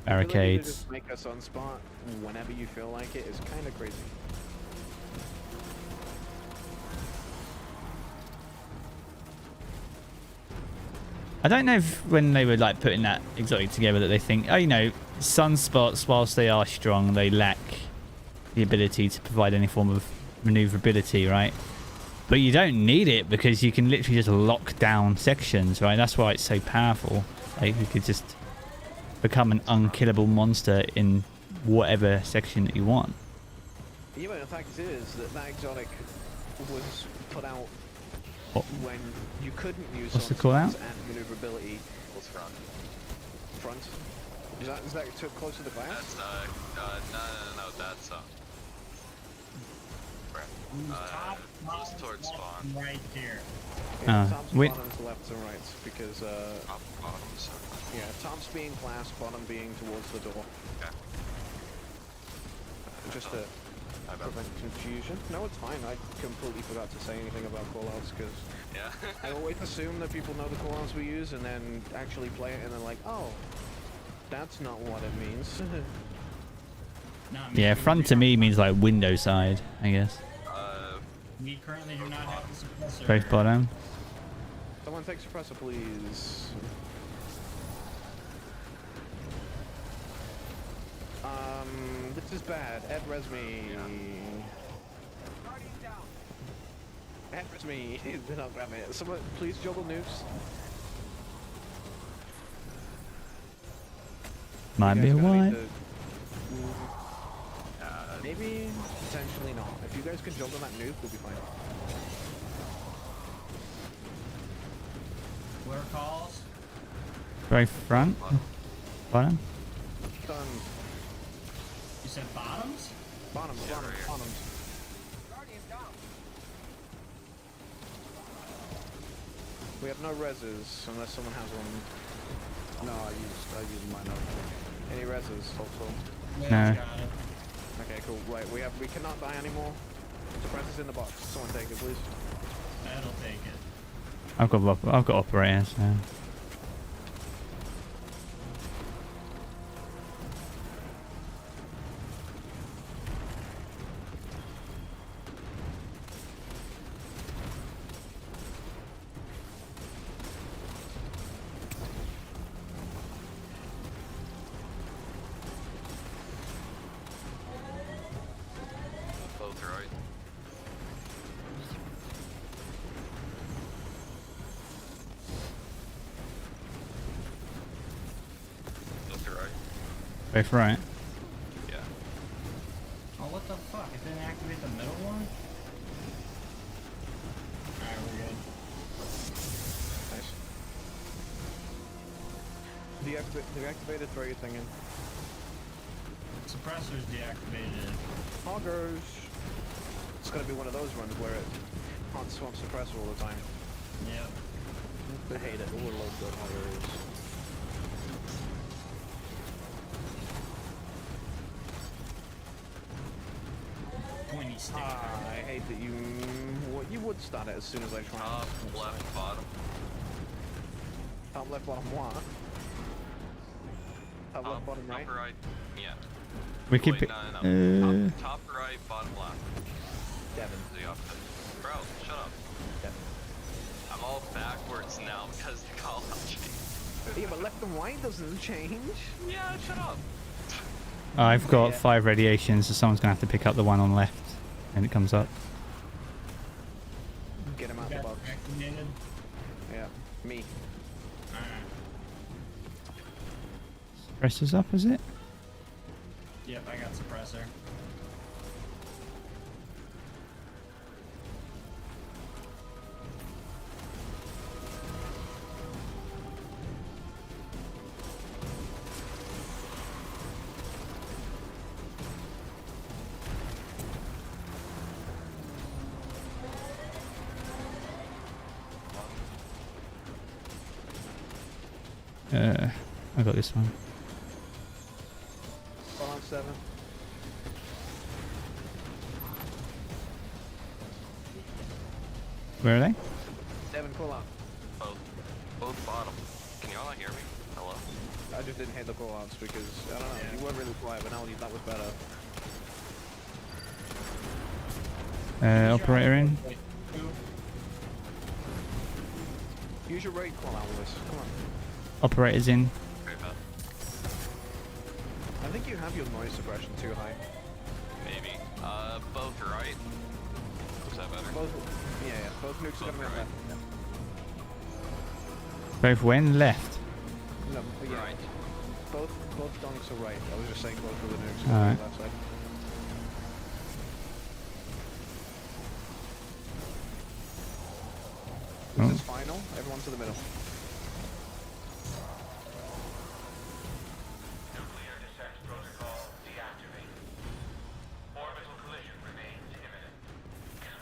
Barricades. Just make a sunspot whenever you feel like it is kind of crazy. I don't know if when they were like putting that exotic together that they think, oh, you know, sunspots, whilst they are strong, they lack the ability to provide any form of maneuverability, right? But you don't need it because you can literally just lock down sections, right? That's why it's so powerful. Like you could just become an unkillable monster in whatever section that you want. Yeah, but the fact is that exotic was put out when you couldn't use What's the call out? and maneuverability. What's front? Front? Is that too close to the glass? That's no, that's just towards spawn. Right here. Yeah, top's, wait. bottoms, lefts and rights, because Top, bottoms. yeah, top's being glass, bottom being towards the door. Okay. Just to prevent confusion. No, it's fine. I completely forgot to say anything about callouts because Yeah. I always assume that people know the callouts we use and then actually play it and they're like, oh, That's not what it means. Yeah, front to me means like window side, I guess. We currently do not have the suppressor. Both bottom. Someone take suppressor, please. This is bad. Ed, res me. Ed, res me. They're not grabbing it. Someone, please juggle nukes. Might be a white. Maybe, potentially not. If you guys can juggle that nuke, we'll be fine. Where calls? Very front. Bottom. Done. You said bottoms? Bottoms, bottoms. We have no reses unless someone has one. No, I use mine up. Any reses also? No. Okay, cool. Right, we cannot die anymore. Suppressors in the box. Someone take it, please. That'll take it. I've got operators. So. Both right. Both right. Both right. Yeah. Oh, what the fuck? It didn't activate the middle one? Alright, we're good. Nice. Deactivated, throw your thing in. Suppressor's deactivated. Hoggers! It's gonna be one of those runs where it can't swap suppressor all the time. Yep. I hate it. Overload the hoggers. Pointy stick. I hate that you... Well, you would start it as soon as I try. Top, left, bottom. Top, left, bottom, what? Top, left, bottom, right? Upper right. Yeah. We keep Wait, it. no. Top right, bottom left. Devin. The opposite. Bro, shut up. Devin. I'm all backwards now because the call out changed. Yeah, but left and right doesn't change. Yeah, shut up. I've got 5 radiations, so someone's gonna have to pick up the one on left, and it comes up. Get him out the box. Activated. Yeah, me. Presses up, is it? Yep, I got suppressor. I got this one. On 7. Where are they? 7, call out. Both bottom. Can y'all not hear me? Hello? I just didn't hit the call outs because, I don't know, you weren't really quiet, but now that was better. Operator in. Use your raid call out, Lewis. Come on. Operators in. I think you have your noise suppression too high. Maybe. Both right. Is that better? Both, yeah, both nukes are gonna be on left. Both when? Left. No, yeah. Right. Both donks are right. I was just saying both of the nukes All are right. on the left side. This is final. Everyone to the middle. Nuclear descent protocol deactivated. Orbital collision remains imminent.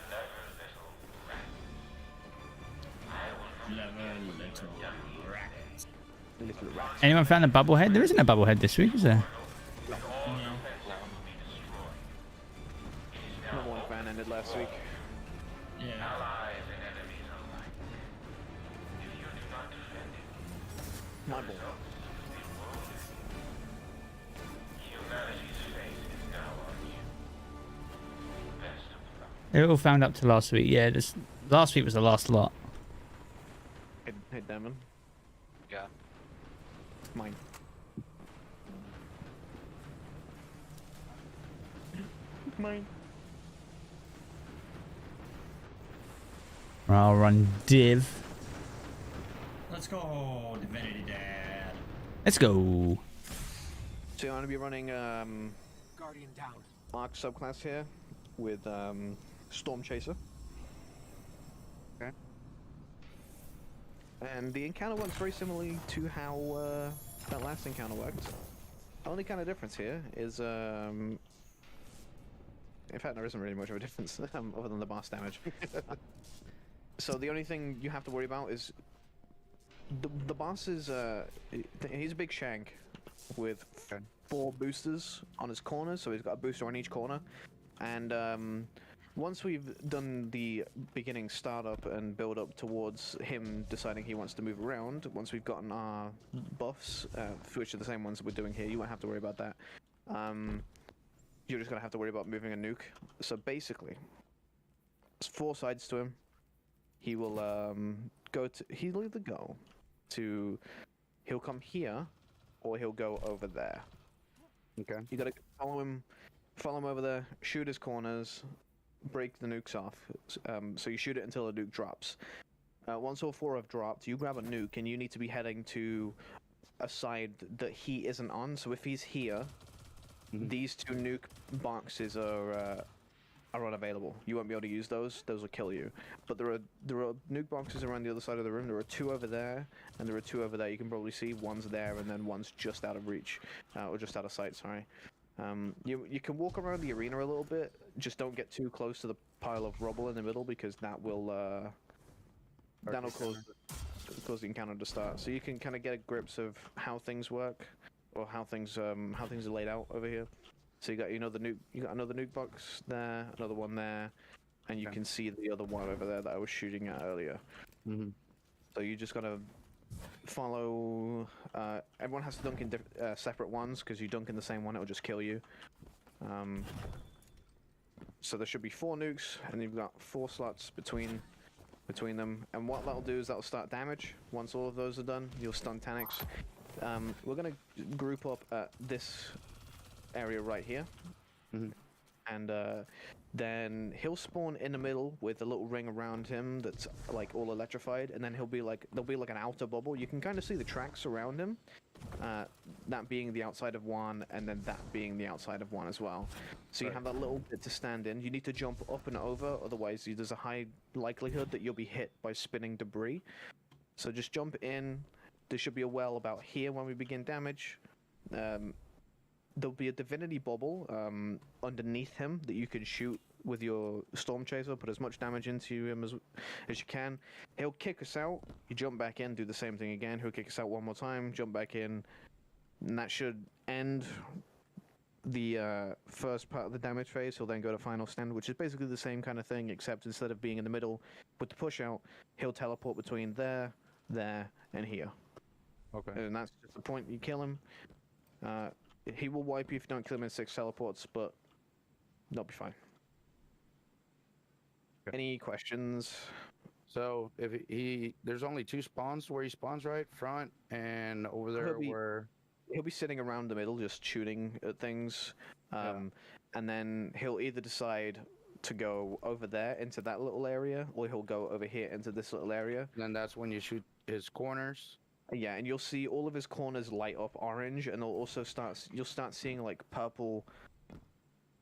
Clever little rat. Little rat. Anyone found a bubblehead? There isn't a bubblehead this week, is there? Number 1 fan ended last week. Yeah. Allies and enemies alike. If you do not defend it, My ball. They were all found up to last week. Yeah, this last week was the last lot. Hey, Damon. Yeah. Mine. Mine. I'll run div. Let's go, Divinity Dad. Let's go. So you want to be running Guardian down. Arc subclass here with Storm Chaser. Okay. And the encounter works very similarly to how that last encounter worked. Only kind of difference here is, in fact, there isn't really much of a difference other than the boss damage. So the only thing you have to worry about is the boss is he's a big shank with 4 boosters on his corners, so he's got a booster on each corner. And once we've done the beginning startup and build up towards him deciding he wants to move around, once we've gotten our buffs, which are the same ones that we're doing here, you won't have to worry about that. You're just gonna have to worry about moving a nuke. So basically, there's 4 sides to him. He will he'll either go to, he'll come here, or he'll go over there. Okay. You gotta follow him over there, shoot his corners, break the nukes off. So you shoot it until the nuke drops. Once all 4 have dropped, you grab a nuke, and you need to be heading to a side that he isn't on. So if he's here, these 2 nuke boxes are unavailable. You won't be able to use those. Those will kill you. But there are nuke boxes around the other side of the room. There are 2 over there, and there are 2 over there. You can probably see one's there, and then one's just out of reach, or just out of sight. Sorry. You can walk around the arena a little bit. Just don't get too close to the pile of rubble in the middle, because that'll cause the encounter to start. So you can kind of get a grips of how things work, or how things are laid out over here. So you got another nuke box there, another one there, and you can see the other one over there that I was shooting at earlier. So you just gotta follow. Everyone has to dunk in separate ones, because you dunk in the same one, it'll just kill you. So there should be 4 nukes, and you've got 4 slots between them. And what that'll do is that'll start damage. Once all of those are done, you'll stun Tanix. We're gonna group up at this area right here, and then he'll spawn in the middle with a little ring around him that's like all electrified, and then there'll be like an outer bubble. You can kind of see the tracks around him, that being the outside of one, and then that being the outside of one as well. So you have that little bit to stand in. You need to jump up and over, otherwise there's a high likelihood that you'll be hit by spinning debris. So just jump in. There should be a well about here when we begin damage. There'll be a divinity bubble underneath him that you can shoot with your storm chaser. Put as much damage into him as you can. He'll kick us out. You jump back in, do the same thing again. He'll kick us out one more time. Jump back in, and that should end the first part of the damage phase. He'll then go to final stand, which is basically the same kind of thing, except instead of being in the middle with the push out, he'll teleport between there, and here. Okay. And that's just the point. You kill him. He will wipe you if you don't kill him in 6 teleports, but they'll be fine. Okay. Any questions? So if there's only 2 spawns where he spawns, right? Front and over there he'll be sitting around the middle just shooting at things. And then he'll either decide to go over there into that little area, or he'll go over here into this little area. And then that's when you shoot his corners. Yeah, and you'll see all of his corners light up orange, and you'll start seeing like purple,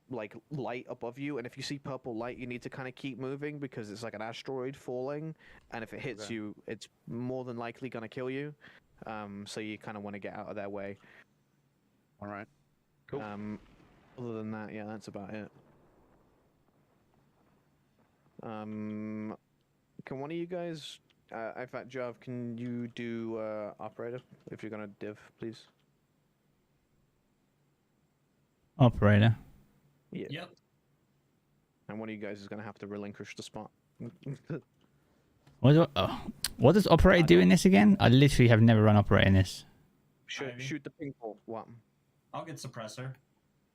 like light above you. And if you see purple light, you need to kind of keep moving, because it's like an asteroid falling, and if it hits you, it's more than likely gonna kill you. So you kind of want to get out of their way. All right. Cool. Other than that, yeah, that's about it. Can one of you guys? In fact, Jarv, can you do operator if you're gonna div, please? Operator. Yeah. Yep. And one of you guys is gonna have to relinquish the spot. What does operator do in this again? I literally have never run operator in this. Shoot the ping pong. What? I'll get suppressor.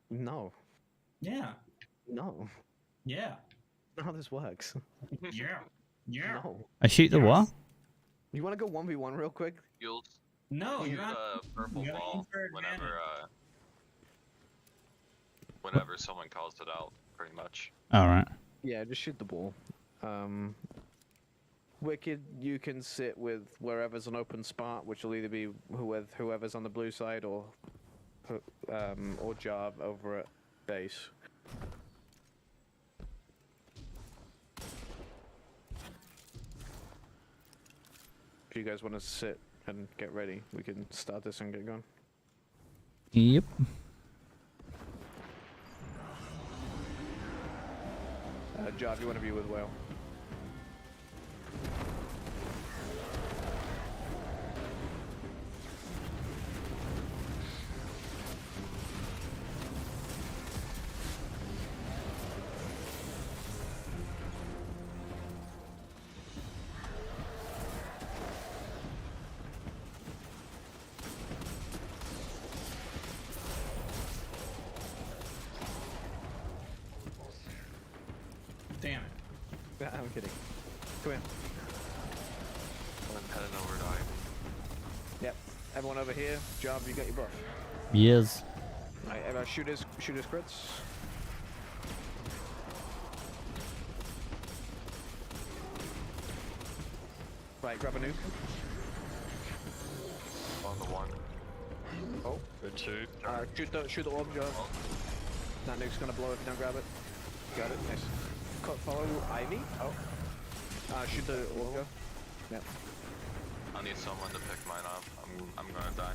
No. Yeah. No. Yeah. not how this works. Yeah. Yeah. No. I shoot the what? You want to go 1v1 real quick? You'll No, shoot you're not. a purple you gotta ball aim for whenever someone calls it out, pretty much. All right. Yeah, just shoot the ball. Wicked, you can sit with wherever's an open spot, which will either be whoever's on the blue side or Jarv over at base. If you guys want to sit and get ready, we can start this and get going. Yep. Jarv, you want to be with Whale? Damn it. I'm kidding. Come here. I'm heading over to Ivy. Yep. Everyone over here. Jarv, you got your buff. Yes. Right, everyone shoot his crits. Right, grab a nuke. On the one. Oh. Good two. Shoot the orb, Jarv. That nuke's gonna blow if you don't grab it. Got it, nice. Follow Ivy. Oh. Shoot the orb, Jarv. Yep. I need someone to pick mine up. I'm gonna die.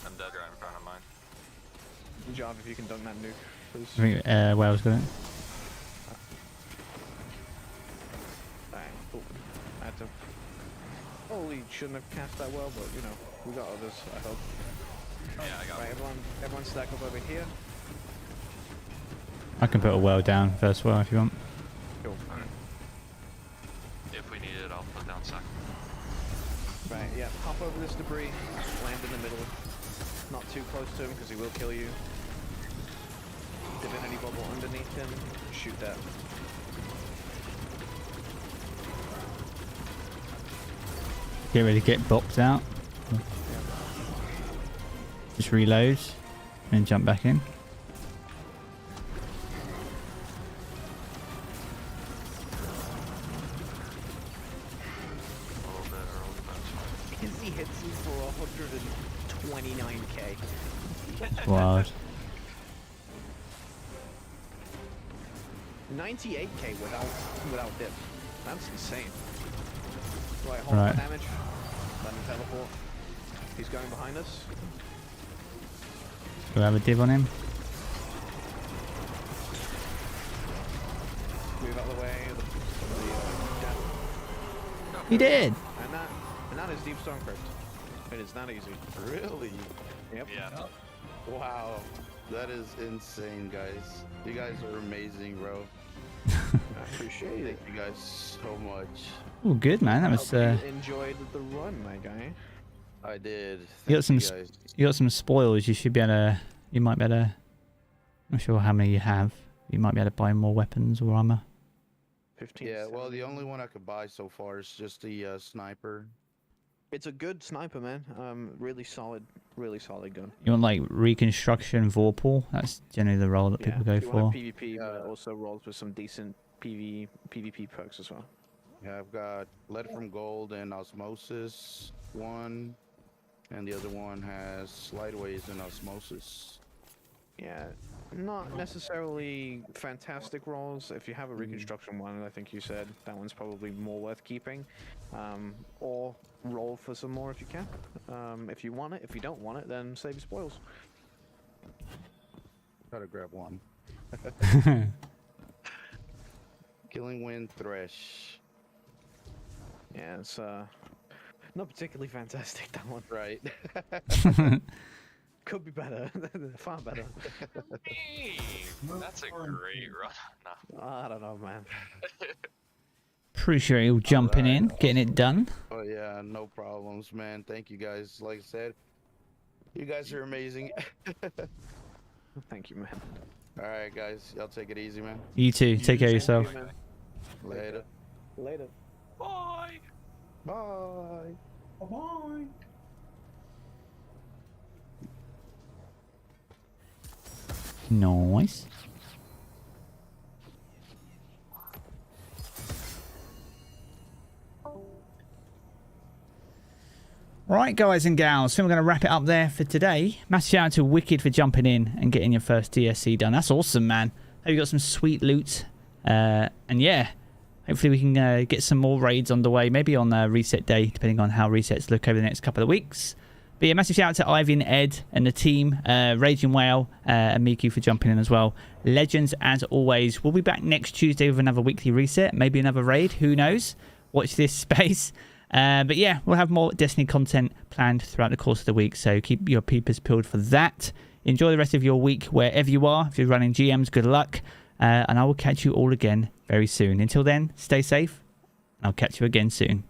I'm dead right in front of mine. Jarv, if you can dunk that nuke, please. I think Wales got it. Alright, cool. I had to... Holy, shouldn't have cast that well, but you know, we got others, I hope. Yeah, I got Right, everyone stack up over here. I can put a well down first well if you want. Cool. If we need it, I'll put down second. Right, yeah, hop over this debris, land in the middle. Not too close to him because he will kill you. Divinity bubble underneath him, shoot that. Get ready to get bopped out. Just reload and jump back in. He hits you for 129k. Wild. 98k without dip. That's insane. Right, hold Right. damage. Let him teleport. He's going behind us. Do I have a div on him? Move out of the way. He did! And that is Deep Stone Crypt. It is not easy. Really? Yep. Yeah. Wow. That is insane, guys. You guys are amazing, bro. I appreciate it. Thank you guys so much. Oh, good man. That was. You enjoyed the run, my guy. I did. You got some. Thank you guys. You got some spoils. You should be able to. You might be able to. I'm not sure how many you have. You might be able to buy more weapons or armor. 15. Yeah. Well, the only one I could buy so far is just the sniper. It's a good sniper, man. Really solid gun. You want like reconstruction Vorpal? That's generally the role that people go you for. want a PvP, but it also rolls with some decent PvP perks as well. Yeah, I've got Lead from Gold and Osmosis one, and the other one has Slideways and Osmosis. Yeah, not necessarily fantastic rolls. If you have a reconstruction one, I think you said that one's probably more worth keeping. Or roll for some more if you can. If you want it. If you don't want it, then save your spoils. Gotta grab one. Killing Wind Thresh. Yeah, it's not particularly fantastic, that one. Right. Could be better. Far better. That's a great run. No. I don't know, man. Appreciate you jumping in, getting it done. Oh yeah, no problems, man. Thank you guys. Like I said, you guys are amazing. Thank you, man. All right, guys. Y'all take it easy, man. You too. Take care of yourself. Later. Later. Bye. Bye. Bye. Nice. Right, guys and gals, so we're going to wrap it up there for today. Massive shout out to Wicked for jumping in and getting your first DSC done. That's awesome, man. Hope you got some sweet loot. And yeah, hopefully we can get some more raids on the way, maybe on reset day, depending on how resets look over the next couple of weeks. But yeah, massive shout out to Ivy and Ed and the team, Raging Whale and Miku for jumping in as well. Legends, as always. We'll be back next Tuesday with another weekly reset, maybe another raid, who knows? Watch this space. But yeah, we'll have more Destiny content planned throughout the course of the week, so keep your peepers peeled for that. Enjoy the rest of your week wherever you are. If you're running GMs, good luck. And I will catch you all again very soon. Until then, stay safe. I'll catch you again soon.